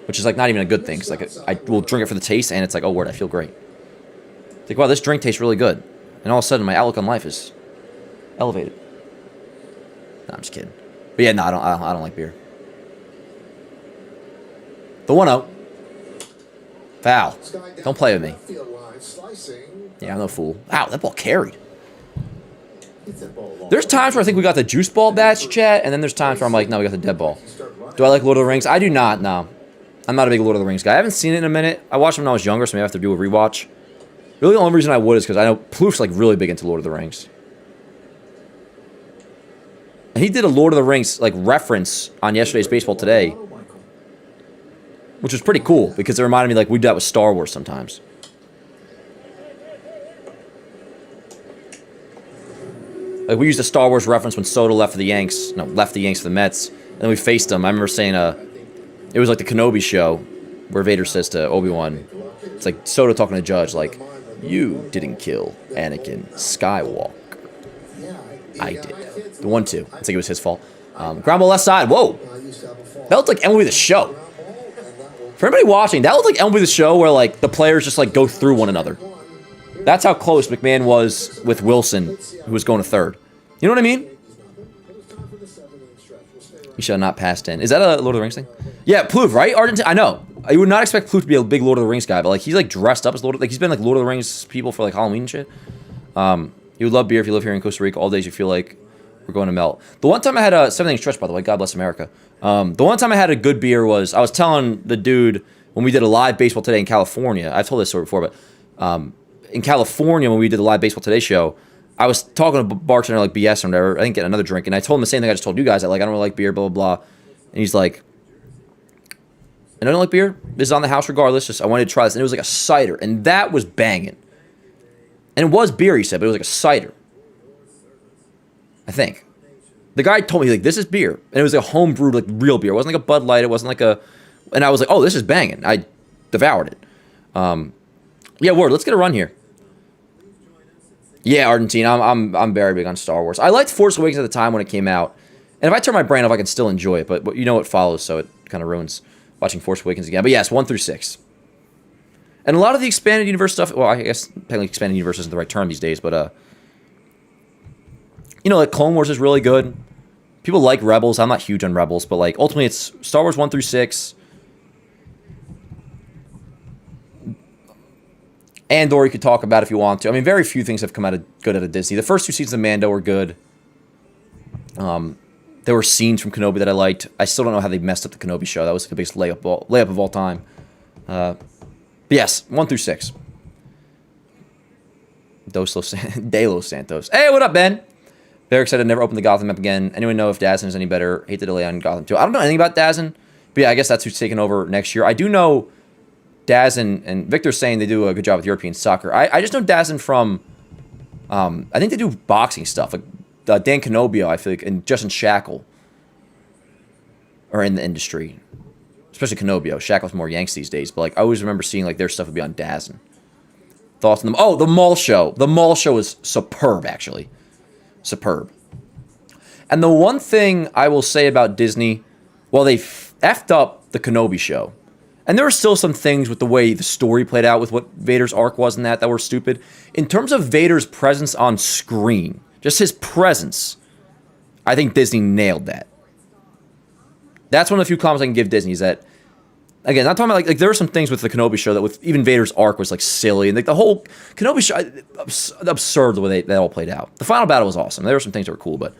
Which is, like, not even a good thing, because, like, I will drink it for the taste, and it's like, oh, word, I feel great. It's like, wow, this drink tastes really good. And all of a sudden, my outlook on life is elevated. No, I'm just kidding. But yeah, no, I don't like beer. The 1-0. Foul. Don't play with me. Yeah, I'm no fool. Ow, that ball carried. There's times where I think we got the juice ball batch, chat, and then there's times where I'm like, no, we got the dead ball. Do I like Lord of the Rings? I do not, no. I'm not a big Lord of the Rings guy. I haven't seen it in a minute. I watched it when I was younger, so maybe I have to do a rewatch. Really, the only reason I would is because I know Plouf's like really big into Lord of the Rings. And he did a Lord of the Rings like reference on yesterday's Baseball Today, which was pretty cool because it reminded me like we do that with Star Wars sometimes. Like we used a Star Wars reference when Soto left the Yanks for the Mets, and then we faced them. I remember saying it was like the Kenobi show where Vader says to Obi-Wan, it's like Soto talking to Judge, like, you didn't kill Anakin Skywalker. I did. The 1-2. It's like it was his fault. Ground ball left side. Whoa. That looked like MLB The Show. For everybody watching, that looked like MLB The Show where, like, the players just, like, go through one another. That's how close McMahon was with Wilson, who was going to third. You know what I mean? He should have not passed in. Is that a Lord of the Rings thing? Yeah, Plouffe, right? Argentina. I know. I would not expect Plouffe to be a big Lord of the Rings guy, but like he's like dressed up as Lord of, like he's been like Lord of the Rings people for like Halloween and shit. You would love beer if you live here in Costa Rica. All days you feel like We're going to melt. The one time I had a 7-inning stretch, by the way, God bless America. The one time I had a good beer was, I was telling the dude when we did a live Baseball Today in California, I've told this story before, but in California when we did the live Baseball Today show, I was talking to a bartender like BS or whatever. I didn't get another drink, and I told him the same thing I just told you guys. That like I don't really like beer, blah blah blah. And he's like, "And I don't like beer. This is on the house regardless. Just I wanted to try this." And it was like a cider, and that was banging. And it was beer, he said, but it was like a cider. I think the guy told me like this is beer, and it was a home brewed like real beer. It wasn't like a Bud Light. It wasn't like a. And I was like, "Oh, this is banging." I devoured it. Yeah, word. Let's get a run here. Yeah, Argentina. I'm very big on Star Wars. I liked Force Awakens at the time when it came out, and if I turn my brain off, I can still enjoy it. But you know what follows, so it kind of ruins watching Force Awakens again. But yes, 1 through 6, and a lot of the expanded universe stuff. Well, I guess technically expanded universe isn't the right term these days, but you know, like Clone Wars is really good. People like Rebels. I'm not huge on Rebels, but like ultimately, it's Star Wars 1 through 6. Andor you could talk about if you want to. I mean, very few things have come out of good out of Disney. The first 2 seasons of Mando were good. There were scenes from Kenobi that I liked. I still don't know how they messed up the Kenobi show. That was the biggest layup of all time. But yes, 1 through 6. De Los Santos. Hey, what up, Ben? Very excited to never open the Gotham map again. Anyone know if Dazzin is any better? Hate the delay on Gotham 2. I don't know anything about Dazzin, but yeah, I guess that's who's taking over next year. I do know Daz and Victor's saying they do a good job with European soccer. I just know Dazin from, I think they do boxing stuff. Like Dan Canobio, I feel like, and Justin Shackle are in the industry. Especially Canobio. Shackle's more Yanks these days. But like I always remember seeing like their stuff would be on Dazin. Thoughts on them? Oh, the Mall Show. The Mall Show is superb, actually. Superb. And the one thing I will say about Disney, well, they effed up the Kenobi show. And there were still some things with the way the story played out with what Vader's arc was and that were stupid. In terms of Vader's presence on screen, just his presence, I think Disney nailed that. That's one of the few compliments I can give Disney is that, again, not talking about like there were some things with the Kenobi show that with even Vader's arc was like silly. And like the whole Kenobi show, absurd the way they all played out. The final battle was awesome. There were some things that were cool, but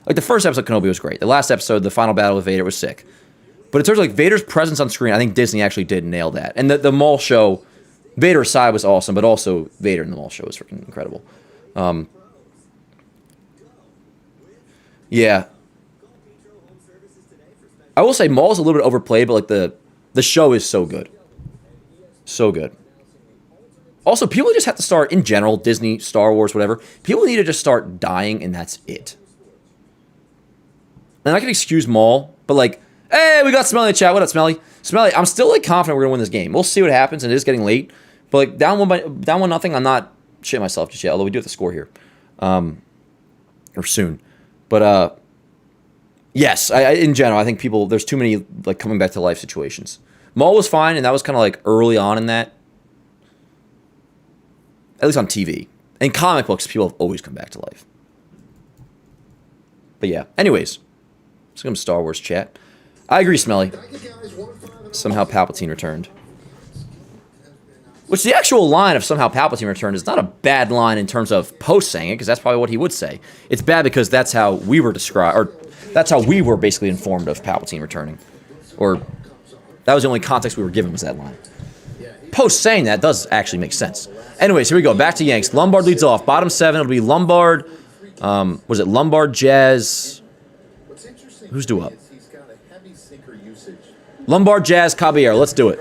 like the first episode of Kenobi was great. The last episode, the final battle with Vader was sick. But in terms of like Vader's presence on screen, I think Disney actually did nail that. And the Mall show, Vader aside was awesome, but also Vader in the Mall show was freaking incredible. Yeah. I will say Mall's a little bit overplayed, but like the show is so good. So good. Also, people just have to start, in general, Disney, Star Wars, whatever, people need to just start dying, and that's it. And I can excuse Mall, but like, hey, we got Smelly in the chat. What up, Smelly? Smelly, I'm still like confident we're gonna win this game. We'll see what happens, and it is getting late. But like down 1-0, I'm not shitting myself just yet. Although we do have the score here, or soon. But yes, in general, I think people there's too many like coming back to life situations. Maul was fine, and that was kind of like early on in that. At least on TV. In comic books, people have always come back to life. But yeah, anyways, let's go to Star Wars chat. I agree, Smelly. Somehow Palpatine returned. Which the actual line of somehow Palpatine returned is not a bad line in terms of Post saying it, because that's probably what he would say. It's bad because that's how we were described, or that's how we were basically informed of Palpatine returning. Or that was the only context we were given was that line. Post saying that does actually make sense. Anyways, here we go. Back to Yanks. Lombard leads off. Bottom 7, it'll be Lombard. Was it Lombard, Jazz? Who's due up? Lombard, Jazz, Caballero. Let's do it.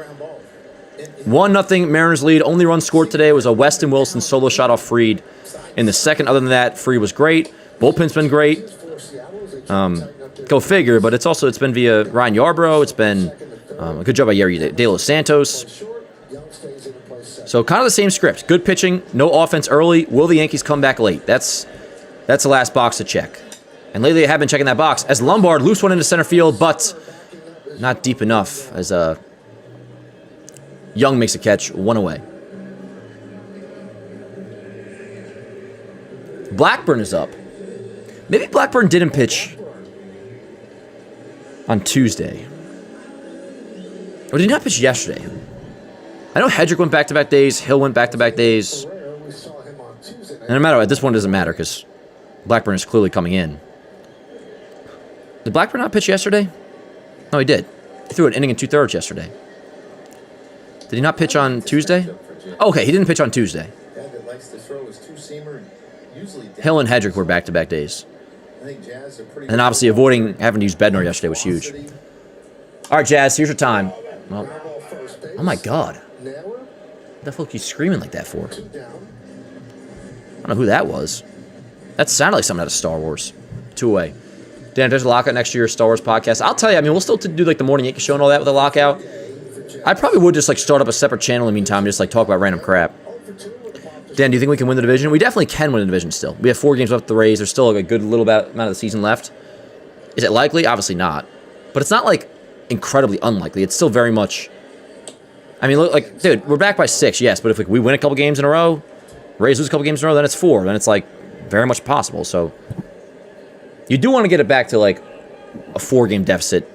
1-0 Mariners lead. Only run scored today was a Weston Wilson solo shot off Fried in the second. Other than that, Fried was great. Bullpen's been great. Go figure, but it's been via Ryan Yarbrough. It's been a good job by Yerry De Los Santos. So kind of the same script. Good pitching, no offense early. Will the Yankees come back late? That's the last box to check. And lately I have been checking that box. As Lombard loose one into center field, but not deep enough as Young makes a catch, one away. Blackburn is up. Maybe Blackburn didn't pitch on Tuesday. Or did he not pitch yesterday? I know Hedrick went back-to-back days. Hill went back-to-back days. And no matter what, this one doesn't matter because Blackburn is clearly coming in. Did Blackburn not pitch yesterday? No, he did. He threw an inning and 2/3 yesterday. Did he not pitch on Tuesday? Okay, he didn't pitch on Tuesday. Guy that likes to throw his two-seamer and usually Hill and Hedrick were back-to-back days. I think Jazz are pretty And then obviously avoiding having to use Bednar yesterday was huge. All right, Jazz, here's your time. Well, oh my God. What the fuck are you screaming like that for? I don't know who that was. That sounded like something out of Star Wars. 2-away. Dan, there's a lockout next year, Star Wars podcast. I'll tell you, I mean, we'll still do like the morning Yankee show and all that with a lockout. I probably would just like start up a separate channel in the meantime and just like talk about random crap. Dan, do you think we can win the division? We definitely can win the division still. We have 4 games left with the Rays. There's still like a good little amount of the season left. Is it likely? Obviously not. But it's not like incredibly unlikely. It's still very much... I mean, look, like, dude, we're back by 6, yes. But if like, we win a couple games in a row, Rays lose a couple games in a row, then it's 4. Then it's like very much possible. So you do want to get it back to like a 4-game deficit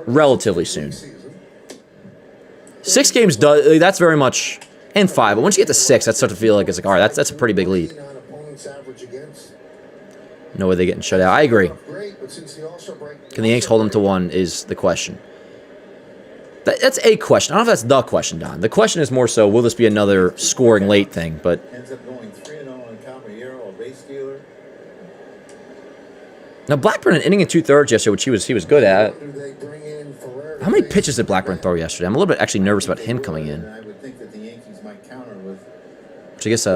relatively soon. 6 games does that's very much, and 5. But once you get to 6, that starts to feel like it's like, all right, that's a pretty big lead. No way they're getting shut out. I agree. Can the Yanks hold them to 1 is the question. That's a question. I don't know if that's the question, Don. The question is more so, will this be another scoring late thing? But ends up going 3-0 on Caballero, a base stealer. now Blackburn an inning and 2/3 yesterday, which he was good at. How many pitches did Blackburn throw yesterday? I'm a little bit actually nervous about him coming in. I would think that the Yankees might counter with. Which I guess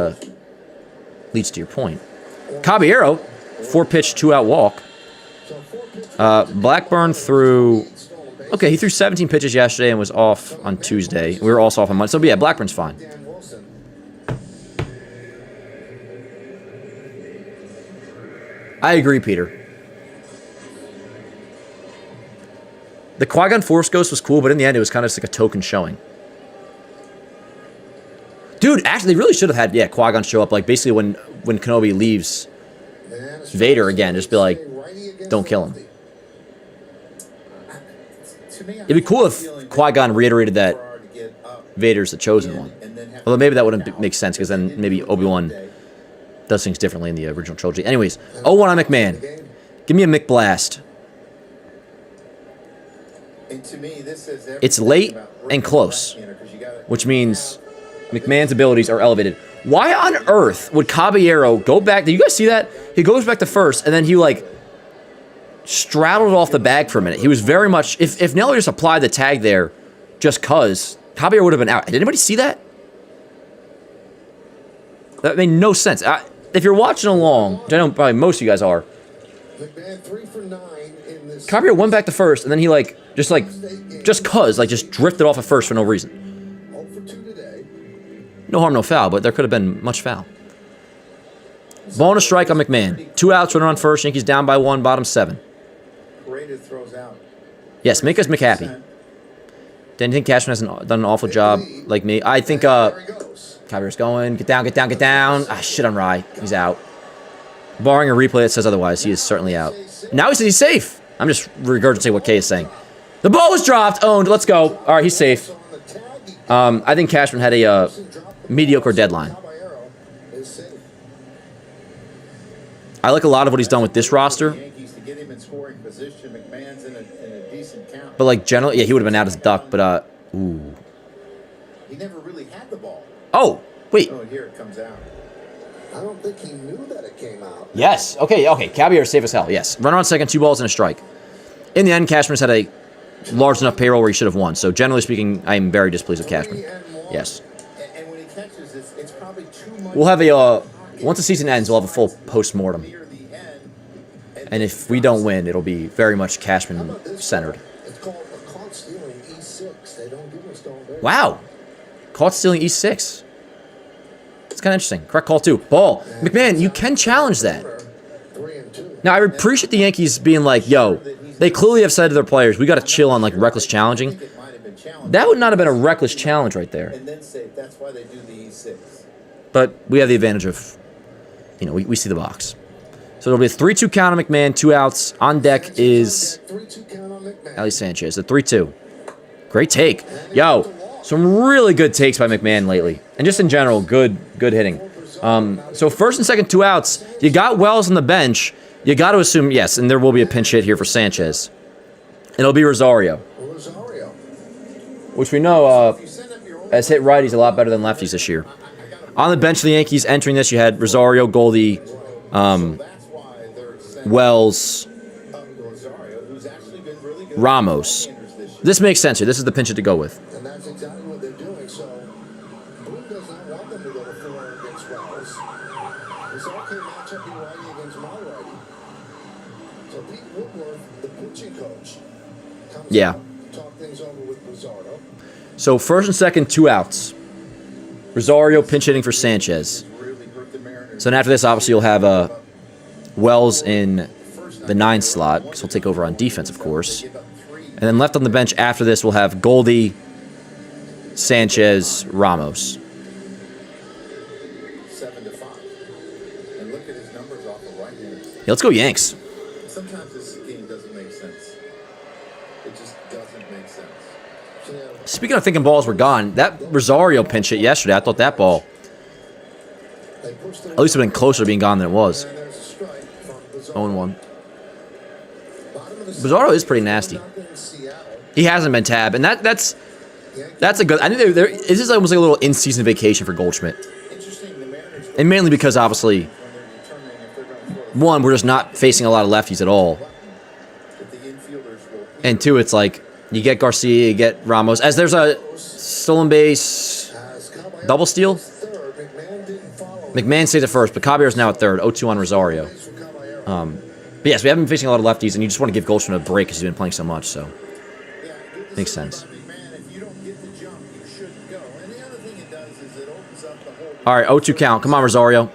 leads to your point. Caballero, 4-pitch, 2-out walk. Blackburn threw... Okay, he threw 17 pitches yesterday and was off on Tuesday. We were also off on Monday. So, yeah, Blackburn's fine. I agree, Peter. The Qui-Gon Force Ghost was cool, but in the end, it was kind of just like a token showing. Dude, actually, they really should have had, yeah, Qui-Gon show up, like, basically when Kenobi leaves Vader again, just be like, don't kill him. It'd be cool if Qui-Gon reiterated that Vader's the chosen one. Although maybe that wouldn't make sense, because then maybe Obi-Wan does things differently in the original trilogy. Anyways, 0-1 on McMahon. Give me a McBlast. It's late and close, which means McMahon's abilities are elevated. Why on earth would Caballero go back? Did you guys see that? He goes back to first, and then he, like, straddled off the bag for a minute. He was very much... If Neller just applied the tag there just cause, Caballero would have been out. Did anybody see that? That made no sense. If you're watching along, which I know probably most of you guys are, Caballero went back to first, and then he, like, just drifted off at first for no reason. No harm, no foul, but there could have been much foul. Ball and a strike on McMahon. 2 outs, runner on first. Yankees down by 1, bottom 7. Throws out. Yes, make us McHappy. Dan, you think Cashman hasn't done an awful job like me? I think Caballero's going. Get down, get down, get down. Ah, shit on Rye. He's out. Barring a replay that says otherwise, he is certainly out. Now he says he's safe. I'm just regurgitating what Kay is saying. The ball was dropped. Owned. Let's go. All right, he's safe. I think Cashman had a mediocre deadline. I like a lot of what he's done with this roster. But, like, generally, yeah, he would have been out as a Duck, but, ooh. He never really had the ball. Oh, wait. Oh, here it comes out. I don't think he knew that it came out. Yes. Okay, Caballero's safe as hell, yes. Runner on second, 2 balls and a strike. In the end, Cashman's had a large enough payroll where he should have won. So, generally speaking, I am very displeased with Cashman. Yes. And when he catches, it's probably too much. We'll have a, once the season ends, we'll have a full post-mortem. And if we don't win, it'll be very much Cashman-centered. It's called a caught stealing E6. They don't do this all day. Wow. Caught stealing E6. It's kind of interesting. Correct call, too. Ball. McMahon, you can challenge that. 3-2. Now, I appreciate the Yankees being like, yo, they clearly have said to their players, we got to chill on, like, reckless challenging. That would not have been a reckless challenge right there. And then say that's why they do the E6. But we have the advantage of, you know, we see the box. So it'll be a 3-2 count on McMahon, 2 outs. On deck is 3-2 count on McMahon. Ali Sanchez, the 3-2. Great take. Yo, some really good takes by McMahon lately. And just in general, good hitting. So first and second, 2 outs. You got Wells on the bench. You got to assume, yes, and there will be a pinch hit here for Sanchez. It'll be Rosario, Rosario. which we know has hit righties a lot better than lefties this year. On the bench for the Yankees entering this, you had Rosario, Goldie, Wells, Ramos. This makes sense here. This is the pinch hit to go with. And that's exactly what they're doing. So, Boone does not want them to go to 4 against Wells. It's okay matchup your righty against my righty. So, Pete Woodward, the pitching coach, comes out to talk things over with Rosario. So, first and second, 2 outs. Rosario pinch hitting for Sanchez. So, then after this, obviously, you'll have Wells in the 9 slot, because he'll take over on defense, of course. And then left on the bench after this, we'll have Goldie, Sanchez, Ramos. 7-5. And look at his numbers off the right-handers. Yeah, let's go Yanks. Sometimes this game doesn't make sense. It just doesn't make sense. Speaking of thinking balls were gone, that Rosario pinch hit yesterday, I thought that ball at least would have been closer to being gone than it was. 0-1. Rosario is pretty nasty. He hasn't been tabbed, and that's a good. I think this is almost like a little in-season vacation for Goldschmidt, and mainly because obviously, one, we're just not facing a lot of lefties at all, and two, it's like you get Garcia, you get Ramos, as there's a stolen base double steal. McMahon stays at first, but Caballero's now at third. 0-2 on Rosario. But yes, we haven't been facing a lot of lefties, and you just want to give Goldschmidt a break because he's been playing so much, so makes sense. All right, 0-2 count. Come on, Rosario.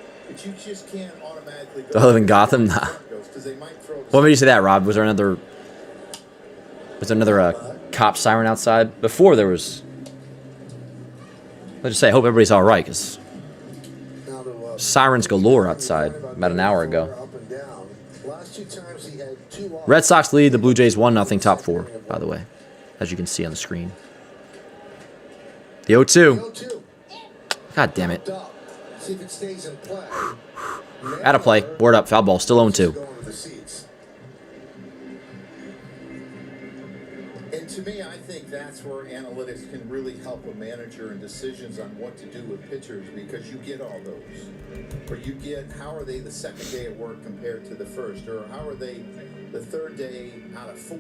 Do I live in Gotham? Nah. What made you say that, Rob? Was there another cop siren outside? Before there was. Let's just say I hope everybody's all right, because sirens galore outside about an hour ago. Red Sox lead the Blue Jays 1-0, top 4, by the way, as you can see on the screen. The 0-2. God damn it. Out of play. Board up. Foul ball. Still 0-2. And to me, I think that's where analytics can really help a manager in decisions on what to do with pitchers, because you get all those. Or you get, how are they the second day at work compared to the first? Or how are they the third day out of 4?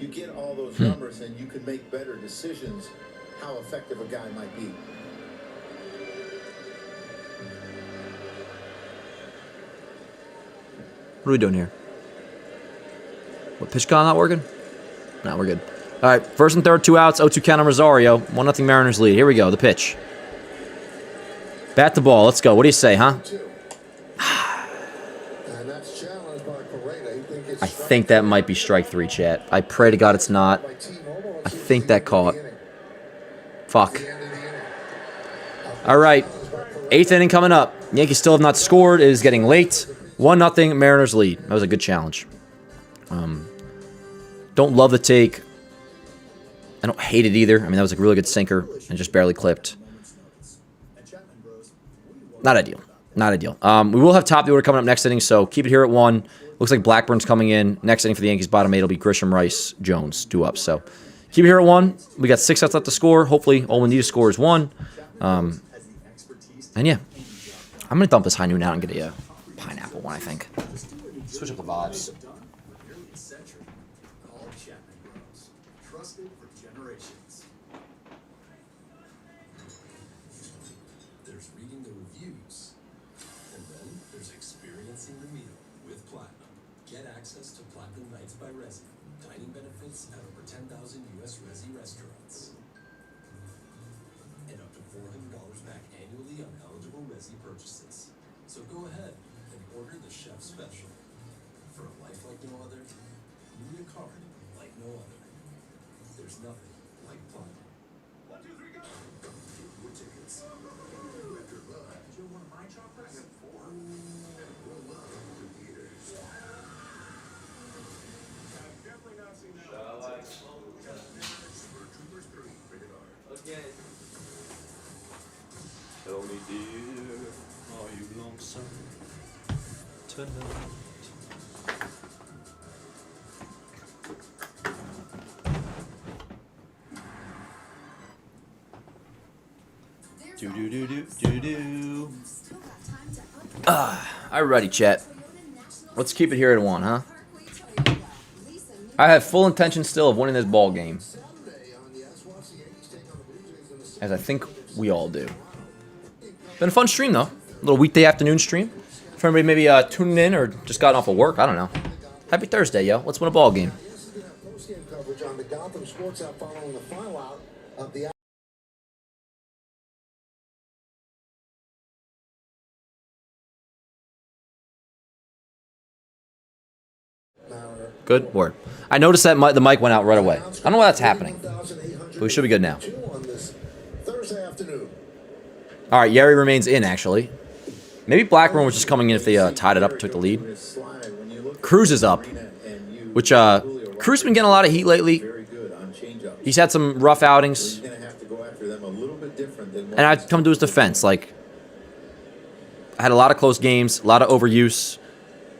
You get all those numbers, and you can make better decisions how effective a guy might be. What are we doing here? What, pitch call not working? No, we're good. All right, first and third, 2 outs, 0-2 count on Rosario. 1-0 Mariners lead. Here we go, the pitch. Bat the ball. Let's go. What do you say, huh? I think that might be strike 3, chat. I pray to God it's not. I think that caught. Fuck. All right. 8th inning coming up. Yankees still have not scored. It is getting late. 1-0 Mariners lead. That was a good challenge. Don't love the take. I don't hate it either. I mean, that was a really good sinker and just barely clipped. Not ideal. Not ideal. We will have top of the order coming up next inning, so keep it here at 1. Looks like Blackburn's coming in. Next inning for the Yankees, bottom 8 will be Grisham, Rice, Jones, 2 up. So keep it here at 1. We got 6 outs left to score. Hopefully, all we need to score is 1. And yeah, I'm going to dump this high noon out and get a pineapple one, I think. Switch up the vibes. There's reading the reviews, and then there's experiencing the meal with Platinum. Get access to Platinum Nights by Resi, dining benefits at over 10,000 U.S. Resi restaurants, and up to $400 back annually on eligible Resi purchases. So go ahead and order the chef special. For a life like no other, you need a card like no other. There's nothing like Platinum. 1, 2, 3, go! Your tickets. Do you want my chocolate? I have 4. And we'll love the theaters. I've definitely not seen that. Super Troopers 3, rated R. Okay. Tell me, dear, are you lonesome tonight? All righty, chat. Let's keep it here at 1, huh? I have full intention still of winning this ball game, as I think we all do. Been a fun stream though. A little weekday afternoon stream. For everybody maybe tuning in or just gotten off of work, I don't know. Happy Thursday, yo. Let's win a ball game. Post-game coverage on the Gotham Sports app following the final out of the Good word. I noticed that the mic went out right away. I don't know why that's happening, but we should be good now. Thursday afternoon. All right, Yeri remains in, actually. Maybe Blackburn was just coming in if they tied it up and took the lead. Cruz is up, which Cruz has been getting a lot of heat lately. He's had some rough outings. And I'd come to his defense. Like, I had a lot of close games, a lot of overuse.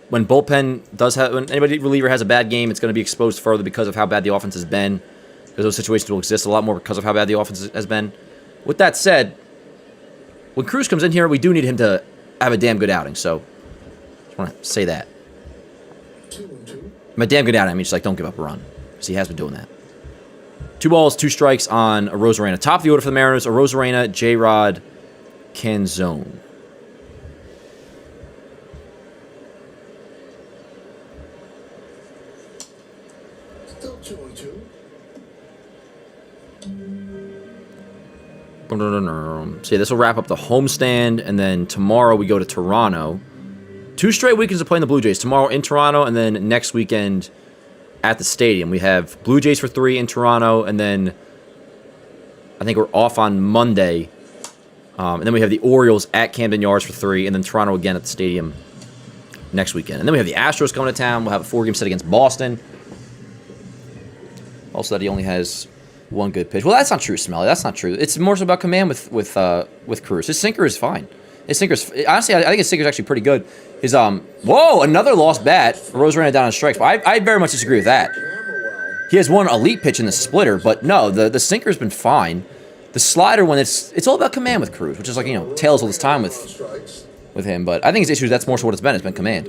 When anybody reliever has a bad game, it's going to be exposed further because of how bad the offense has been. Because those situations will exist a lot more because of how bad the offense has been. With that said, when Cruz comes in here, we do need him to have a damn good outing. So, just want to say that. By damn good outing, I mean just like don't give up a run. Because he has been doing that. 2 balls, 2 strikes on Arozarena. Top of the order for the Mariners, Arozarena, J-Rod, Canzone. Still 2-2. So yeah, this will wrap up the homestand, and then tomorrow we go to Toronto. 2 straight weekends of playing the Blue Jays. Tomorrow in Toronto, and then next weekend at the stadium. We have Blue Jays for 3 in Toronto, and then I think we're off on Monday. And then we have the Orioles at Camden Yards for 3, and then Toronto again at the stadium next weekend. And then we have the Astros coming to town. We'll have a 4-game set against Boston. Also that he only has 1 good pitch. Well, that's not true, Smelly. That's not true. It's more so about command with Cruz. His sinker is fine. Honestly, I think his sinker is actually pretty good. His whoa, another lost bat. Arozarena down on strikes. But I very much disagree with that. He has 1 elite pitch in the splitter, but no, the sinker's been fine. The slider one, it's all about command with Cruz, which is like, tails all this time with him. But I think his issue, that's more so what it's been. It's been command.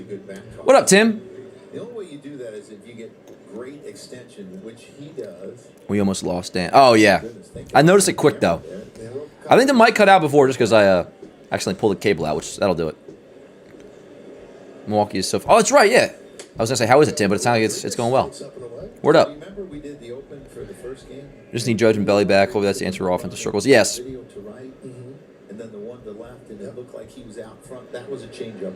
What up, Tim? The only way you do that is if you get great extension, which he does. We almost lost Dan. Oh, yeah. I noticed it quick, though. I think the mic cut out before just because I accidentally pulled the cable out, which that'll do it. Milwaukee is so... Oh, that's right, yeah. I was going to say, how is it, Tim? But it sounds like it's going well. Word up. Remember we did the open for the first game? Just need Judge and Belly back. Hopefully that's the answer to offensive circles. Yes. Video to right, and then the one to left, and it looked like he was out front. That was a changeup.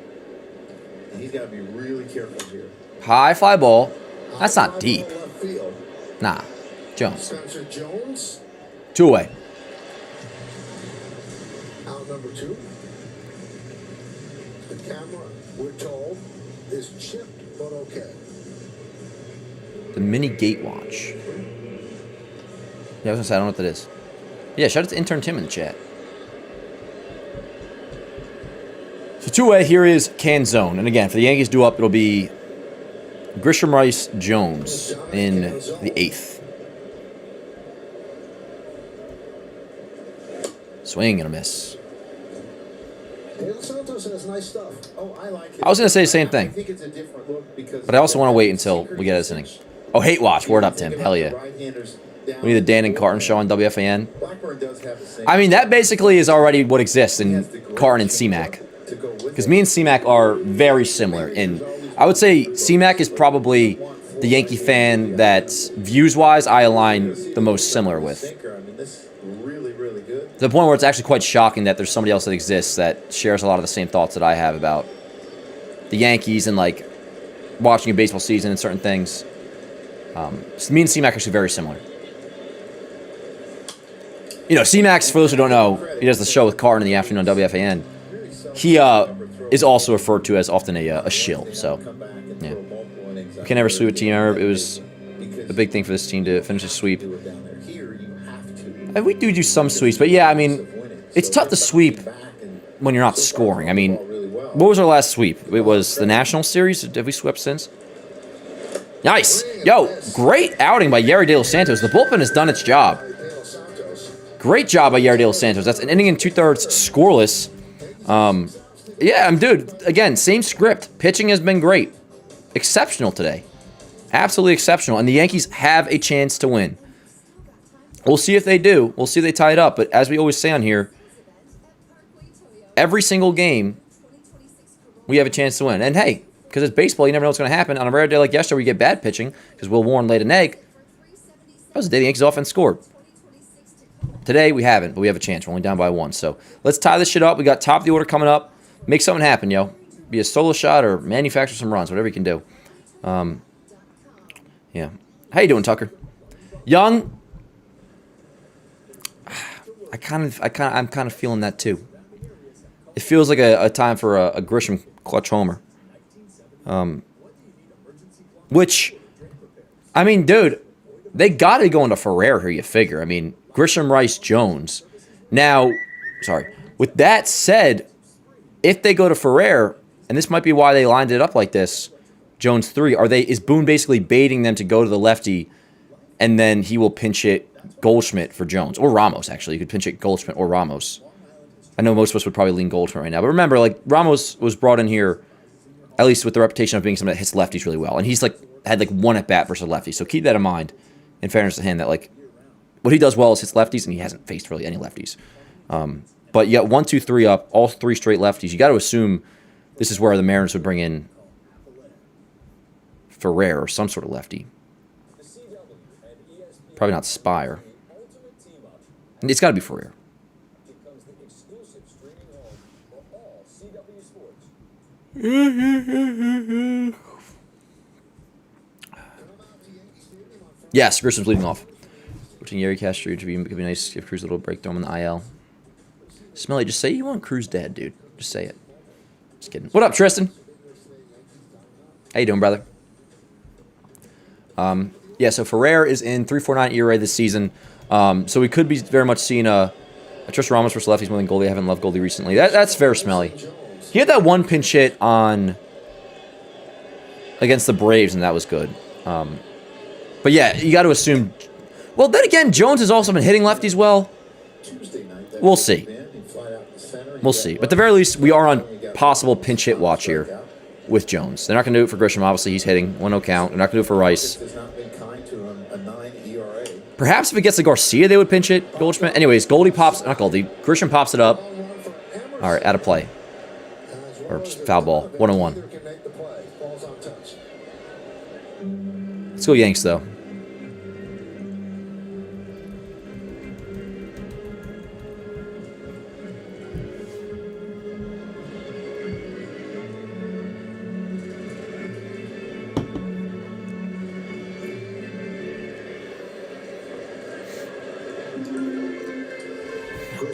And he's got to be really careful here. High fly ball. That's not deep. Nah. Jones. Spencer Jones. 2 away. Out number 2. The camera, we're told, is chipped, but okay. The mini gate watch. Yeah, I was going to say, I don't know what that is. Yeah, shout out to intern Tim in the chat. So 2A, here is Canzone. And again, for the Yankees due up, it'll be Grisham, Rice, Jones in the 8th. Swing and a miss. De Los Santos has nice stuff. Oh, I like it. I was going to say the same I thing. think it's a different look because... But I also want to wait until we get this inning. Oh, hate watch. Word up, Tim. Hell yeah. We need the Dan and Carton show on WFAN. Blackburn does have the same... I mean, that basically is already what exists in Carton and C-Mac. Because me and C-Mac are very similar. And I would say C-Mac is probably the Yankee fan that, views-wise, I align the most similar with. To the point where it's actually quite shocking that there's somebody else that exists that shares a lot of the same thoughts that I have about the Yankees and, like, watching a baseball season and certain things. So me and C-Mac are actually very similar. C-Max, for those who don't know, he does the show with Carton in the afternoon on WFAN. He is also referred to as often a shill, so, yeah. We can never sweep a team. It was a big thing for this team to finish a sweep. We do some sweeps, but yeah, I mean, it's tough to sweep when you're not scoring. I mean, what was our last sweep? It was the National Series. Have we swept since? Nice. Yo, great outing by Yeri De Los Santos. The bullpen has done its job. Great job by Yadiel Santos. That's an inning and 2/3 scoreless. Yeah, dude, again, same script. Pitching has been great. Exceptional today. Absolutely exceptional. And the Yankees have a chance to win. We'll see if they do. We'll see if they tie it up. But as we always say on here, every single game, we have a chance to win. And hey, because it's baseball, you never know what's going to happen. On a rare day like yesterday, we get bad pitching because Will Warren laid an egg. That was the day the Yankees offense scored. Today, we haven't, but we have a chance. We're only down by 1. So let's tie this shit up. We got top of the order coming up. Make something happen, yo. Be a solo shot or manufacture some runs, whatever you can do. Yeah. How you doing, Tucker? Young. I'm kind of feeling that too. It feels like a time for a Grisham clutch homer. Which, I mean, dude, they got to go into Ferrer here, you figure. I mean, Grisham, Rice, Jones. Now, sorry. With that said, if they go to Ferrer, and this might be why they lined it up like this, Jones 3, is Boone basically baiting them to go to the lefty, and then he will pinch hit Goldschmidt for Jones, or Ramos, actually. You could pinch hit Goldschmidt or Ramos. I know most of us would probably lean Goldschmidt right now, but remember, like, Ramos was brought in here, at least with the reputation of being someone that hits lefties really well, and he's, like, had, like, 1 at-bat versus a lefty, so keep that in mind, in fairness to him, that, like, what he does well is hits lefties, and he hasn't faced really any lefties. But you got 1, 2, 3 up, all 3 straight lefties. You got to assume this is where the Mariners would bring in Ferrer or some sort of lefty. Probably not Spire. It's got to be Ferrer. Yes, Grisham's leading off. Between Yeri Castro, could be nice. Give Cruz a little break, throw him in the IL. Smelly, just say you want Cruz dead, dude. Just say it. Just kidding. What up, Tristan? How you doing, brother? Yeah, so Ferrer is in 3.49 ERA this season. So we could be very much seeing a Tristan Ramos versus lefties more than Goldie. I haven't loved Goldie recently. That's fair, Smelly. He had that 1 pinch hit against the Braves, and that was good. But yeah, you got to assume. Well, then again, Jones has also been hitting lefties well. We'll see. We'll see. But at the very least, we are on possible pinch hit watch here with Jones. They're not going to do it for Grisham. Obviously, he's hitting 1-0 count. They're not going to do it for Rice. Perhaps if it gets to Garcia, they would pinch it. Goldschmidt. Anyways, Grisham pops it up. All right, out of play. Or just foul ball. 1-1. Let's go Yanks, though.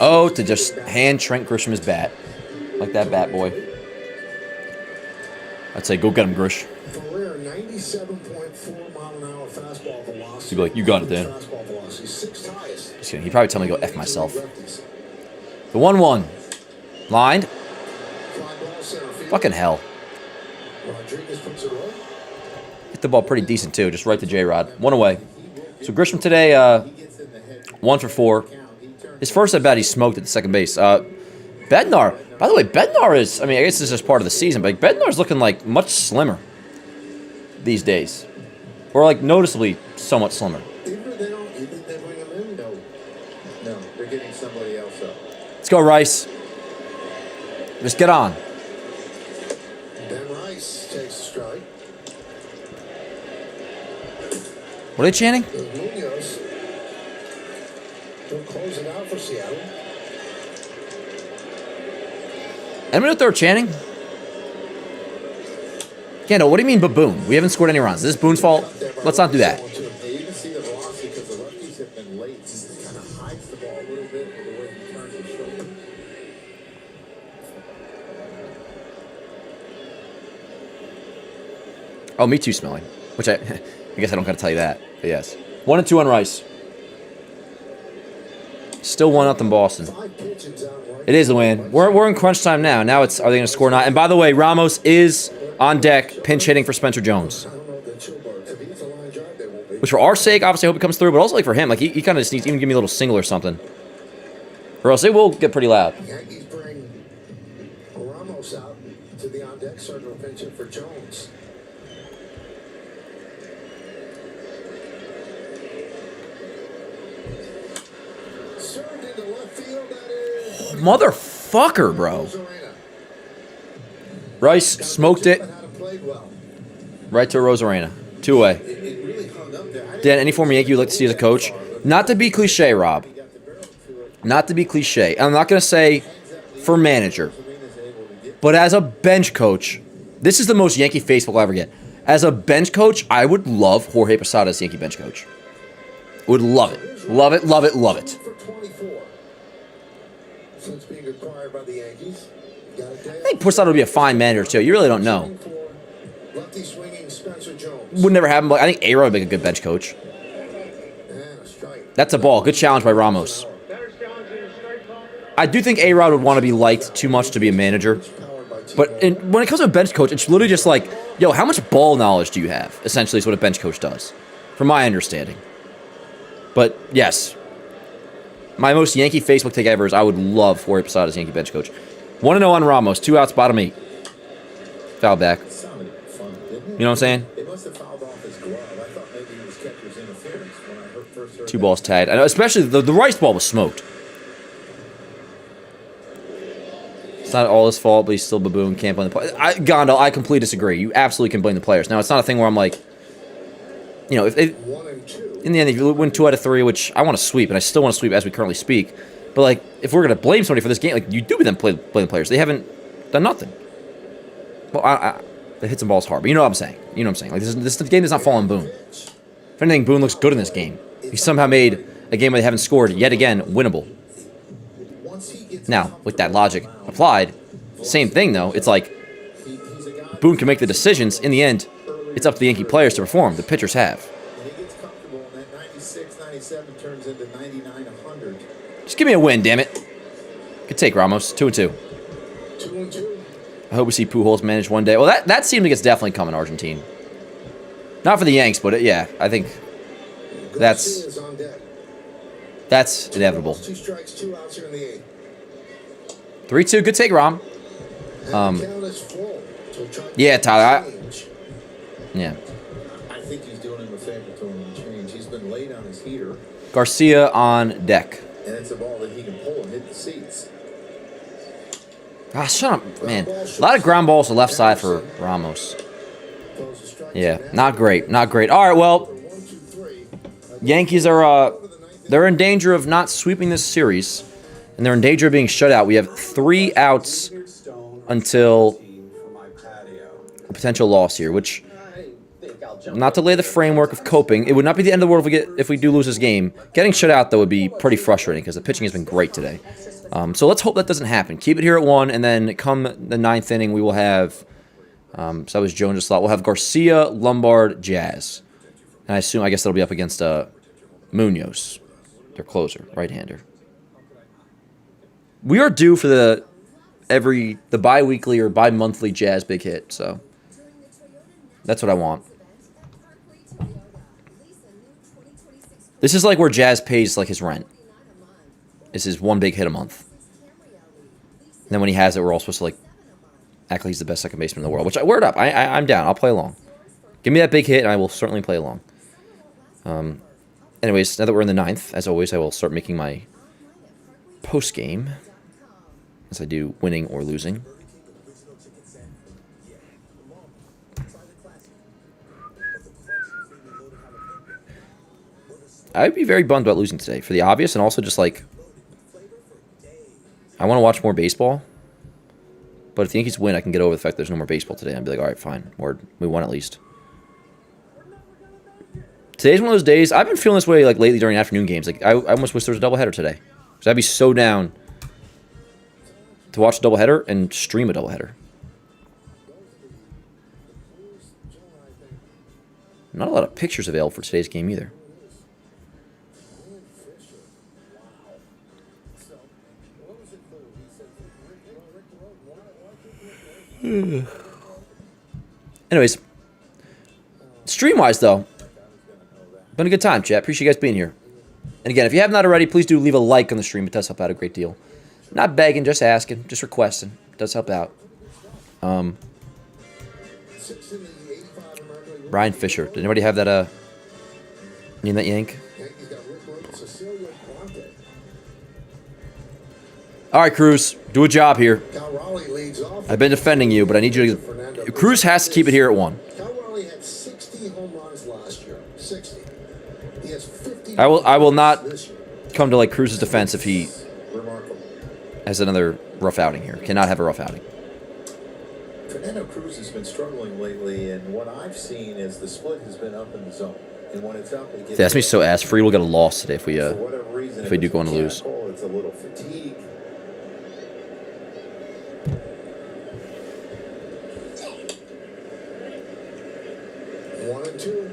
Oh, to just hand Trent Grisham his bat. Like that bat boy. I'd say go get him, Grish. Ferrer, 97.4 mile an hour fastball velocity. He'd be like, you got it, Dan. Fastball velocity, 6th highest. Just kidding. He'd probably tell me to go F myself. The 1-1. Lined. Fucking hell. Rodriguez puts it away. Hit the ball pretty decent, too. Just right to J-Rod. 1 away. So Grisham today, 1 for 4. His first at bat, he smoked at the second base. Bednar. By the way, Bednar is, I mean, I guess this is just part of the season, but Bednar's looking like much slimmer these days. Or like noticeably so much slimmer. Even if they bring him in? No, they're getting somebody else up. Let's go, Rice. Just get on. Ben Rice takes a strike. What are they chanting? There's Munoz. He'll close it out for Seattle. Anybody know what they were chanting? Kendall, what do you mean baboon? We haven't scored any runs. Is this Boone's fault? Let's not do that. You can see the velocity because the lefties have been late. He kind of hides the ball a little bit with the way he turns his shoulder. Oh, me too, Smelly. Which I guess I don't got to tell you that. But yes. 1-2 on Rice. Still 1-0 Boston. It is a win. We're in crunch time now. Now it's, are they going to score or not? And by the way, Ramos is on deck, pinch hitting for Spencer Jones. Which for our sake, obviously, I hope it comes through. But also like for him, like he kind of just needs to even give me a little single or something. or else it will get pretty loud. Yankees bring Ramos out to the on-deck circle, pinching for Jones. Served into left field. That is Motherfucker, bro. Rosarena. Rice smoked it But had it played well. right to Rosarena. 2 away. It really hung up there. Dan, any former Yankee you'd like to see as a coach? Not to be cliche, Rob. Not to be cliche. I'm not going to say for manager. But as a bench coach, this is the most Yankee Facebook I'll ever get. As a bench coach, I would love Jorge Posada as Yankee bench coach. Would love it. Love it, love it, love it. For 24. Since being acquired by the Yankees, got a day I think Posada would be a fine manager, too. You really don't know. lefty swinging Spencer Jones. Would never happen, but I think A-Rod would make a good bench coach. And a strike. That's a ball. Good challenge by Ramos. I do think A-Rod would want to be liked too much to be a manager. But when it comes to a bench coach, it's literally just like, yo, how much ball knowledge do you have? Essentially is what a bench coach does, from my understanding. But, yes. My most Yankee Facebook take ever is I would love Jorge Posada as Yankee bench coach. 1-0 on Ramos. 2 outs, bottom 8. Foul back. It sounded fun, didn't it? You know what I'm saying? It must have fouled off his glove. I thought maybe it was catcher's interference when I first heard 2 that. balls tagged. I know, especially the Rice ball was smoked. It's not all his fault, but he's still baboon. Can't blame the players. Gondal, I completely disagree. You absolutely can blame the players. Now, it's not a thing where I'm like, you know, if 1 and 2. in the end, if you win 2 out of 3, which I want to sweep, and I still want to sweep as we currently speak, but like, if we're gonna blame somebody for this game, like you do then blame the players. They haven't done nothing. Well, they hit some balls hard, but you know what I'm saying. You know what I'm saying. Like this game does not fall on Boone. If anything, Boone looks good in this game. He somehow made a game where they haven't scored yet again winnable. Now, with that logic applied, same thing though. It's like Boone can make the decisions. In the end, it's up to the Yankee players to perform. The pitchers have. And he gets comfortable, and that 96, 97 turns into 99, 100. Just give me a win, damn it. Good take, Ramos. 2-2. 2 and 2. I hope we see Pujols managed one day. Well, that seems like it's definitely coming, Argentine. Not for the Yanks, but yeah, I think that's Garcia's on deck. inevitable. 2 strikes, 2 outs here in the 8th. 3-2. Good take, Rom. And the count is full. So try to Yeah, Tyler. change. Yeah. I think he's doing him a favor to him and change. He's been late on his heater, Garcia on deck. and it's a ball that he can pull and hit the seats. Ah, shut up, man. A lot of ground balls to the left side for Ramos. Throws a strike Yeah, to not great. Not great. All right, well, 1, 2, 3. Yankees are they're in danger of not sweeping this series, and they're in danger of being shut out. We have 3 outs until a potential loss here, which, not to lay the framework of coping, it would not be the end of the world if we do lose this game. Getting shut out, though, would be pretty frustrating because the pitching has been great today. So let's hope that doesn't happen. Keep it here at 1, and then come the 9th inning, we will have, so that was Jones' slot. We'll have Garcia, Lombard, Jazz. And I guess that'll be up against Munoz, their closer, right-hander. We are due for the bi-weekly or bi-monthly Jazz big hit, so that's what I want. This is like where Jazz pays like his rent. This is 1 big hit a month. And then when he has it, we're all supposed to like act like he's the best second baseman in the world. Which, word up, I'm down. I'll play along. Give me that big hit, and I will certainly play along. Anyways, now that we're in the 9th, as always, I will start making my post game, as I do winning or losing. I would be very bummed about losing today for the obvious, and also just like I want to watch more baseball. But if the Yankees win, I can get over the fact there's no more baseball today. I'd be like, all right, fine. Word. We won at least. Today's one of those days. I've been feeling this way like lately during afternoon games. Like I almost wish there was a doubleheader today. Because I'd be so down to watch a doubleheader and stream a doubleheader. Not a lot of pictures available for today's game either. Anyways, stream-wise, though, been a good time, chat. Appreciate you guys being here. And again, if you have not already, please do leave a like on the stream. It does help out a great deal. Not begging, just asking, just requesting. It does help out. Ryan Fisher. Did anybody have that, need that yank? All right, Cruz, do a job here. I've been defending you, but I need you to... Cruz has to keep it here at 1. Cal Raleigh had 60 home runs last year. 60. He has 50 I will not this year. come to like Cruz's defense if he Remarkable. has another rough outing here. Cannot have a rough outing. Fernando Cruz has been struggling lately, and what I've seen is the split has been up in the zone. And when it's up, it gets That's me so ass free. We'll get a loss today if we for whatever reason, if we do it's go on to lose. mechanical, it's a little fatigue. One and two.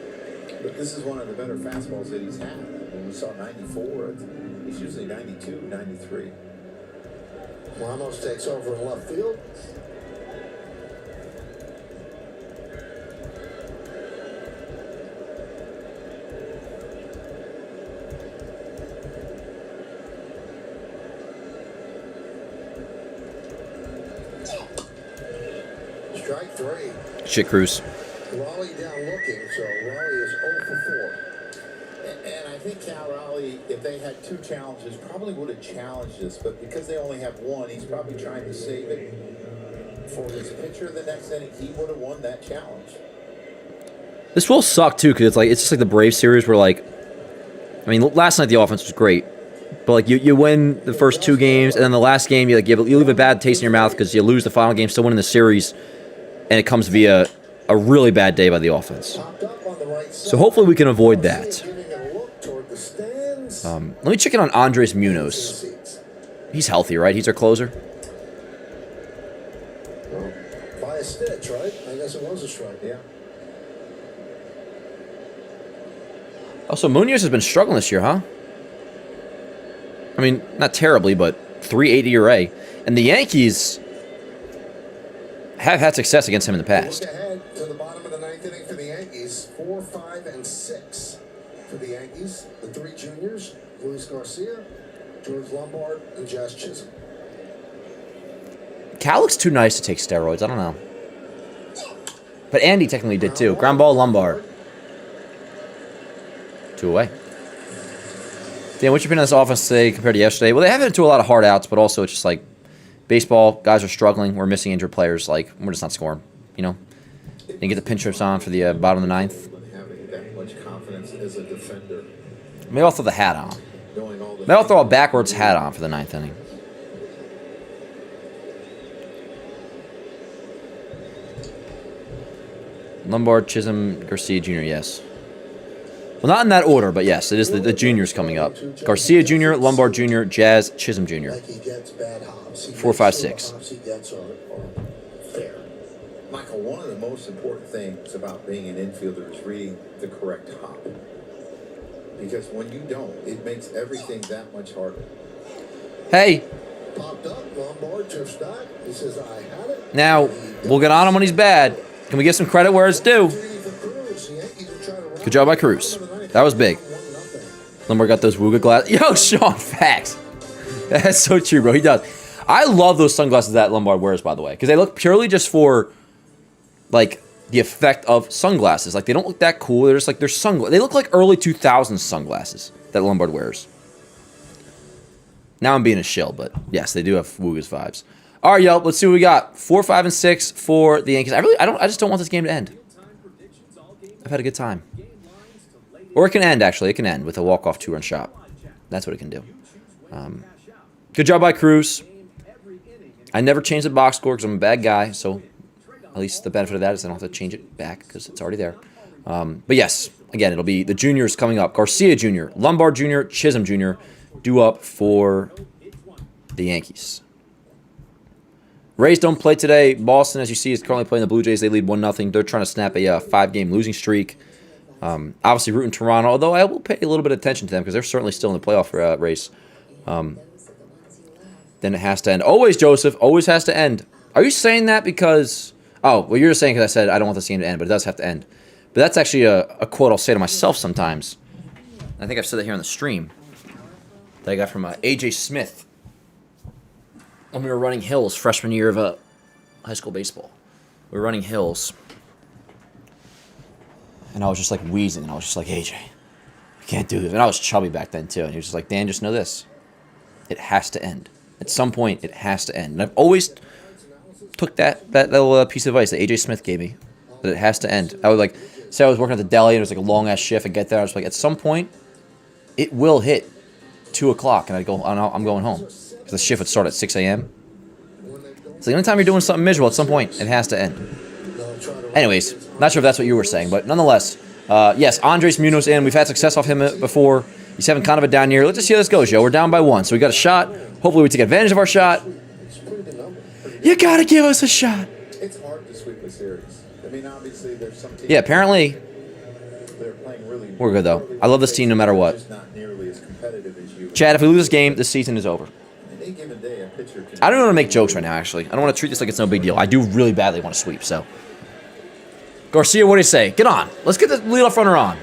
But this is one of the better fastballs that he's had. When we saw 94, he's usually 92, 93. Ramos takes over in left field. Strike three. Shit, Cruz. Raleigh down looking, so Raleigh is 0 for 4. And I think Cal Raleigh, if they had two challenges, probably would have challenged this. But because they only have one, he's probably trying to save it for his pitcher the next inning. He would have won that challenge. This will suck too, because it's just like the Braves series where like, I mean, last night the offense was great, but like you win the first 2 games, and then the last game you leave a bad taste in your mouth because you lose the final game, still winning the series, and it comes via a really bad day by the offense. So hopefully we can avoid that. Let me check in on Andres Munoz. He's healthy, right? He's our closer. By a stitch, right? I guess it was a strike. Yeah. Oh, so Munoz has been struggling this year, huh? I mean, not terribly, but 3.80 ERA. And the Yankees have had success against him in the past. Look ahead to the bottom of the 9th inning for the Yankees. 4, 5, and 6 for the Yankees. The 3 juniors, Luis Garcia, George Lombard, and Jazz Chisholm. Cal looks too nice to take steroids. I don't know. But Andy technically did too. Ground ball, Lombard. 2 away. Dan, what's your opinion on this offense today compared to yesterday? Well, they haven't into a lot of hard outs, but also it's just like baseball, guys are struggling. We're missing injured players. Like, we're just not scoring, you know? Didn't get the pinch hitters on for the bottom of the 9th. Having that much confidence as a defender. Maybe I'll throw the hat on. Knowing all the Maybe I'll throw a backwards hat on for the 9th inning. Lombard, Chisholm, Garcia Jr., yes. Well, not in that order, but yes, it is the juniors coming up. Garcia Jr., Lombard Jr., Jazz, Chisholm Jr. 4, 5, 6. Fair. Michael, one of the most important things about being an infielder is reading the correct hop. Because when you don't, it makes everything that much harder. Hey, Popped up, Lombard drifts back. He says, I had it. now, we'll get on him when he's bad. Can we get some credit where it's due? Good job by Cruz. That was big. Lombard got those Wooga glasses. Yo, Sean, facts. That's so true, bro. He does. I love those sunglasses that Lombard wears, by the way, because they look purely just for, like, the effect of sunglasses. Like, they don't look that cool. They're just like, they're sunglasses. They look like early 2000s sunglasses that Lombard wears. Now I'm being a shill, but yes, they do have Wooga's vibes. All right, y'all, let's see what we got. 4, 5, and 6 for the Yankees. I just don't want this game to end. I've had a good time. Or it can end, actually. It can end with a walk-off 2-run shot. That's what it can do. Good job by Cruz. I never change the box score because I'm a bad guy, so at least the benefit of that is I don't have to change it back because it's already there. But yes, again, it'll be the juniors coming up. Garcia Jr., Lombard Jr., Chisholm Jr. due up for the Yankees. Rays don't play today. Boston, as you see, is currently playing the Blue Jays. They lead 1-0. They're trying to snap a 5-game losing streak. Obviously rooting Toronto, although I will pay a little bit of attention to them because they're certainly still in the playoff race. Then it has to end. Always, Joseph. Always has to end. Are you saying that because... Oh, well, you're just saying because I said I don't want this game to end, but it does have to end. But that's actually a quote I'll say to myself sometimes. I think I've said that here on the stream. that I got from AJ Smith when we were running hills freshman year of high school baseball. We were running hills. And I was just like wheezing, and I was just like, AJ, I can't do this. And I was chubby back then too. And he was just like, Dan, just know this. It has to end. At some point, it has to end. And I've always took that little piece of advice that AJ Smith gave me, that it has to end. I would like say I was working at the deli, and it was like a long ass shift. I get there, I was like, at some point, it will hit 2 o'clock, and I'd go, I'm going home. Because the shift would start at 6 a.m. It's like anytime you're doing something miserable, at some point, it has to end. Anyways, not sure if that's what you were saying, but nonetheless, yes, Andres Munoz in. We've had success off him before. He's having kind of a down year. Let's just see how this goes, Joe. We're down by 1, so we got a shot. Hopefully we take advantage of our shot. You gotta give us a shot. It's hard to sweep a series. I mean, obviously, there's some teams. Yeah, apparently They're playing really. we're good, though. I love this team no matter what. Just not nearly as competitive as you. Chad, if we lose this game, this season is over. Any given day, a pitcher can. I don't want to make jokes right now, actually. I don't want to treat this like it's no big deal. I do really badly want to sweep, so. Garcia, what do you say? Get on. Let's get the leadoff runner on.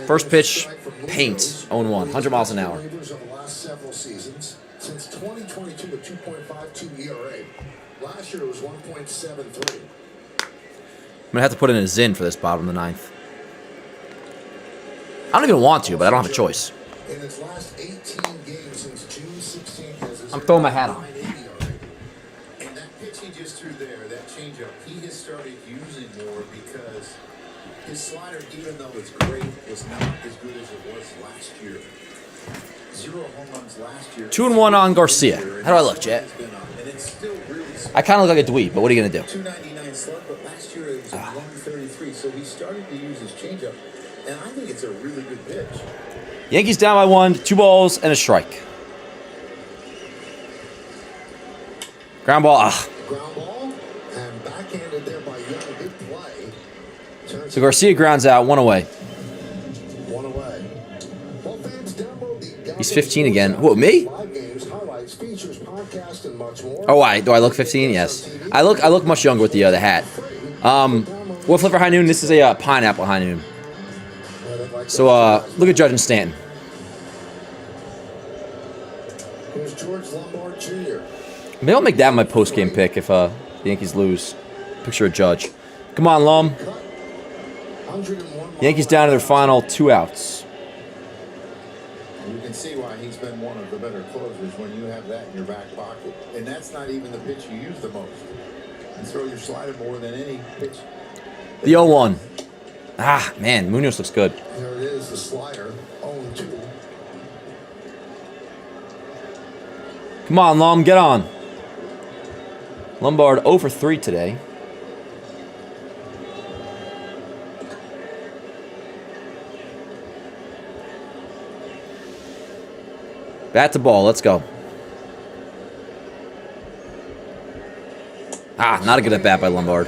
First pitch, paint, 0-1, 100 miles an hour. Over the last several seasons, since 2022 with 2.52 ERA. Last year it was 1.73. I'm going to have to put in a Zin for this bottom of the 9th. I don't even want to, but I don't have a choice. In his last 18 games since June 16th, I'm throwing my hat on. And that pitch he just threw there, that changeup, he has started using more because his slider, even though it's great, was not as good as it was last year. 0 home runs last year. 2-1 on Garcia. How do I look, Jet? And it's still really I kind of look like a dweeb, but what are you going to do? 299 slug, but last year it was 133, so he started to use his changeup, and I think it's a really good pitch. Yankees down by 1, 2 balls, and a strike. Ground ball. ground ball and backhanded there by Young. Good play. So Garcia grounds out, 1 away. 1 away. Well, fans, download the He's 15 again. Who, me? Live games, highlights, features, podcasts, and much more. Oh, do I look 15? Yes. I look much younger with the hat. What flip for high noon? This is a pineapple high noon. So look at Judge and Stanton. Here's George Lombard Jr. Maybe I'll make that my post-game pick if the Yankees lose. Picture of Judge. Come on, Lum. Yankees down to their final 2 outs. You can see why he's been one of the better closers when you have that in your back pocket. And that's not even the pitch you use the most. You throw your slider more than any pitch. The 0-1. Ah, man, Munoz looks good. There it is, the slider, 0-2. Come on, Lum, get on. Lombard 0 for 3 today. Bat to ball, let's go. Ah, not a good at bat by Lombard.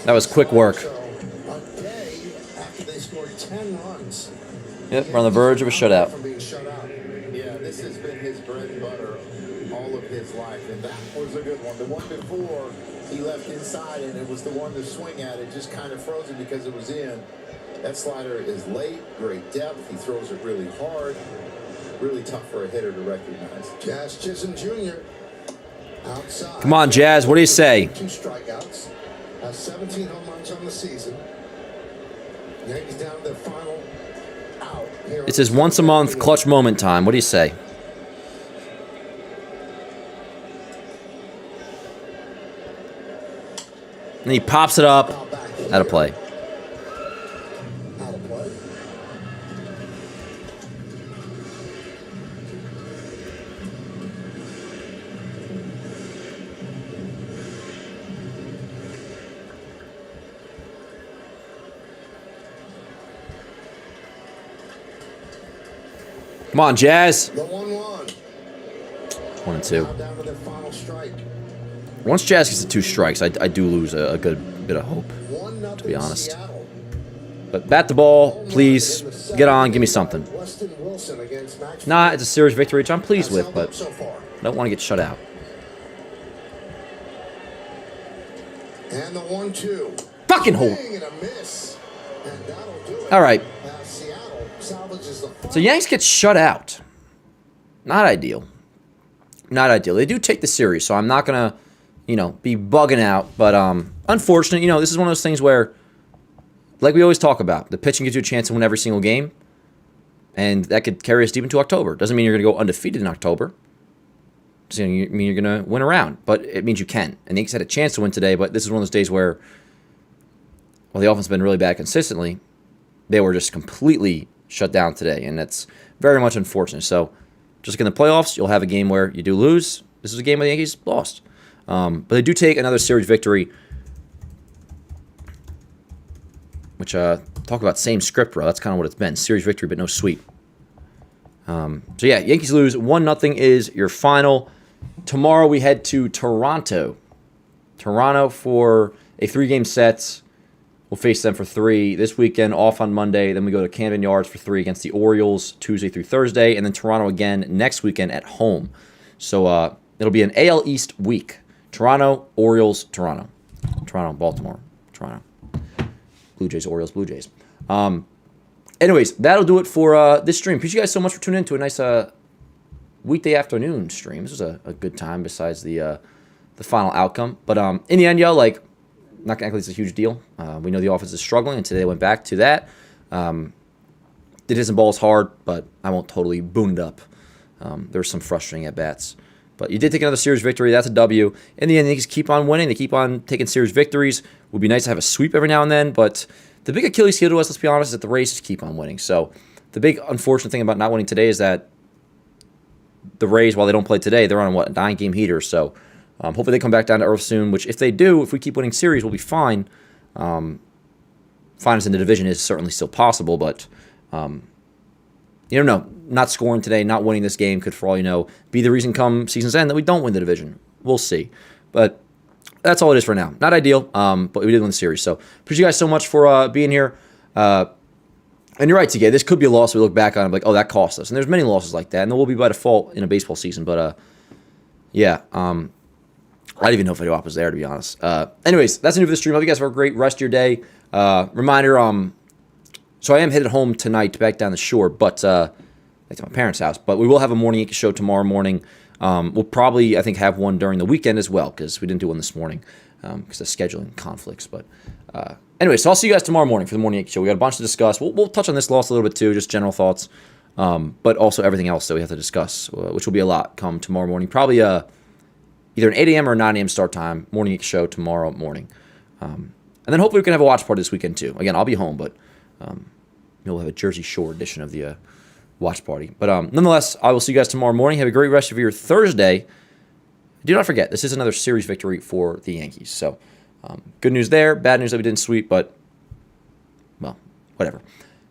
That was quick work. A day after they scored 10 runs. Yep, we're on the verge of a shutout. From being shut out. Yeah, this has been his bread and butter all of his life, and that was a good one. The one before, he left inside, and it was the one to swing at. It just kind of froze him because it was in. That slider is late, great depth. He throws it really hard. Really tough for a hitter to recognize. Jazz Chisholm Jr. outside. Come on, Jazz, what do you say? 2 strikeouts. Has 17 home runs on the season. Yankees down to their final out. It's his once-a-month clutch moment time. What do you say? And he pops it up. Out of play. Out of play. Come on, Jazz. The 1-1. 1 and 2. Now down to their final strike. Once Jazz gets to 2 strikes, I do lose a good bit of hope. 1-0 To be honest. Seattle. But bat the ball, please. Get on, give me something. Weston Wilson against Max. Nah, it's a series victory, which I'm pleased That's with, held up but so far. I don't want to get shut out. And the 1-2. Fucking hold. Swing and a miss. And that'll do it. All right. Seattle salvages the So Yanks get shut out. Not ideal. Not ideal. They do take the series, so I'm not going to, be bugging out. But unfortunate, this is one of those things where, like we always talk about, the pitching gives you a chance to win every single game. And that could carry us deep into October. Doesn't mean you're going to go undefeated in October. Doesn't mean you're going to win a round. But it means you can. And the Yankees had a chance to win today, but this is one of those days where, well, the offense has been really bad consistently. They were just completely shut down today, and that's very much unfortunate. So, just like in the playoffs, you'll have a game where you do lose. This is a game where the Yankees lost. But they do take another series victory, which, talk about same script, bro. That's kind of what it's been. Series victory, but no sweep. So, yeah, Yankees lose. 1-0 is your final. Tomorrow we head to Toronto. Toronto for a 3-game set. We'll face them for 3 this weekend, off on Monday. Then we go to Camden Yards for 3 against the Orioles Tuesday through Thursday. And then Toronto again next weekend at home. So it'll be an AL East week. Toronto, Orioles, Toronto. Toronto, Baltimore, Toronto. Blue Jays, Orioles, Blue Jays. Anyways, that'll do it for this stream. Appreciate you guys so much for tuning in to a nice weekday afternoon stream. This was a good time besides the final outcome. But in the end, yo, not going to act like it's a huge deal. We know the offense is struggling, and today went back to that. Did hit some balls hard, but I won't totally boon it up. There were some frustrating at-bats. But you did take another series victory. That's a W. In the end, the Yankees keep on winning. They keep on taking series victories. It would be nice to have a sweep every now and then, but the big Achilles heel to us, let's be honest, is that the Rays just keep on winning. So the big unfortunate thing about not winning today is that the Rays, while they don't play today, they're on, a 9-game heater. So hopefully they come back down to earth soon, which if they do, if we keep winning series, we'll be fine. Finals in the division is certainly still possible, but you don't know. Not scoring today, not winning this game could, for all you know, be the reason come season's end that we don't win the division. We'll see. But that's all it is for now. Not ideal, but we did win the series. So appreciate you guys so much for being here. And you're right, TK. This could be a loss we look back on and be like, oh, that cost us. And there's many losses like that. And there will be by default in a baseball season. But, yeah. I didn't even know if Video was there, to be honest. Anyways, that's the end of the stream. Hope you guys have a great rest of your day. Reminder, so I am headed home tonight back down the shore, but back to my parents' house. But we will have a morning Yankees show tomorrow morning. We'll probably, I think, have one during the weekend as well, because we didn't do one this morning because of scheduling conflicts. But anyway, so I'll see you guys tomorrow morning for the morning Yankees show. We got a bunch to discuss. We'll touch on this loss a little bit too, just general thoughts, but also everything else that we have to discuss, which will be a lot come tomorrow morning. Probably either an 8 a.m. or 9 a.m. start time, morning Yankees show tomorrow morning. And then hopefully we can have a watch party this weekend too. Again, I'll be home, but we'll have a Jersey Shore edition of the watch party. But nonetheless, I will see you guys tomorrow morning. Have a great rest of your Thursday. Do not forget, this is another series victory for the Yankees. So good news there. Bad news that we didn't sweep, but, well, whatever.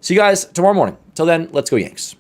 See you guys tomorrow morning. Till then, let's go Yanks.